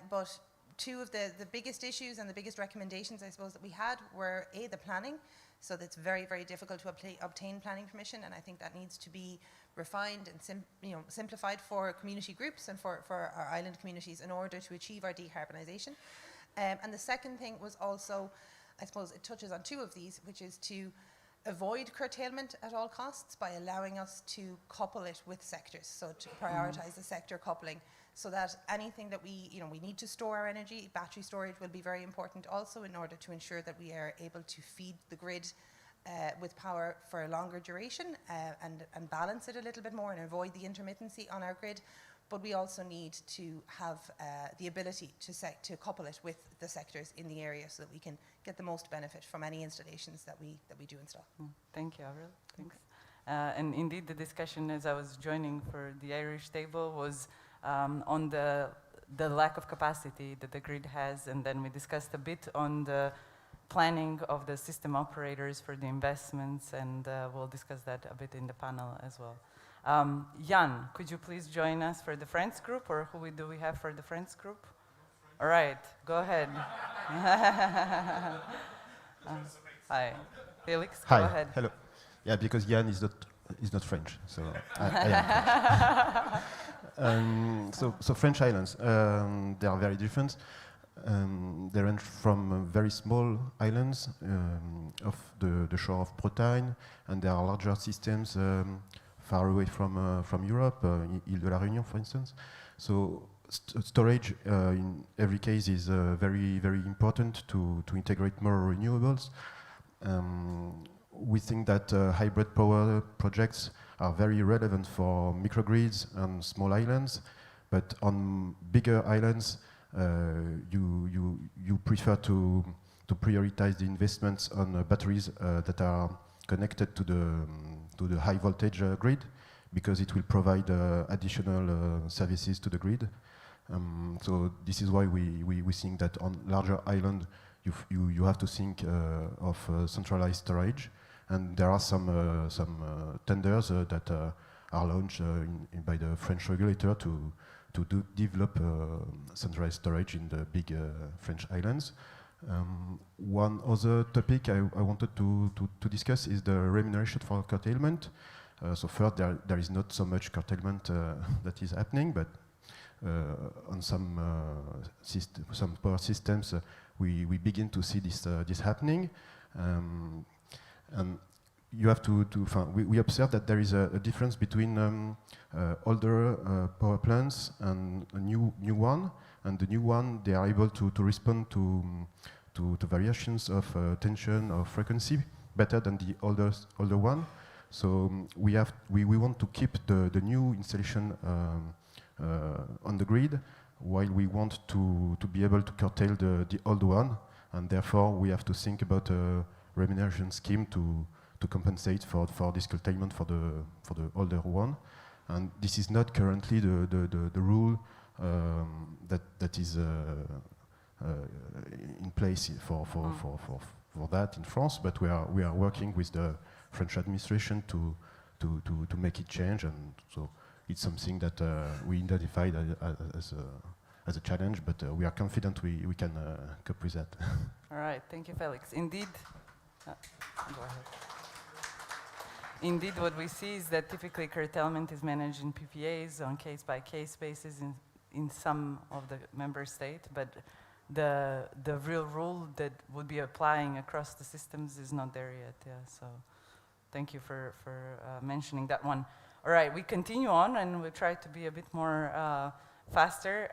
But 2 of the biggest issues and the biggest recommendations, I suppose, that we had were the planning. So that's very, very difficult to obtain planning permission, and I think that needs to be refined and simplified for community groups and for our island communities in order to achieve our decarbonisation. And the second thing was also, I suppose it touches on 2 of these, which is to avoid curtailment at all costs by allowing us to couple it with sectors, so to prioritise the sector coupling, so that anything that we need to store our energy, battery storage will be very important also in order to ensure that we are able to feed the grid with power for a longer duration and balance it a little bit more and avoid the intermittency on our grid. But we also need to have the ability to couple it with the sectors in the area so that we can get the most benefit from any installations that we do install. Thank you, Avril. Thanks. And indeed, the discussion as I was joining for the Irish table was on the lack of capacity that the grid has, and then we discussed a bit on the planning of the system operators for the investments, and we'll discuss that a bit in the panel as well. Jan, could you please join us for the Friends group, or who do we have for the Friends group? All right, go ahead. Hi, Felix, go ahead. Hello. Yeah, because Jan is not French, so I am. So French islands, they are very different. They range from very small islands off the shore of Bretagne, and there are larger systems far away from Europe, Ile de la Réunion, for instance. So storage in every case is very, very important to integrate more renewables. We think that hybrid power projects are very relevant for microgrids and small islands, but on bigger islands, you prefer to prioritize the investments on batteries that are connected to the high voltage grid, because it will provide additional services to the grid. So this is why we think that on larger island you have to think of centralized storage, and there are some tenders that are launched by the French regulator to develop centralized storage in the big French islands. One other topic I wanted to discuss is the remuneration for curtailment. So first, there is not so much curtailment that is happening, but on some power systems, we begin to see this happening. And you have we observe that there is a difference between older power plants and a new one. And the new one, they are able to respond to variations of tension or frequency better than the older one. So we want to keep the new installation on the grid, while we want to be able to curtail the old one, and therefore we have to think about a remuneration scheme to compensate for this curtailment for the older one. And this is not currently the rule that is in place for that in France, but we are working with the French administration to make it change, and so it's something that we identified as a challenge, but we are confident we can cope with that. All right, thank you, Felix. Indeed, go ahead. Indeed, what we see is that typically curtailment is managed in PPAs on case-by-case basis in some of the member states, but the real rule that would be applying across the systems is not there yet. Yeah, so thank you for mentioning that one. All right, we continue on, and we'll try to be a bit more faster.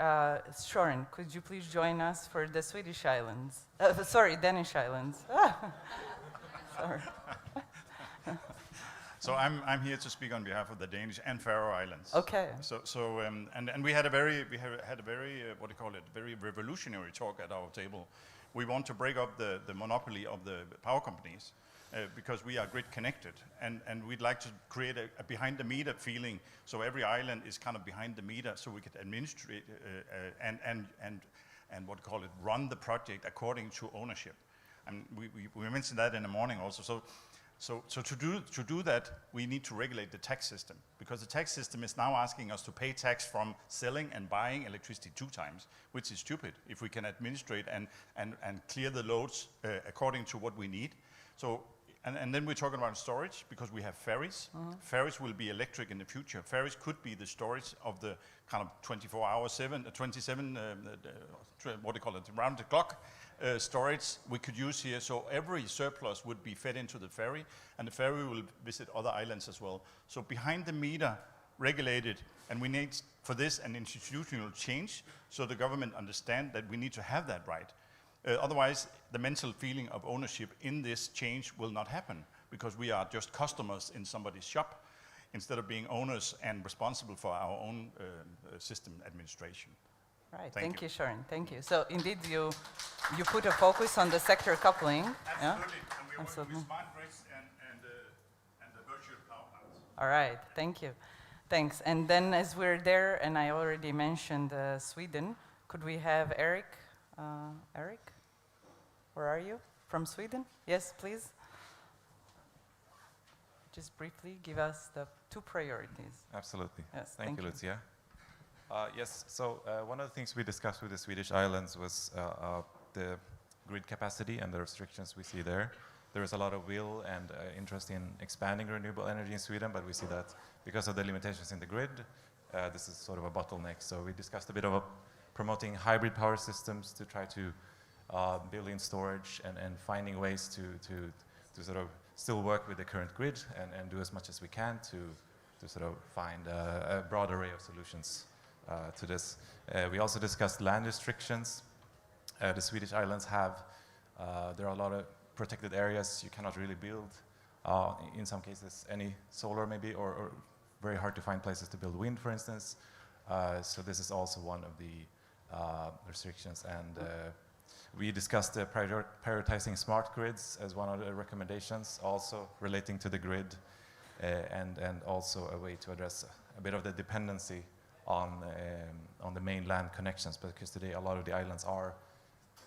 Søren, could you please join us for the Swedish islands? Sorry, Danish islands. Sorry. So I'm here to speak on behalf of the Danish and Faroe Islands. Okay. So and we had a very what do you call it, very revolutionary talk at our table. We want to break up the monopoly of the power companies because we are grid connected, and we'd like to create a behind the meter feeling. So every island is kind of behind the meter, so we could administrate and what do you call it, run the project according to ownership. And we mentioned that in the morning also. So to do that, we need to regulate the tax system, because the tax system is now asking us to pay tax from selling and buying electricity 2 times, which is stupid if we can administrate and clear the loads according to what we need. So, and then we're talking about storage, because we have ferries. Ferries will be electric in the future. Ferries could be the storage of the kind of 27, what do you call it, round the clock storage we could use here. So every surplus would be fed into the ferry, and the ferry will visit other islands as well. So behind the meter, regulated, and we need for this an institutional change, so the government understand that we need to have that right. Otherwise, the mental feeling of ownership in this change will not happen, because we are just customers in somebody's shop, instead of being owners and responsible for our own system administration. Right, thank you, Søren. Thank you. So indeed, you put a focus on the sector coupling. Absolutely, yeah? and we are working with smart grids and the virtual power plants. All right, thank you. Thanks. And then as we're there, and I already mentioned Sweden, could we have Eric? Eric, where are you? From Sweden? Yes, please. Just briefly give us the 2 priorities. Absolutely. Yes, thank you, Lucija. Yes, so one of the things we discussed with the Swedish islands was the grid capacity and the restrictions we see there. There is a lot of will and interest in expanding renewable energy in Sweden, but we see that because of the limitations in the grid, this is sort of a bottleneck. So we discussed a bit of promoting hybrid power systems to try to build in storage and finding ways to sort of still work with the current grid and do as much as we can to sort of find a broad array of solutions to this. We also discussed land restrictions. The Swedish islands have, there are a lot of protected areas you cannot really build, in some cases any solar maybe, or very hard to find places to build wind, for instance. So this is also one of the restrictions. And we discussed prioritizing smart grids as one of the recommendations, also relating to the grid, and also a way to address a bit of the dependency on the mainland connections, because today a lot of the islands are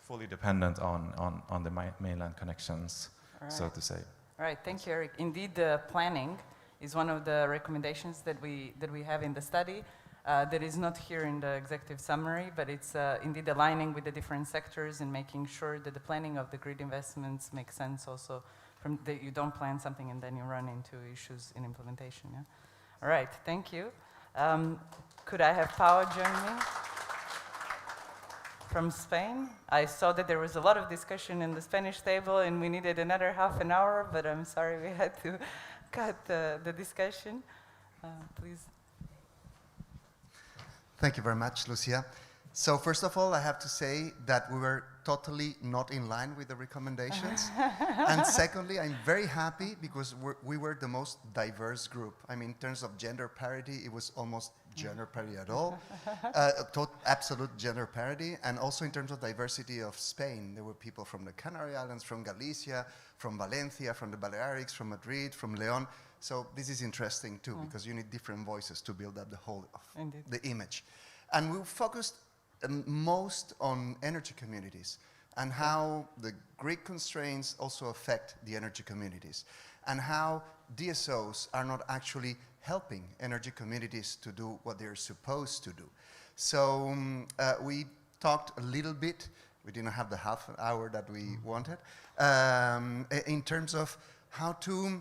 fully dependent on the mainland connections, so to say. All right, thank you, Eric. Indeed, the planning is one of the recommendations that we have in the study. That is not here in the executive summary, but it's indeed aligning with the different sectors and making sure that the planning of the grid investments makes sense also, from that you don't plan something and then you run into issues in implementation. Yeah? All right, thank you. Could I have Pau join me? From Spain. I saw that there was a lot of discussion in the Spanish table and we needed another half an hour, but I'm sorry we had to cut the discussion. Please. Thank you very much, Lucia. So first of all, I have to say that we were totally not in line with the recommendations. And secondly, I'm very happy because we were the most diverse group. I mean, in terms of gender parity, it was almost gender parity at all, absolute gender parity. And also in terms of diversity of Spain, there were people from the Canary Islands, from Galicia, from Valencia, from the Balearics, from Madrid, from Leon. So this is interesting too, because you need different voices to build up the whole of the image. And we focused most on energy communities and how the grid constraints also affect the energy communities and how DSOs are not actually helping energy communities to do what they're supposed to do. So we talked a little bit, we didn't have the half an hour that we wanted, in terms of how to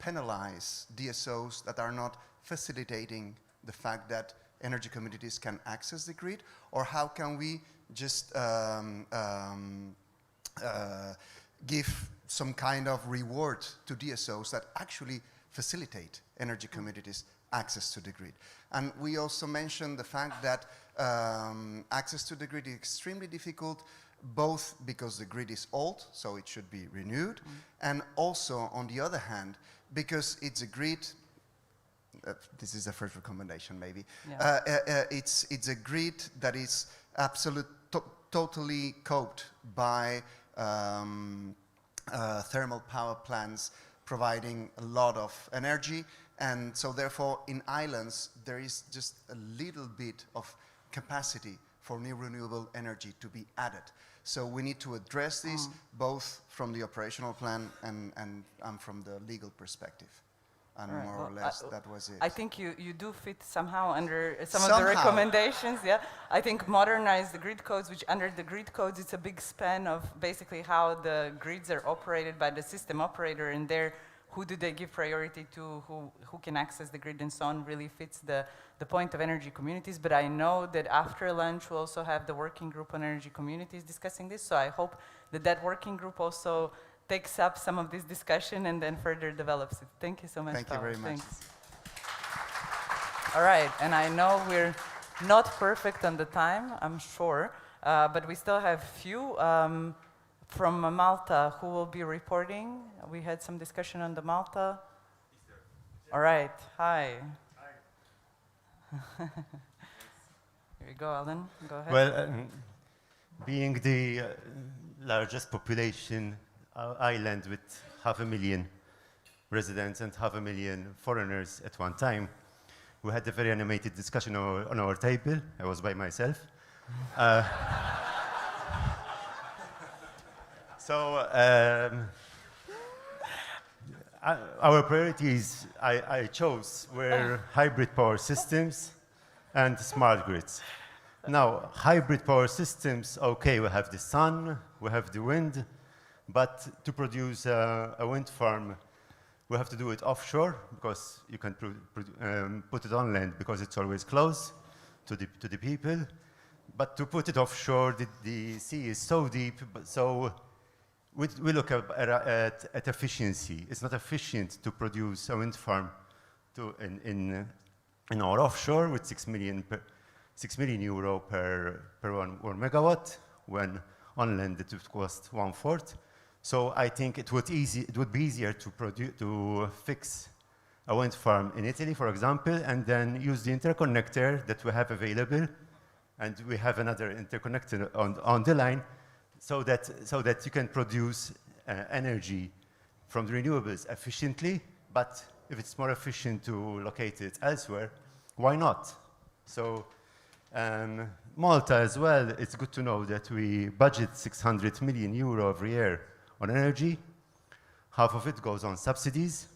penalize DSOs that are not facilitating the fact that energy communities can access the grid, or how can we just give some kind of reward to DSOs that actually facilitate energy communities access to the grid. And we also mentioned the fact that access to the grid is extremely difficult, both because the grid is old, so it should be renewed, and also, on the other hand, because it's a grid, this is the first recommendation maybe, it's a grid that is totally coped by thermal power plants providing a lot of energy, and so therefore in islands there is just a little bit of capacity for new renewable energy to be added. So we need to address this both from the operational plan and from the legal perspective. And more or less that was it. I think you do fit somehow under some of the recommendations, yeah. I think modernize the grid codes, which under the grid codes it's a big span of basically how the grids are operated by the system operator, and there who do they give priority to, who can access the grid and so on, really fits the point of energy communities. But I know that after lunch we'll also have the working group on energy communities discussing this, so I hope that that working group also takes up some of this discussion and then further develops it. Thank you so much, Thank you very much. Thanks. All right, and I know we're not perfect on the time, I'm sure, but we still have few from Malta who will be reporting. We had some discussion on the Malta. All right, hi. Here you go, Alan, go ahead. Well, being the largest population island with 500,000 residents and 500,000 foreigners at one time, we had a very animated discussion on our table. I was by myself. Our priorities I chose were hybrid power systems and smart grids. Now, hybrid power systems, okay, we have the sun, we have the wind, but to produce a wind farm, we have to do it offshore because you can put it on land because it's always close to the people. But to put it offshore, the sea is so deep, so we look at efficiency. It's not efficient to produce a wind farm in our offshore with 6 million euro per 1 megawatt, when on land it would cost 1/4. So I think it would be easier to fix a wind farm in Italy, for example, and then use the interconnector that we have available and we have another interconnector on the line, so that you can produce energy from the renewables efficiently. But if it's more efficient to locate it elsewhere, why not? So Malta as well, it's good to know that we budget 600 million euro every year on energy. Half of it goes on subsidies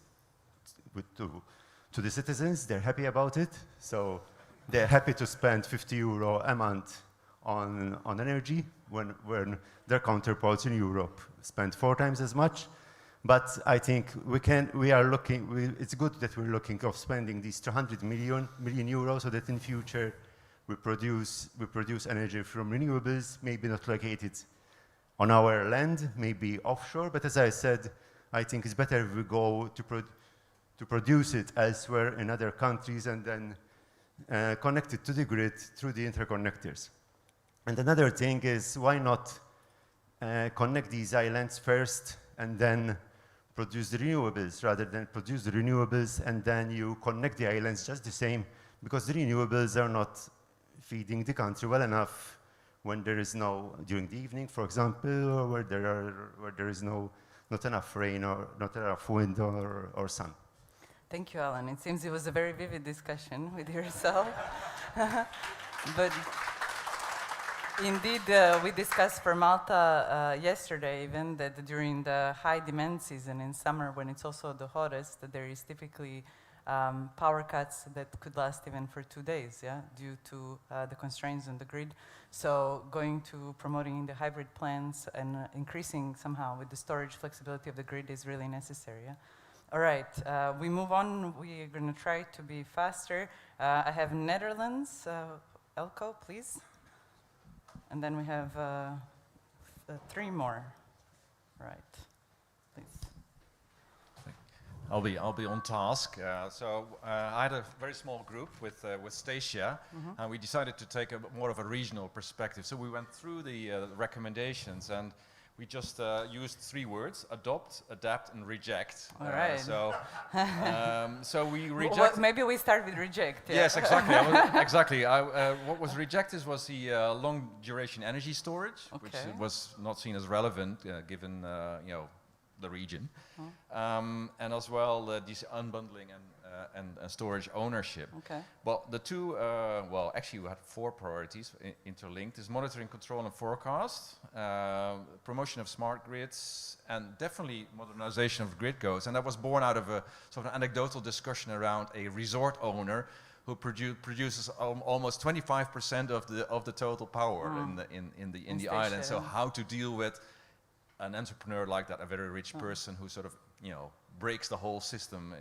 to the citizens. They're happy about it. So they're happy to spend 50 euro a month on energy when their counterparts in Europe spend 4 times as much. But I think it's good that we're looking of spending these 200 million euros so that in future we produce energy from renewables, maybe not located on our land, maybe offshore. But as I said, I think it's better if we go to produce it elsewhere in other countries and then connect it to the grid through the interconnectors. And another thing is, why not connect these islands first and then produce the renewables, rather than produce the renewables and then you connect the islands just the same, because the renewables are not feeding the country well enough when there is during the evening, for example, or where there is not enough rain or not enough wind or sun. Thank you, Alan. It seems it was a very vivid discussion with yourself. But indeed, we discussed for Malta yesterday even that during the high demand season in summer, when it's also the hottest, that there is typically power cuts that could last even for 2 days, due to the constraints on the grid. So going to promoting the hybrid plants and increasing somehow with the storage flexibility of the grid is really necessary. All right, we move on. We're going to try to be faster. I have Netherlands. Elko, please. And then we have 3 more. Right, please. I'll be on task. I had a very small group with Stacia, and we decided to take more of a regional perspective. So we went through the recommendations, and we just used 3 words: adopt, adapt, and reject. All right. So we reject. Well, maybe we start with reject. Yeah. Yes, exactly. Exactly. What was rejected was the long duration energy storage, which was not seen as relevant given the region, and as well this unbundling and storage ownership. Okay. But the 2, actually we had 4 priorities interlinked: is monitoring, control, and forecast, promotion of smart grids, and definitely modernization of grid codes. And that was born out of a sort of anecdotal discussion around a resort owner who produces almost 25% of the total power in the island. So how to deal with an entrepreneur like that, a very rich person who sort of breaks the whole system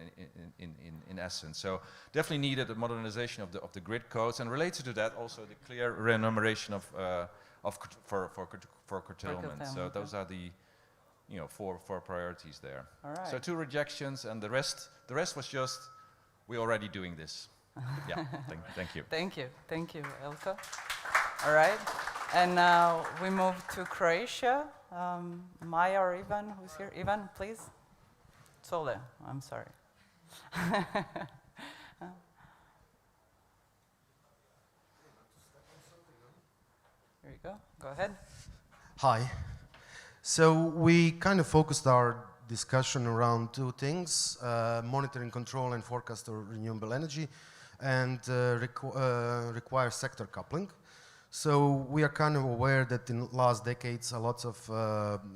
in essence. So definitely needed a modernization of the grid codes, and related to that also the clear remuneration for curtailment. So those are the 4 priorities there. All right. So 2 rejections, and the rest was just we're already doing this. Yeah. Thank you. Thank you, Elko. All right, and now we move to Croatia. Maya or Ivan, who's here? Ivan, please. Sole, I'm sorry. Here you go. Go ahead. Hi. So we kind of focused our discussion around 2 things: monitoring, control, and forecast of renewable energy, and require sector coupling. So we are kind of aware that in last decades, a lot of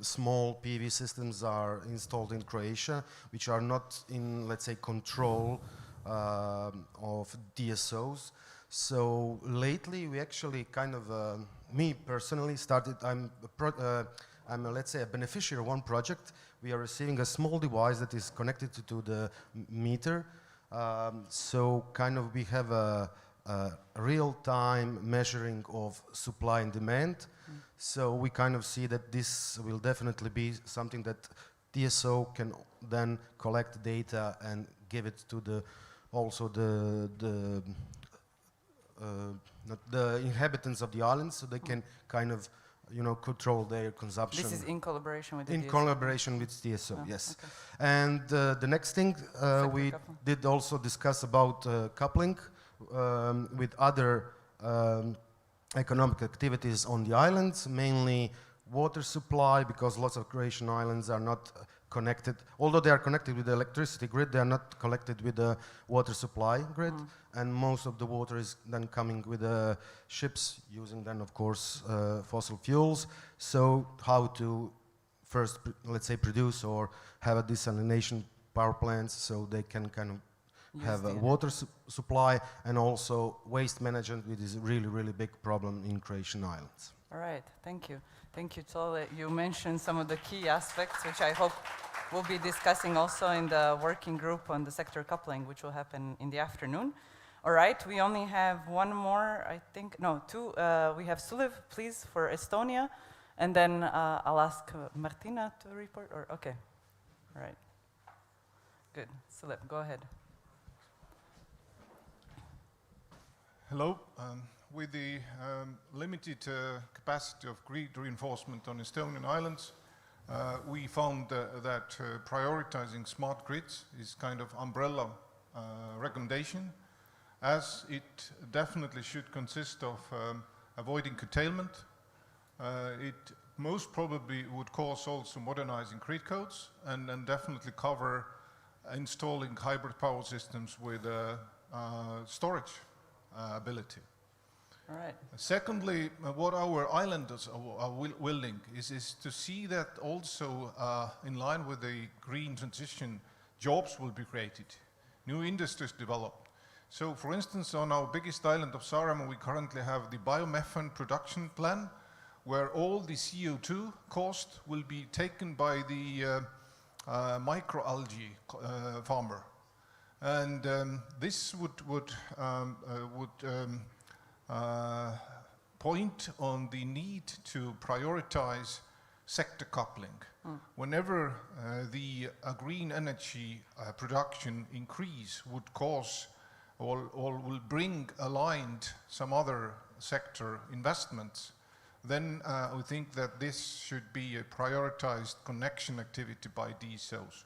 small PV systems are installed in Croatia, which are not in, let's say, control of DSOs. So lately, we actually kind of, me personally, started. I'm let's say, a beneficiary of one project. We are receiving a small device that is connected to the meter. So kind of we have a real-time measuring of supply and demand. So we kind of see that this will definitely be something that DSO can then collect data and give it to the inhabitants of the island, so they can kind of control their consumption. This is in collaboration with the DSO? In collaboration with DSO, yes. Okay. And the next thing we did also discuss about coupling with other economic activities on the islands, mainly water supply, because lots of Croatian islands are not connected. Although they are connected with the electricity grid, they are not connected with the water supply grid, and most of the water is then coming with the ships, using then, of course, fossil fuels. So how to first, let's say, produce or have a desalination power plants so they can kind of have a water supply, and also waste management, which is a really, really big problem in Croatian islands. All right, thank you. Thank you, Tole. You mentioned some of the key aspects, which I hope we'll be discussing also in the working group on the sector coupling, which will happen in the afternoon. All right, we only have one more, I think, no, two. We have Sulev, please, for Estonia, and then I'll ask Martina to report, or okay. All right, good. Sulev, go ahead. Hello. With the limited capacity of grid reinforcement on Estonian islands, we found that prioritizing smart grids is kind of umbrella recommendation, as it definitely should consist of avoiding curtailment. It most probably would cause also modernizing grid codes, and definitely cover installing hybrid power systems with storage ability. All right. Secondly, what our islanders are willing is to see that also in line with the green transition, jobs will be created, new industries developed. So, for instance, on our biggest island of Saaremaa, we currently have the biomethane production plan, where all the CO2 cost will be taken by the microalgae farmer. And this would point on the need to prioritize sector coupling. Whenever the green energy production increase would cause or will bring aligned some other sector investments, then we think that this should be a prioritized connection activity by DSOs.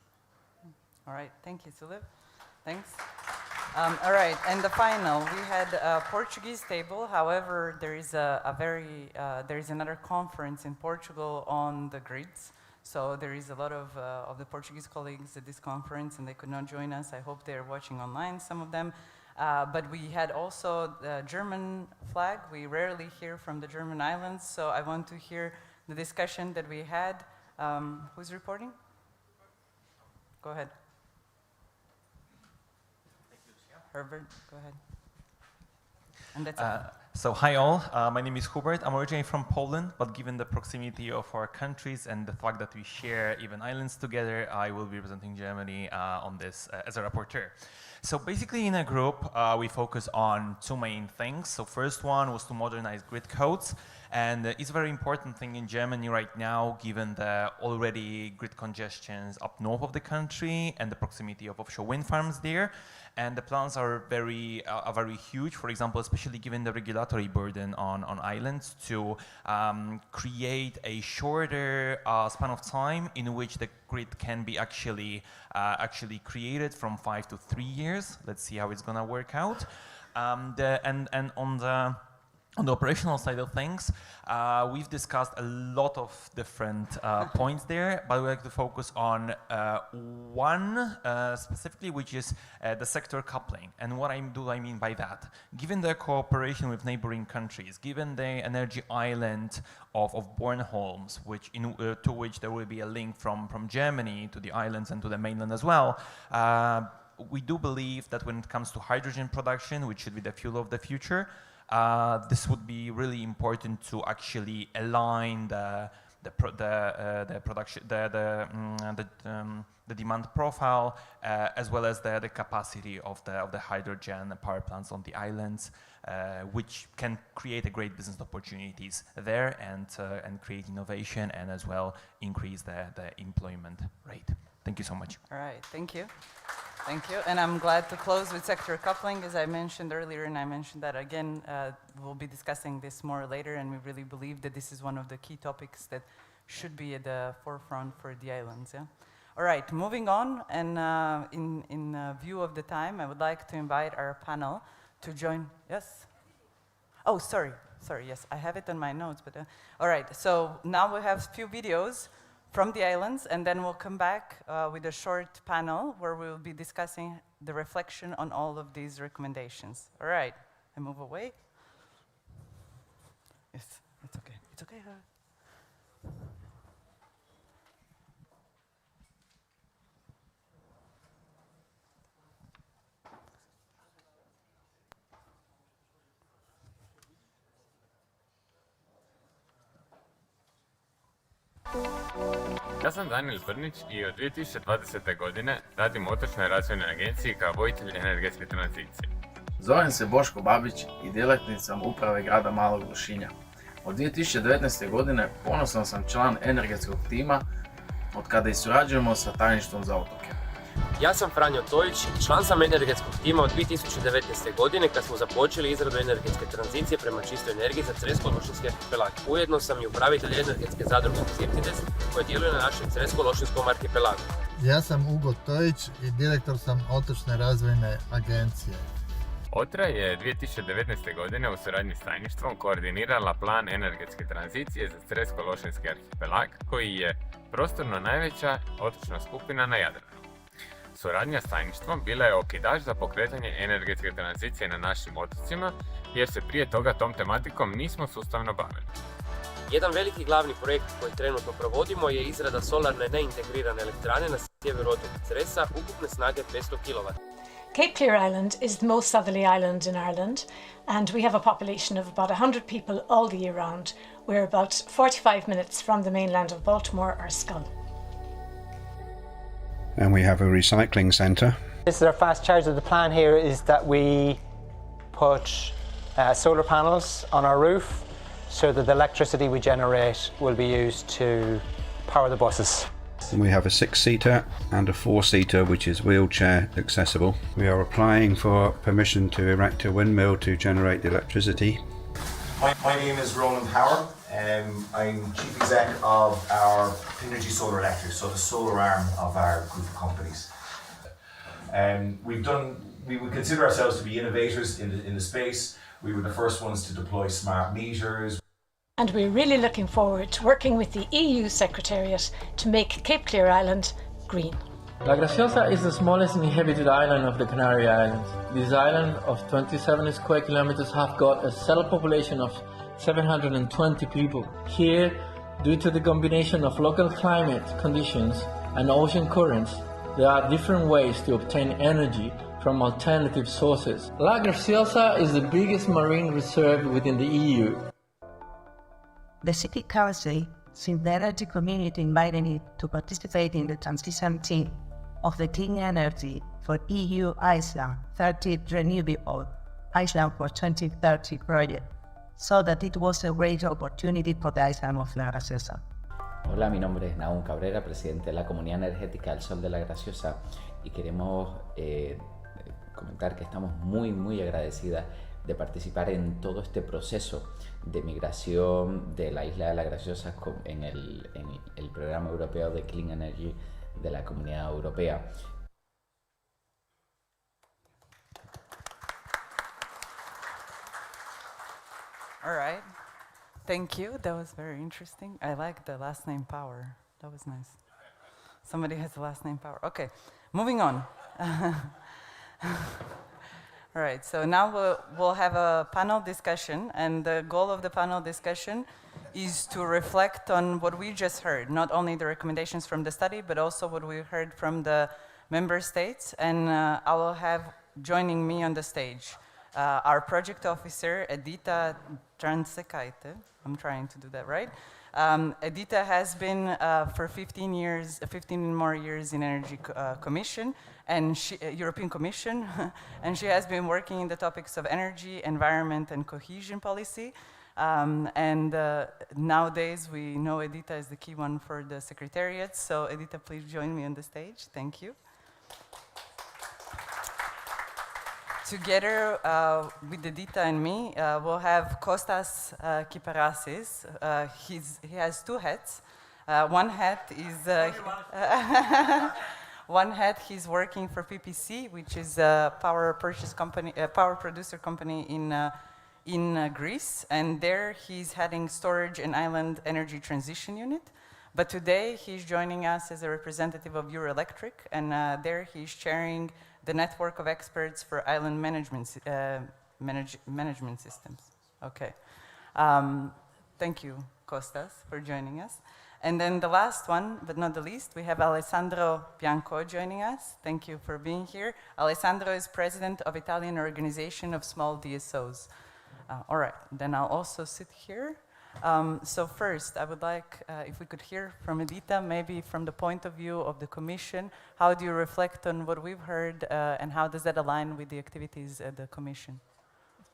All right, thank you, Sulev. Thanks. All right, and the final, we had a Portuguese table. However, there is there is another conference in Portugal on the grids. So there is a lot of the Portuguese colleagues at this conference, and they could not join us. I hope they're watching online, some of them. But we had also the German flag. We rarely hear from the German islands, so I want to hear the discussion that we had. Who's reporting? Go ahead. Herbert, go ahead. And that's So hi all, my name is Hubert. I'm originally from Poland, but given the proximity of our countries and the fact that we share even islands together, I will be representing Germany on this as a rapporteur. So basically in a group, we focus on two main things. So first one was to modernize grid codes. And it's a very important thing in Germany right now, given the already grid congestions up north of the country and the proximity of offshore wind farms there. And the plans are very huge, for example, especially given the regulatory burden on islands, to create a shorter span of time in which the grid can be actually created from 5 to 3 years. Let's see how it's gonna work out. And on the operational side of things, we've discussed a lot of different points there, but we like to focus on one specifically, which is the sector coupling. And what do I mean by that? Given the cooperation with neighboring countries, given the energy island of Bornholm, to which there will be a link from Germany to the islands and to the mainland as well, we do believe that when it comes to hydrogen production, which should be the fuel of the future, this would be really important to actually align the demand profile as well as the capacity of the hydrogen power plants on the islands, which can create a great business opportunities there and create innovation and as well increase the employment rate. Thank you so much. All right, thank you. Thank you, and I'm glad to close with sector coupling, as I mentioned earlier, and I mentioned that again. We'll be discussing this more later, and we really believe that this is one of the key topics that should be at the forefront for the islands. Yeah. All right, moving on, and in view of the time, I would like to invite our panel to join. Yes. Oh, sorry. sorry, yes, I have it in my notes, but all right. So now we have a few videos from the islands, and then we'll come back with a short panel where we'll be discussing the reflection on all of these recommendations. All right, I move away. Yes, it's okay. It's okay. Ja sam Danijel Brnić i od 2020. godine radim u Otočnoj razvojnoj agenciji kao voditelj energetske tranzicije. Zovem se Boško Babić i djelatnik sam uprave grada Malog Lošinja. Od 2019. godine ponosan sam član energetskog tima od kada i surađujemo sa tajništvom za otoke. Ja sam Franjo Tojić, član sam energetskog tima od 2019. godine kad smo započeli izradu energetske tranzicije prema čistoj energiji za Cresko-Lošinjski arhipelag. Ujedno sam i upravitelj energetske zadruge Sirtides koje djeluje na našem Cresko-Lošinjskom arhipelagu. Ja sam Ugo Tojić i direktor sam Otočne razvojne agencije. OTRA je 2019. godine u suradnji s tajništvom koordinirala plan energetske tranzicije za Cresko-Lošinjski arhipelag koji je prostorno najveća otočna skupina na Jadranu. Suradnja s tajništvom bila je okidač za pokretanje energetske tranzicije na našim otocima, jer se prije toga tom tematikom nismo sustavno bavili. Jedan veliki glavni projekt koji trenutno provodimo je izrada solarne neintegrirane elektrane na sjeveru otoka Cresa ukupne snage 500 kW. Cape Clear Island is the most southerly island in Ireland, and we have a population of about 100 people all the year round. We're about 45 minutes from the mainland of Baltimore or Schull. And we have a recycling centre. This is our fast charger. The plan here is that we put solar panels on our roof so that the electricity we generate will be used to power the buses. We have a 6-seater and a 4-seater which is wheelchair accessible. We are applying for permission to erect a windmill to generate the electricity. My name is Roland Howard. I'm Chief Exec of our Energy Solar Electric, so the solar arm of our group of companies. We would consider ourselves to be innovators in the space. We were the first ones to deploy smart meters. And we're really looking forward to working with the EU Secretariat to make Cape Clear Island green. La Graciosa is the smallest inhabited island of the Canary Islands. This island of 27 square kilometers have got a settled population of 720 people. Here, due to the combination of local climate conditions and ocean currents, there are different ways to obtain energy from alternative sources. La Graciosa is the biggest marine reserve within the EU. The City Council, since the energy community invited me to participate in the transition team of the clean energy for EU Island 30 Renewable Island for 2030 project, so that it was a great opportunity for the island of La Graciosa. Hola, mi nombre es Nahum Cabrera, presidente de la Comunidad Energética del Sol de La Graciosa, y queremos comentar que estamos muy agradecidas de participar en todo este proceso de migración de la isla de La Graciosa en el programa europeo de Clean Energy de la Comunidad Europea. All right, thank you. That was very interesting. I like the last name Power. That was nice. Somebody has the last name Power. Okay, moving on. All right, so now we'll have a panel discussion, and the goal of the panel discussion is to reflect on what we just heard, not only the recommendations from the study, but also what we heard from the member states. And I will have joining me on the stage our project officer, Edita Transekaite. I'm trying to do that right. Edita has been for 15 more years in Energy Commission and European Commission, and she has been working in the topics of energy, environment, and cohesion policy. Nowadays, we know Edita is the key one for the Secretariat. So, Edita, please join me on the stage. Thank you. Together with Edita and me, we'll have Kostas Komninos. He has two hats. One hat is he's working for PPC, which is a power producer company in Greece, and there he's heading Storage and Island Energy Transition Unit. But today he's joining us as a representative of Euroelectric, and there he's chairing the network of experts for island management systems. Okay. Thank you, Kostas, for joining us. And then the last one, but not the least, we have Alessandro Bianco joining us. Thank you for being here. Alessandro is president of Italian Organization of Small DSOs. All right, then I'll also sit here. So first, I would like, if we could hear from Edita, maybe from the point of view of the Commission, how do you reflect on what we've heard, and how does that align with the activities at the Commission?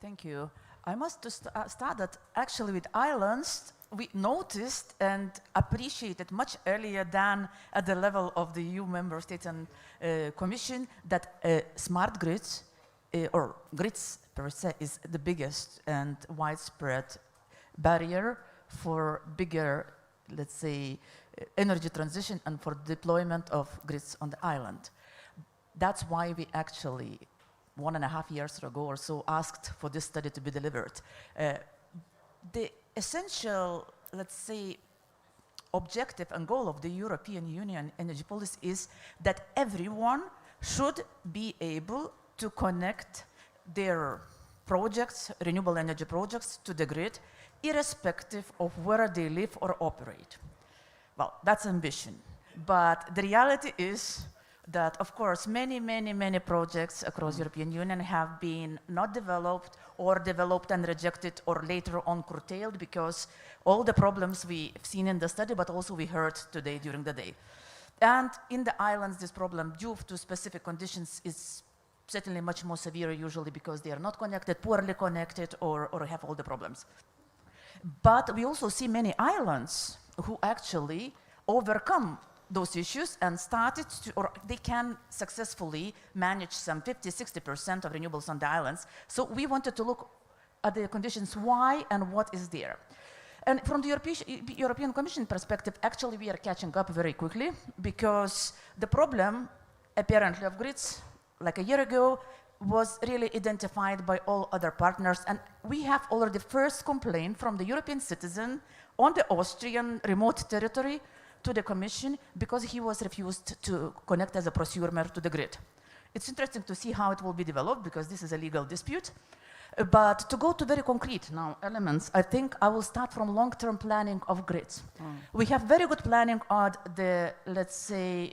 Thank you. I must start that actually with islands, we noticed and appreciated much earlier than at the level of the EU member states and Commission that smart grids, or grids per se, is the biggest and widespread barrier for bigger, let's say, energy transition and for deployment of grids on the island. That's why we actually, 1.5 years ago or so, asked for this study to be delivered. The essential, let's say, objective and goal of the European Union energy policy is that everyone should be able to connect their projects, renewable energy projects, to the grid, irrespective of where they live or operate. Well, that's ambition. But the reality is that, of course, many projects across European Union have been not developed or developed and rejected or later on curtailed because all the problems we've seen in the study, but also we heard today during the day. And in the islands, this problem, due to specific conditions, is certainly much more severe usually because they are not connected, poorly connected, or have all the problems. But we also see many islands who actually overcome those issues and started to, or they can successfully manage some 50–60% of renewables on the islands. So we wanted to look at the conditions, why and what is there. And from the European Commission perspective, actually we are catching up very quickly because the problem apparently of grids, like a year ago, was really identified by all other partners. And we have already first complaint from the European citizen on the Austrian remote territory to the Commission because he was refused to connect as a prosumer to the grid. It's interesting to see how it will be developed because this is a legal dispute. But to go to very concrete now elements, I think I will start from long-term planning of grids. We have very good planning on the, let's say,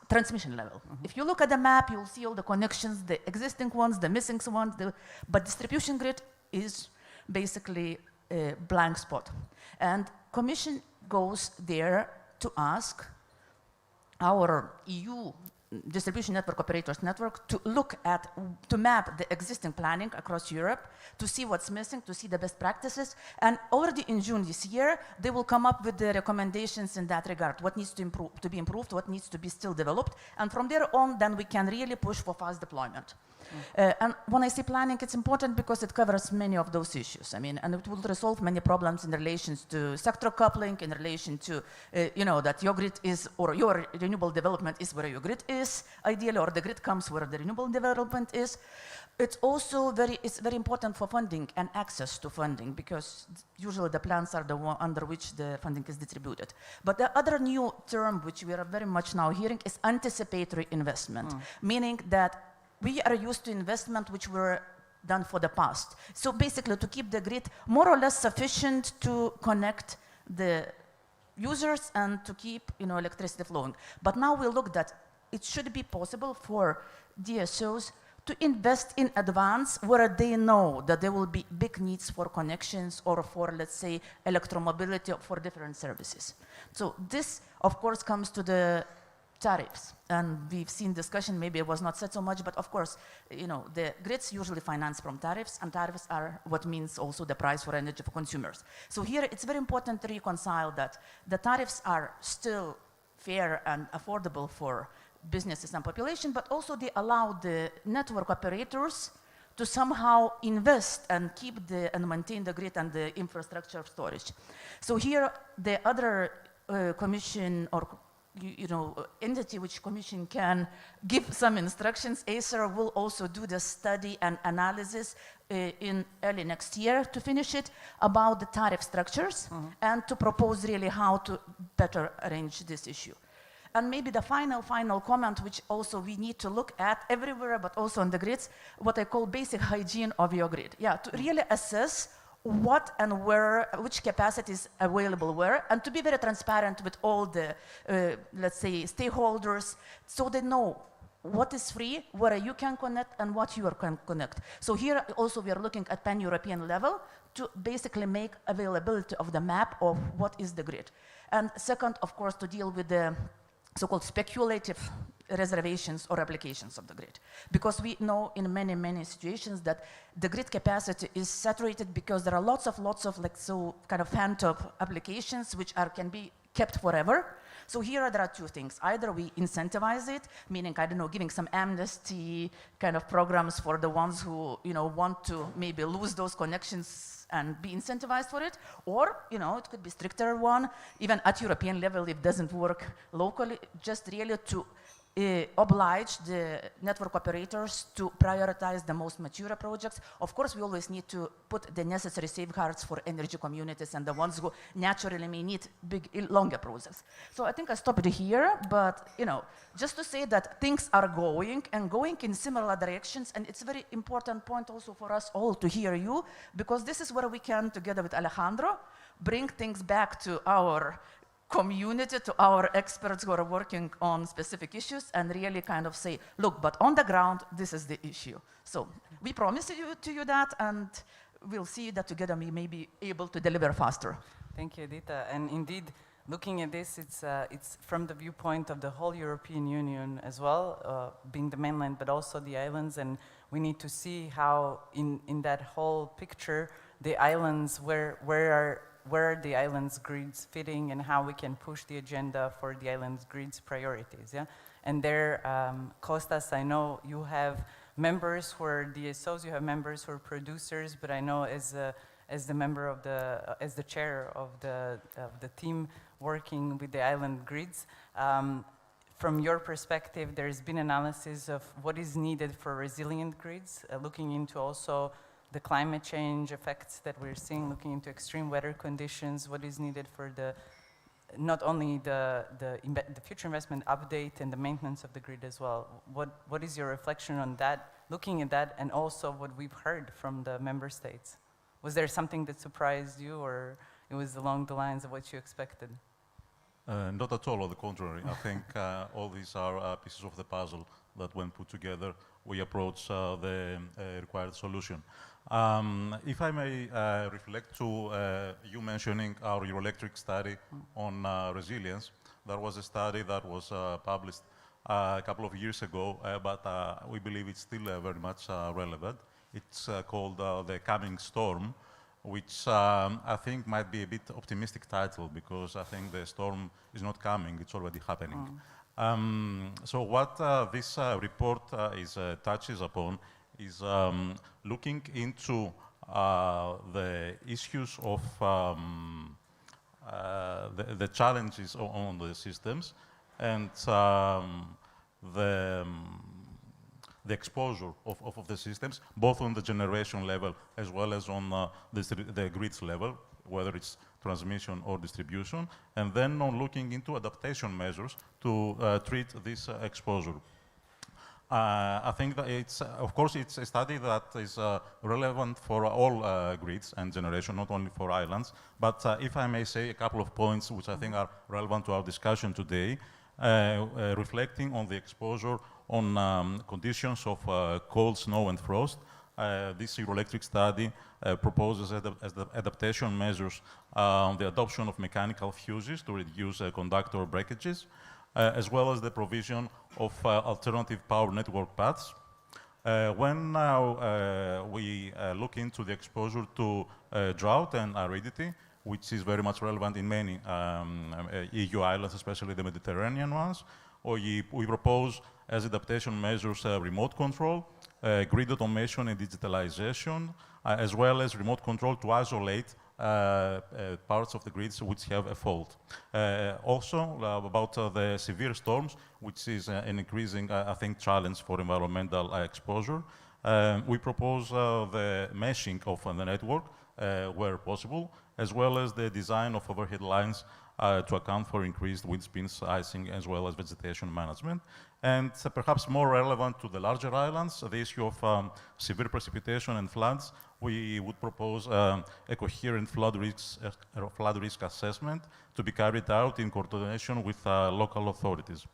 transmission level. If you look at the map, you'll see all the connections, the existing ones, the missing ones, but distribution grid is basically a blank spot. And Commission goes there to ask our EU distribution network operators network to look at, to map the existing planning across Europe, to see what's missing, to see the best practices. And already in June this year, they will come up with the recommendations in that regard, what needs to be improved, what needs to be still developed. And from there on, then we can really push for fast deployment. And when I say planning, it's important because it covers many of those issues. I mean, and it will resolve many problems in relation to sector coupling, in relation to, you know, that your grid is, or your renewable development is where your grid is, ideally, or the grid comes where the renewable development is. It's also very important for funding and access to funding because usually the plans are the one under which the funding is distributed. But the other new term, which we are very much now hearing, is anticipatory investment, meaning that we are used to investment which were done for the past. So basically to keep the grid more or less sufficient to connect the users and to keep, you know, electricity flowing. But now we look that it should be possible for DSOs to invest in advance where they know that there will be big needs for connections or for, let's say, electromobility for different services. So this, of course, comes to the tariffs, and we've seen discussion, maybe it was not said so much, but of course, you know, the grids usually finance from tariffs, and tariffs are what means also the price for energy for consumers. So here it's very important to reconcile that the tariffs are still fair and affordable for businesses and population, but also they allow the network operators to somehow invest and keep and maintain the grid and the infrastructure of storage. So here the other commission or entity which Commission can give some instructions, ACER will also do the study and analysis in early next year to finish it, about the tariff structures and to propose really how to better arrange this issue. And maybe the final comment, which also we need to look at everywhere, but also on the grids, what I call basic hygiene of your grid. Yeah, to really assess what and where, which capacity is available where, and to be very transparent with all the, let's say, stakeholders, so they know what is free, where you can connect, and what you can connect. So here also we are looking at pan-European level to basically make availability of the map of what is the grid. And second, of course, to deal with the so-called speculative reservations or applications of the grid. Because we know in many situations that the grid capacity is saturated because there are lots of like so kind of phantom applications which can be kept forever. So here there are two things. Either we incentivize it, meaning, I don't know, giving some amnesty kind of programs for the ones who, you know, want to maybe lose those connections and be incentivized for it, or, you know, it could be stricter one, even at European level, if it doesn't work locally, just really to oblige the network operators to prioritize the most mature projects. Of course, we always need to put the necessary safeguards for energy communities and the ones who naturally may need longer projects. So I think I stop it here, but, you know, just to say that things are going in similar directions, and it's a very important point also for us all to hear you, because this is where we can, together with Alejandro, bring things back to our community, to our experts who are working on specific issues, and really kind of say, look, but on the ground, this is the issue. So we promise to you that, and we'll see that together we may be able to deliver faster. Thank you, Edita. And indeed, looking at this, it's from the viewpoint of the whole European Union as well, being the mainland, but also the islands, and we need to see how in that whole picture, the islands, where are the islands' grids fitting, and how we can push the agenda for the islands' grids priorities, yeah? And there, Kostas, I know you have members who are DSOs, you have members who are producers, but I know as the member of as the chair of the team working with the island grids, from your perspective, there's been analysis of what is needed for resilient grids, looking into also the climate change effects that we're seeing, looking into extreme weather conditions, what is needed for not only the future investment update and the maintenance of the grid as well. What is your reflection on that, looking at that, and also what we've heard from the member states? Was there something that surprised you, or it was along the lines of what you expected? Not at all, on the contrary. I think all these are pieces of the puzzle that when put together, we approach the required solution. If I may reflect to you mentioning our Euroelectric study on resilience, there was a study that was published a couple of years ago, but we believe it's still very much relevant. It's called The Coming Storm, which I think might be a bit optimistic title, because I think the storm is not coming, it's already happening. So what this report touches upon is looking into the issues of the challenges on the systems, and the exposure of the systems, both on the generation level as well as on the grids level, whether it's transmission or distribution, and then on looking into adaptation measures to treat this exposure. I think that of course, it's a study that is relevant for all grids and generation, not only for islands. But if I may say a couple of points which I think are relevant to our discussion today, reflecting on the exposure on conditions of cold, snow, and frost. This Euroelectric study proposes as the adaptation measures the adoption of mechanical fuses to reduce conductor breakages, as well as the provision of alternative power network paths. When now we look into the exposure to drought and aridity, which is very much relevant in many EU islands, especially the Mediterranean ones, we propose as adaptation measures remote control, grid automation and digitalization, as well as remote control to isolate parts of the grids which have a fault. Also about the severe storms, which is an increasing, I think, challenge for environmental exposure. We propose the meshing of the network where possible, as well as the design of overhead lines to account for increased wind speeds, icing, as well as vegetation management. And perhaps more relevant to the larger islands, the issue of severe precipitation and floods, we would propose a coherent flood risk assessment to be carried out in coordination with local authorities.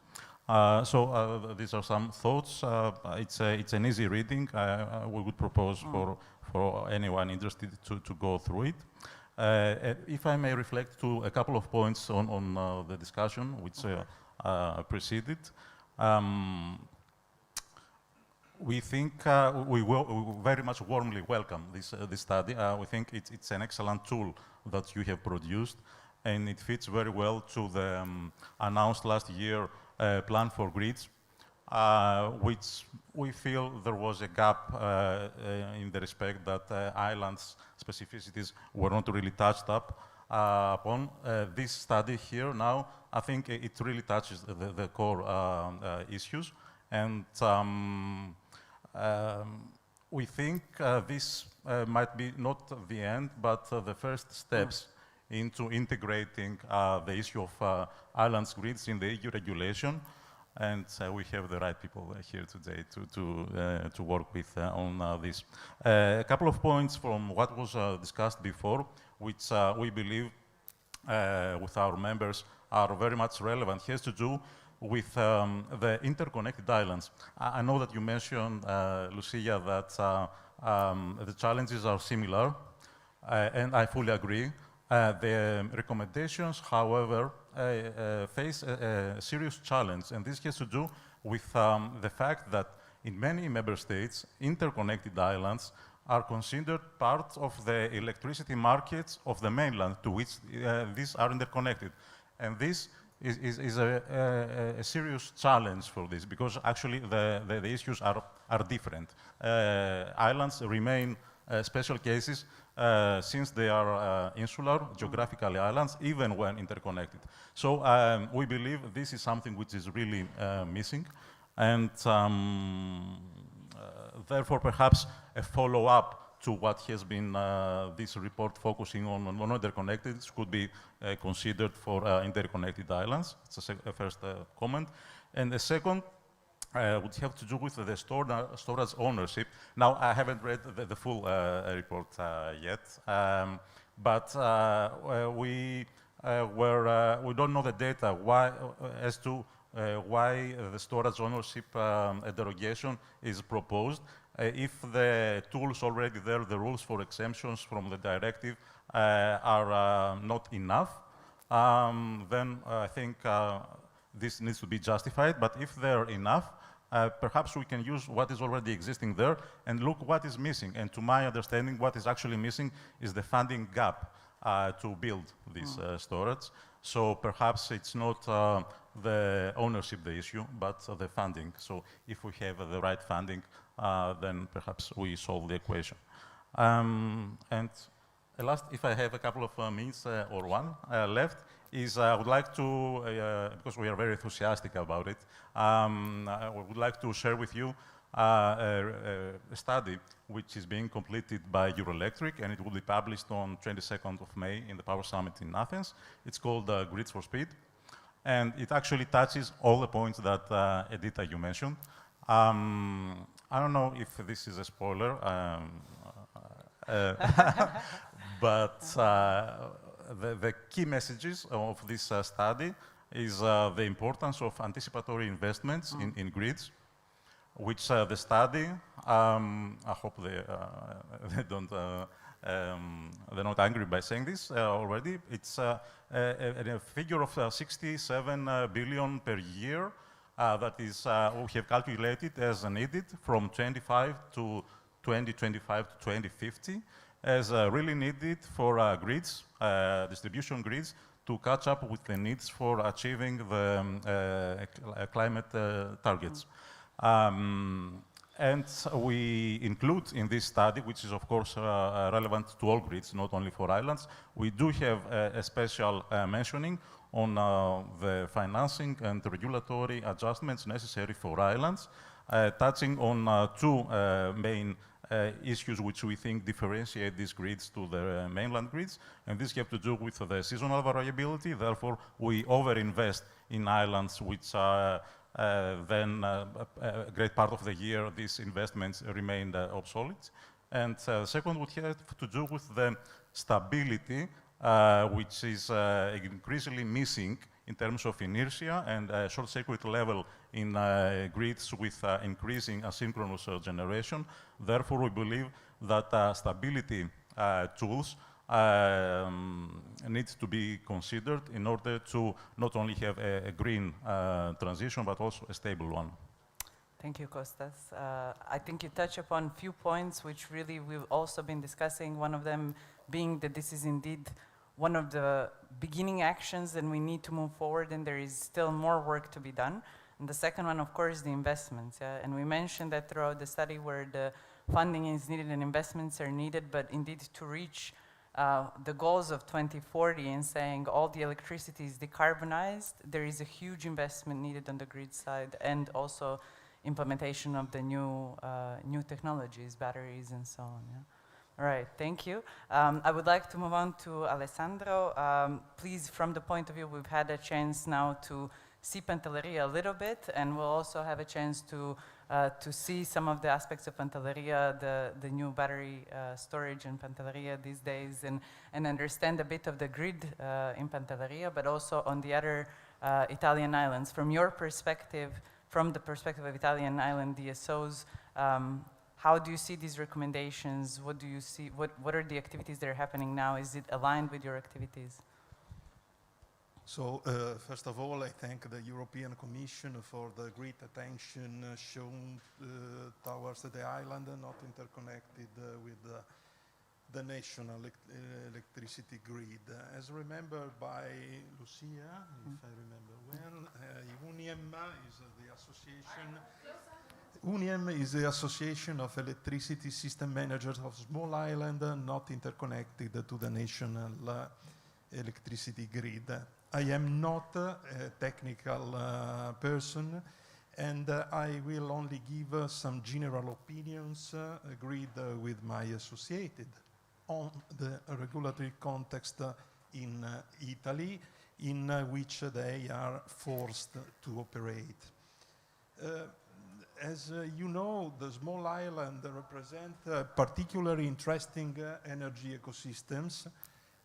These are some thoughts. It's an easy reading. We would propose for anyone interested to go through it. If I may reflect to a couple of points on the discussion which preceded. We think we very much warmly welcome this study. We think it's an excellent tool that you have produced, and it fits very well to the announced last year plan for grids, which we feel there was a gap in the respect that islands' specificities were not really touched up upon. This study here now, I think it really touches the core issues, and we think this might be not the end, but the first steps into integrating the issue of islands grids in the EU regulation, and we have the right people here today to work with on this. A couple of points from what was discussed before, which we believe with our members are very much relevant, has to do with the interconnected islands. I know that you mentioned, Lucija, that the challenges are similar, and I fully agree. The recommendations, however, face a serious challenge, and this has to do with the fact that in many member states, interconnected islands are considered part of the electricity markets of the mainland to which these are interconnected. And this is a serious challenge for this, because actually the issues are different. Islands remain special cases since they are insular, geographically islands, even when interconnected. So we believe this is something which is really missing, and therefore perhaps a follow-up to what has been this report focusing on interconnected could be considered for interconnected islands. It's a first comment. And the second would have to do with the storage ownership. Now, I haven't read the full report yet, but we don't know the data as to why the storage ownership derogation is proposed. If the tools already there, the rules for exemptions from the directive are not enough, then I think this needs to be justified. But if they're enough, perhaps we can use what is already existing there and look what is missing. And to my understanding, what is actually missing is the funding gap to build this storage. So perhaps it's not the ownership the issue, but the funding. So if we have the right funding, then perhaps we solve the equation. And last, if I have a couple of minutes or one left, is I would like to, because we are very enthusiastic about it, I would like to share with you a study which is being completed by Euroelectric, and it will be published on 22nd of May in the Power Summit in Athens. It's called Grids for Speed, and it actually touches all the points that Edita, you mentioned. I don't know if this is a spoiler, but the key messages of this study is the importance of anticipatory investments in grids, which the study, I hope they don't, they're not angry by saying this already. It's a figure of 67 billion per year that is we have calculated as needed from 2025 to 2050 as really needed for grids, distribution grids, to catch up with the needs for achieving the climate targets. And we include in this study, which is of course relevant to all grids, not only for islands, we do have a special mentioning on the financing and regulatory adjustments necessary for islands, touching on two main issues which we think differentiate these grids to the mainland grids, and this have to do with the seasonal variability. Therefore, we overinvest in islands which are then a great part of the year these investments remain obsolete. And second would have to do with the stability, which is increasingly missing in terms of inertia and short circuit level in grids with increasing asynchronous generation. Therefore, we believe that stability tools need to be considered in order to not only have a green transition, but also a stable one. Thank you, Kostas. I think you touch upon a few points which really we've also been discussing, one of them being that this is indeed one of the beginning actions and we need to move forward and there is still more work to be done. And the second one, of course, the investments. And we mentioned that throughout the study where the funding is needed and investments are needed, but indeed to reach the goals of 2040 and saying all the electricity is decarbonized, there is a huge investment needed on the grid side and also implementation of the new technologies, batteries and so on. Yeah? All right, thank you. I would like to move on to Alejandro. Please, from the point of view, we've had a chance now to see Pantelleria a little bit, and we'll also have a chance to see some of the aspects of Pantelleria, the new battery storage in Pantelleria these days, and understand a bit of the grid in Pantelleria, but also on the other Italian islands. From your perspective, from the perspective of Italian island DSOs, how do you see these recommendations? What do you see? What are the activities that are happening now? Is it aligned with your activities? So, first of all, I thank the European Commission for the great attention shown towards the island, not interconnected with the national electricity grid. As remembered by Lucija, if I remember well, UNIEM is the association. UNIEM is the Association of Electricity System Managers of Small Island, not interconnected to the national electricity grid. I am not a technical person, and I will only give some general opinions agreed with my associated on the regulatory context in Italy, in which they are forced to operate. As you know, the small islands represent particularly interesting energy ecosystems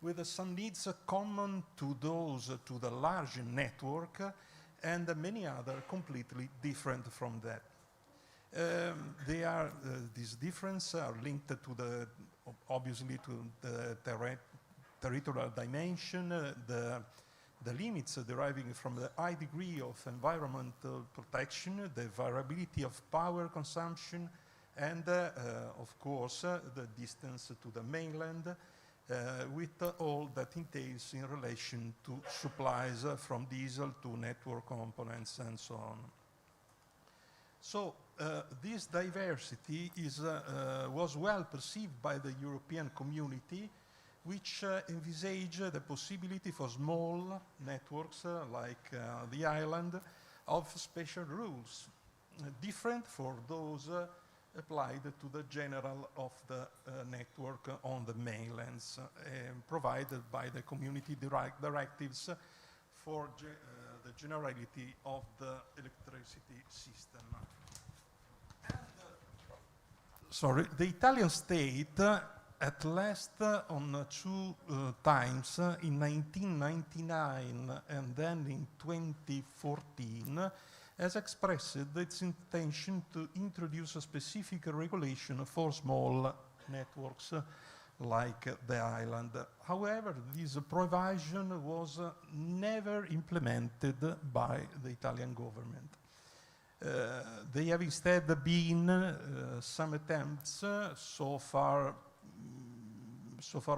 with some needs common to those to the large network and many other completely different from that. These differences are linked to obviously to the territorial dimension, the limits deriving from the high degree of environmental protection, the variability of power consumption, and of course the distance to the mainland, with all that entails in relation to supplies from diesel to network components and so on. So this diversity was well perceived by the European community, which envisage the possibility for small networks like the island of special rules, different for those applied to the general of the network on the mainlands, provided by the community directives for the generality of the electricity system. And, sorry, the Italian state at last on two times, in 1999 and then in 2014, has expressed its intention to introduce a specific regulation for small networks like the island. However, this provision was never implemented by the Italian government. There have instead been some attempts, so far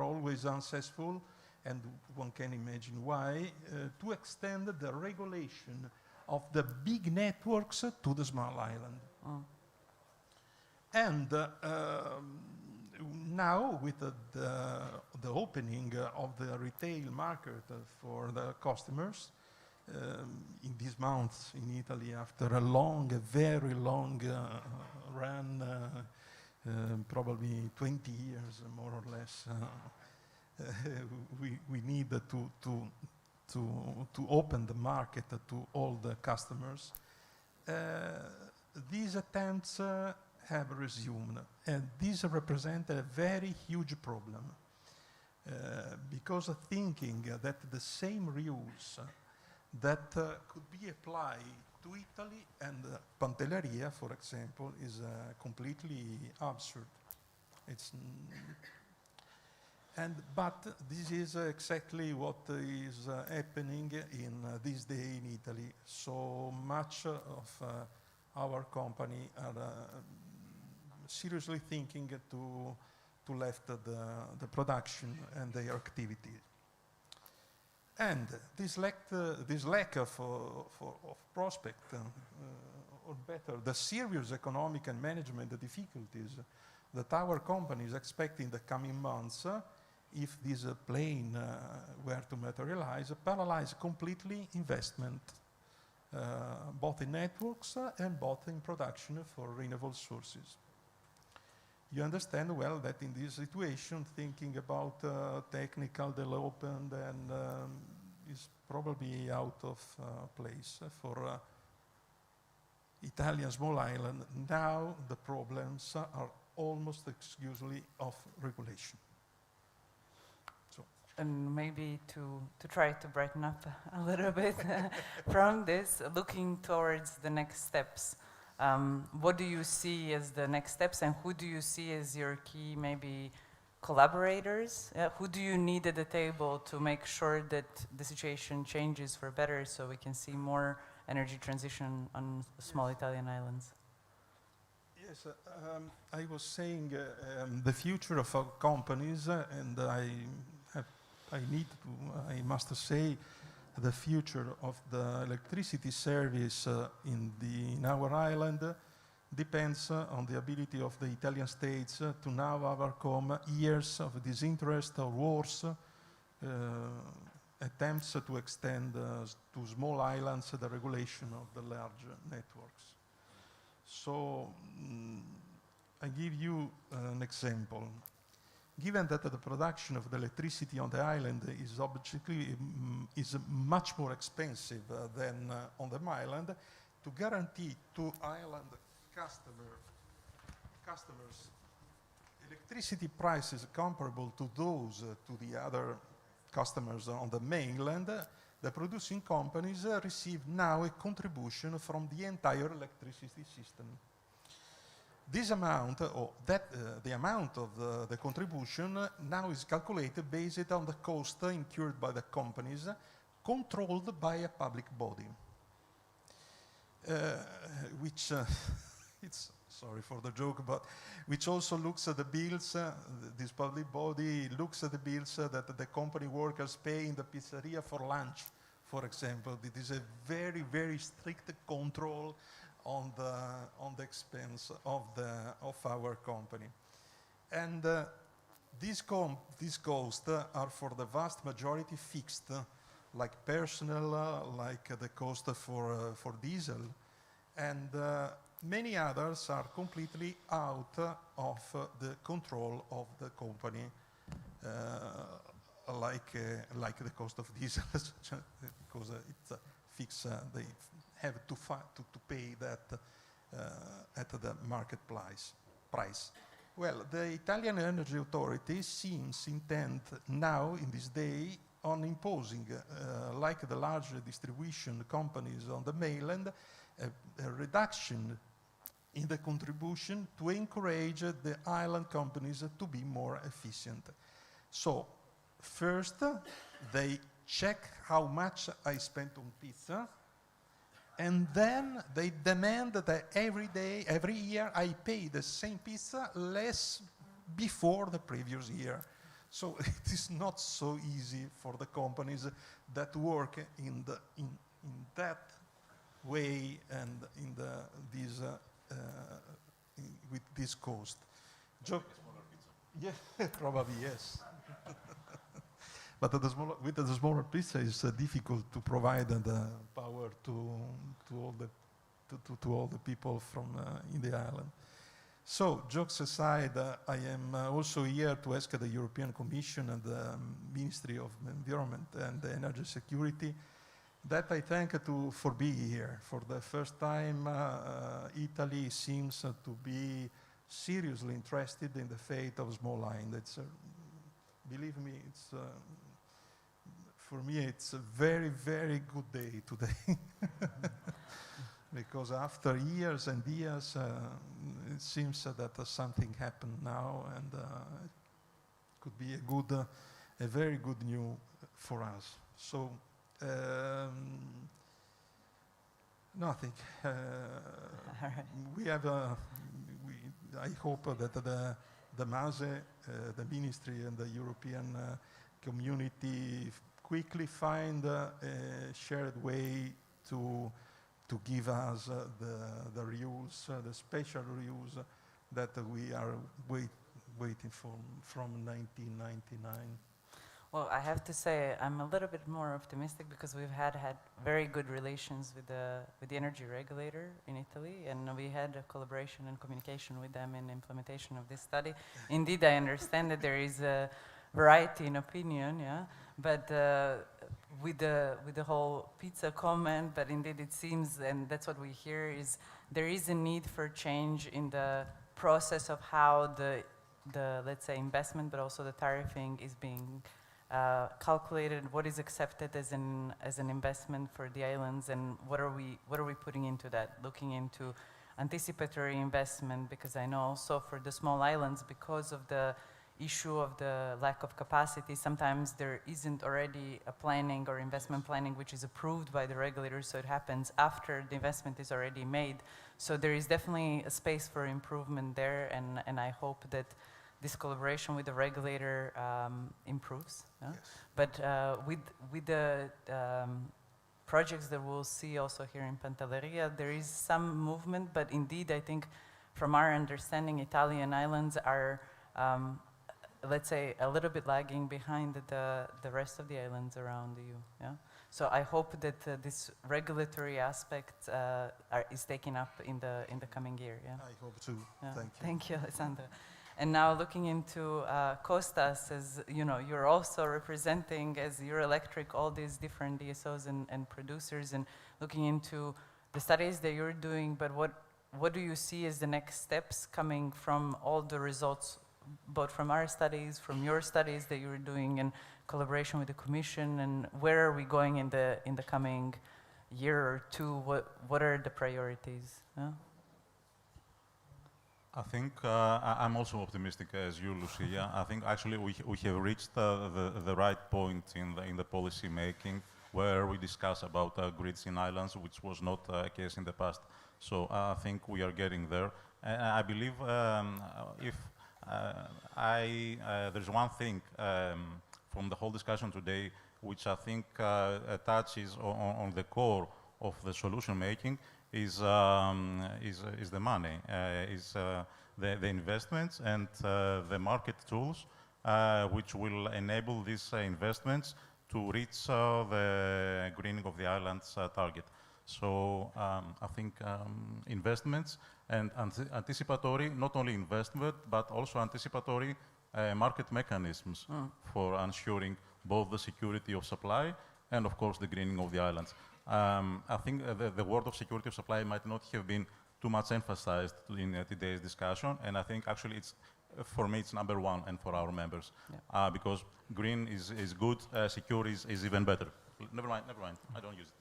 always unsuccessful, and one can imagine why, to extend the regulation of the big networks to the small island. And now, with the opening of the retail market for the customers, in these months in Italy, after a very long run, probably 20 years, more or less, we need to open the market to all the customers. These attempts have resumed, and these represent a very huge problem, because thinking that the same rules that could be applied to Italy and Pantelleria, for example, is completely absurd. But this is exactly what is happening in this day in Italy. So much of our company are seriously thinking to left the production and their activity. And this lack of prospect, or better, the serious economic and management difficulties that our company is expecting in the coming months, if this plan were to materialize, paralyze completely investment, both in networks and both in production for renewable sources. You understand well that in this situation, thinking about technical development and is probably out of place for Italian small island. Now the problems are almost exclusively of regulation. And maybe to try to brighten up a little bit from this, looking towards the next steps. What do you see as the next steps, and who do you see as your key maybe collaborators? Who do you need at the table to make sure that the situation changes for better, so we can see more energy transition on small Italian islands? Yes, I was saying the future of our companies, and I must say, the future of the electricity service in our island depends on the ability of the Italian states to now overcome years of disinterest or wars, attempts to extend to small islands the regulation of the large networks. So I give you an example. Given that the production of the electricity on the island is objectively much more expensive than on the mainland, to guarantee to island customers electricity prices comparable to those to the other customers on the mainland, the producing companies receive now a contribution from the entire electricity system. This amount, or the amount of the contribution now is calculated based on the cost incurred by the companies, controlled by a public body, which, it's sorry for the joke, but which also looks at the bills, this public body looks at the bills that the company workers pay in the pizzeria for lunch, for example. It is a very, very strict control on the expense of our company. And these costs are for the vast majority fixed, like personnel, like the cost for diesel, and many others are completely out of the control of the company, like the cost of diesel, because it's fixed. They have to pay that at the market price. Well, the Italian Energy Authority seems intent now, in this day, on imposing, like the large distribution companies on the mainland, a reduction in the contribution to encourage the island companies to be more efficient. So, first, they check how much I spent on pizza, and then they demand that every year, I pay the same pizza less before the previous year. So it is not so easy for the companies that work in that way and with this cost. Yeah, probably yes. But with the smaller pizza, it's difficult to provide the power to all the people from in the island. So, jokes aside, I am also here to ask the European Commission and the Ministry of Environment and Energy Security that I thank for being here. For the first time, Italy seems to be seriously interested in the fate of small island. It's, believe me, it's for me it's a very, very good day today. Because after years and years, it seems that something happened now, and it could be a very good news for us. So, nothing. We have. I hope that the MASE, the Ministry, and the European community quickly find a shared way to give us the rules, the special rules that we are waiting for from 1999. Well, I have to say I'm a little bit more optimistic because we've had very good relations with the energy regulator in Italy, and we had a collaboration and communication with them in implementation of this study. Indeed, I understand that there is a variety in opinion, yeah, but with the whole pizza comment, but indeed it seems, and that's what we hear, is there is a need for change in the process of how the let's say investment, but also the tariffing is being calculated, what is accepted as an investment for the islands, and what are we putting into that, looking into anticipatory investment, because I know also for the small islands, because of the issue of the lack of capacity, sometimes there isn't already a planning or investment planning which is approved by the regulators, so it happens after the investment is already made. So there is definitely a space for improvement there, and I hope that this collaboration with the regulator improves. Yeah? Yes. But with the projects that we'll see also here in Pantelleria, there is some movement, but indeed I think from our understanding, Italian islands are let's say a little bit lagging behind the rest of the islands around the EU. Yeah? So I hope that this regulatory aspect is taken up in the coming year. Yeah? I hope too. Yeah. Thank you. Thank you, Alejandro. And now looking into Kostas, as you know, you're also representing as Eurelectric all these different DSOs and producers, and looking into the studies that you're doing. But what do you see as the next steps coming from all the results, both from our studies, from your studies that you're doing in collaboration with the Commission, and where are we going in the coming year or two? What are the priorities? Yeah? I think I'm also optimistic as you, Lucia. I think actually we have reached the right point in the policy making, where we discuss about grids in islands, which was not the case in the past. So I think we are getting there. And I believe there's one thing from the whole discussion today, which I think touches on the core of the solution making, is the money, the investments and the market tools, which will enable these investments to reach the greening of the islands target. So I think investments and anticipatory, not only investment, but also anticipatory market mechanisms for ensuring both the security of supply and, of course, the greening of the islands. I think the word of security of supply might not have been too much emphasized in today's discussion, and I think actually for me it's number one, and for our members, yeah. Because green is good, secure is even better. Never mind, I don't use it.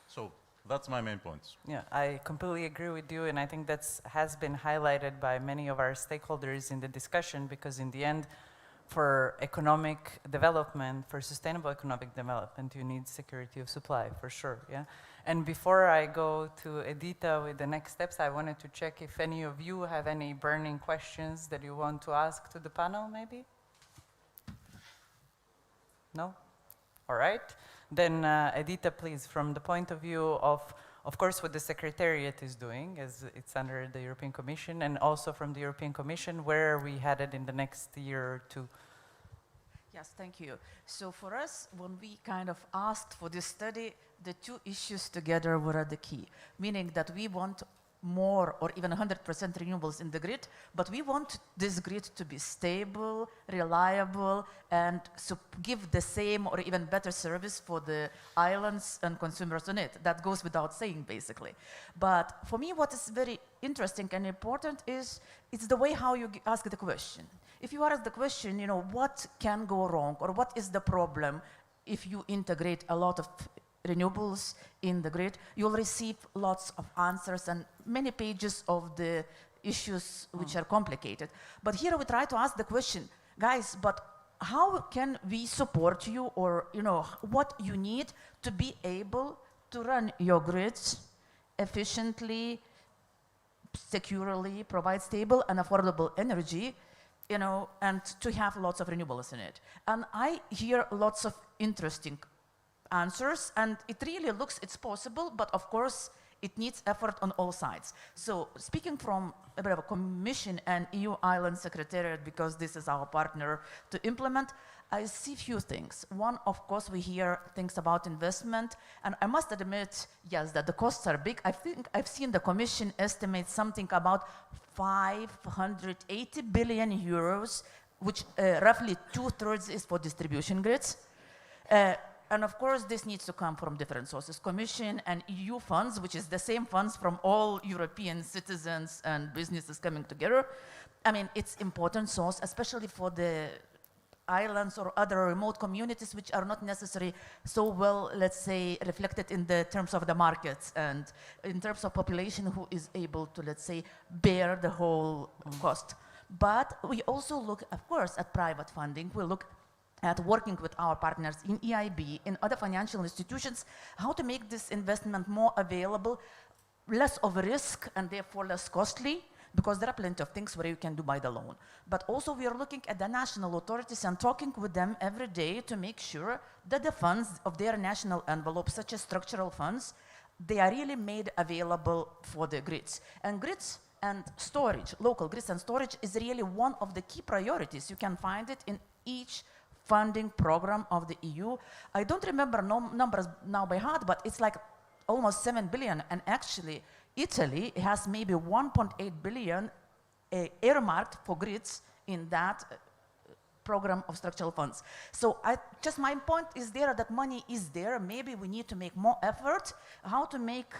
So that's my main points. Yeah, I completely agree with you, and I think that has been highlighted by many of our stakeholders in the discussion, because in the end, for economic development, for sustainable economic development, you need security of supply, for sure, yeah? And before I go to Edita with the next steps, I wanted to check if any of you have any burning questions that you want to ask to the panel, maybe? No? All right. Then, Edita, please, from the point of view of course, what the Secretariat is doing, as it's under the European Commission, and also from the European Commission, where are we headed in the next year or two? Yes, thank you. So for us, when we kind of asked for this study, the two issues together were the key, meaning that we want more or even 100% renewables in the grid, but we want this grid to be stable, reliable, and give the same or even better service for the islands and consumers on it. That goes without saying, basically. But for me, what is very interesting and important is it's the way how you ask the question. If you ask the question, you know, what can go wrong or what is the problem if you integrate a lot of renewables in the grid, you'll receive lots of answers and many pages of the issues which are complicated. But here we try to ask the question, guys, but how can we support you, or you know, what you need to be able to run your grids efficiently, securely, provide stable and affordable energy, you know, and to have lots of renewables in it. And I hear lots of interesting answers, and it really looks it's possible, but of course it needs effort on all sides. So speaking from a bit of a Commission and EU Island Secretariat, because this is our partner to implement, I see few things. One, of course, we hear things about investment, and I must admit, yes, that the costs are big. I think I've seen the Commission estimate something about 580 billion euros, which roughly 2/3 is for distribution grids. And of course, this needs to come from different sources, Commission and EU funds, which is the same funds from all European citizens and businesses coming together. I mean, it's important source, especially for the islands or other remote communities which are not necessarily so well, let's say, reflected in the terms of the markets and in terms of population who is able to, let's say, bear the whole cost. But we also look, of course, at private funding. We look at working with our partners in EIB, in other financial institutions, how to make this investment more available, less of a risk and therefore less costly, because there are plenty of things where you can do by the loan. But also we are looking at the national authorities and talking with them every day to make sure that the funds of their national envelope, such as structural funds, they are really made available for the grids. And grids and storage, local grids and storage, is really one of the key priorities. You can find it in each funding program of the EU. I don't remember numbers now by heart, but it's like almost 7 billion. And actually, Italy has maybe 1.8 billion earmarked for grids in that program of structural funds. So just my point is there that money is there. Maybe we need to make more effort how to make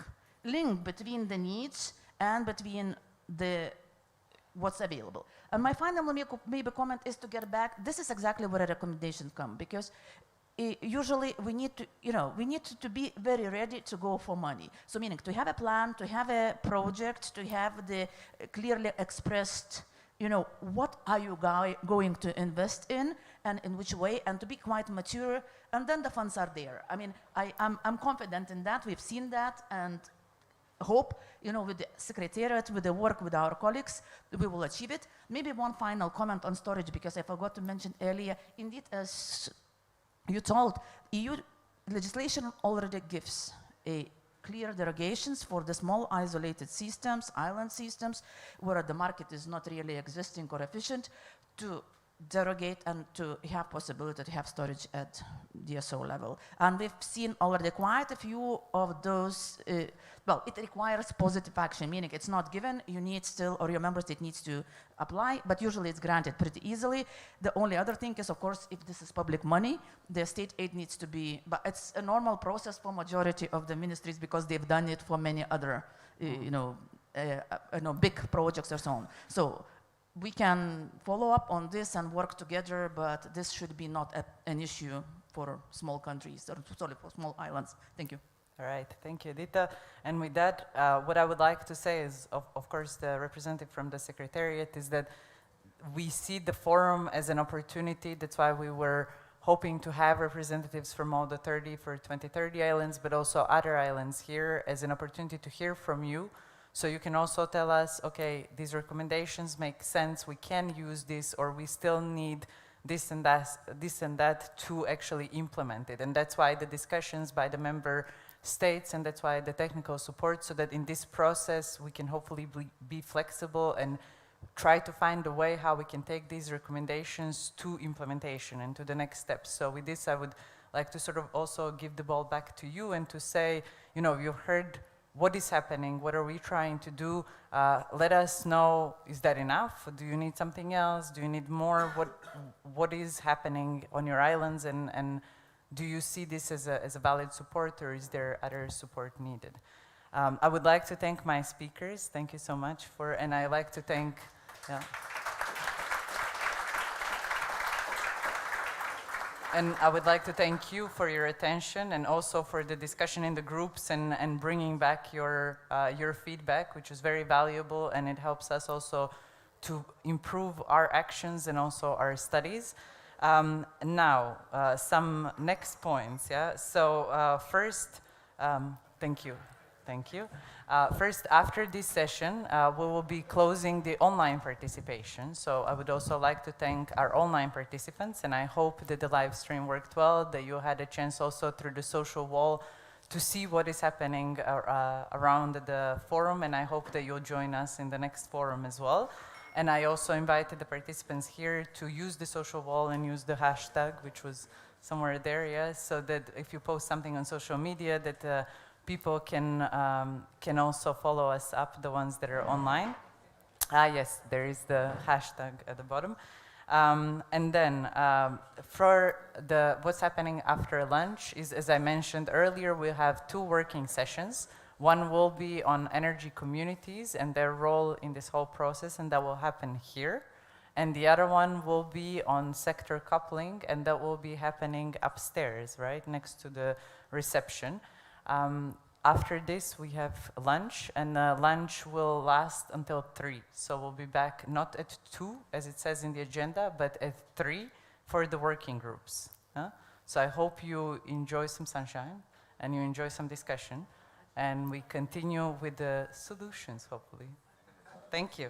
link between the needs and between the what's available. And my final maybe comment is to get back, this is exactly where the recommendations come, because usually we need to, you know, we need to be very ready to go for money. So meaning to have a plan, to have a project, to have the clearly expressed, you know, what are you going to invest in and in which way, and to be quite mature, and then the funds are there. I mean, I'm confident in that, we've seen that, and hope, you know, with the Secretariat, with the work with our colleagues, we will achieve it. Maybe one final comment on storage, because I forgot to mention earlier, indeed, as you told, EU legislation already gives a clear derogations for the small isolated systems, island systems, where the market is not really existing or efficient, to derogate and to have possibility to have storage at DSO level. And we've seen already quite a few of those, well, it requires positive action, meaning it's not given, you need still, or your member state needs to apply, but usually it's granted pretty easily. The only other thing is, of course, if this is public money, the state aid needs to be, but it's a normal process for majority of the ministries because they've done it for many other, you know, big projects or so on. So we can follow up on this and work together, but this should be not an issue for small countries, or sorry, for small islands. Thank you. All right, thank you, Dita. And with that, what I would like to say is, of course, the representative from the Secretariat is that we see the forum as an opportunity. That's why we were hoping to have representatives from all the 2030 islands, but also other islands here as an opportunity to hear from you. So you can also tell us, okay, these recommendations make sense, we can use this, or we still need this and that to actually implement it. And that's why the discussions by the member states, and that's why the technical support, so that in this process we can hopefully be flexible and try to find a way how we can take these recommendations to implementation and to the next steps. So with this, I would like to sort of also give the ball back to you and to say, you know, you've heard what is happening, what are we trying to do? Let us know, is that enough? Do you need something else? Do you need more? What is happening on your islands, and do you see this as a valid support, or is there other support needed? I would like to thank my speakers. Thank you so much and I like to thank, and I would like to thank you for your attention and also for the discussion in the groups and bringing back your feedback, which is very valuable, and it helps us also to improve our actions and also our studies. Now, some next points, yeah? So first, thank you. Thank you. First, after this session, we will be closing the online participation. So I would also like to thank our online participants, and I hope that the live stream worked well, that you had a chance also through the social wall to see what is happening around the forum, and I hope that you'll join us in the next forum as well. And I also invited the participants here to use the social wall and use the hashtag, which was somewhere there, yeah, so that if you post something on social media, that people can also follow us up, the ones that are online. Yes, there is the hashtag at the bottom. And then for what's happening after lunch is, as I mentioned earlier, we have 2 working sessions. One will be on energy communities and their role in this whole process, and that will happen here. And the other one will be on sector coupling, and that will be happening upstairs, right, next to the reception. After this, we have lunch, and lunch will last until 3. So we'll be back not at 2, as it says in the agenda, but at 3 for the working groups. So I hope you enjoy some sunshine and you enjoy some discussion, and we continue with the solutions, hopefully. Thank you.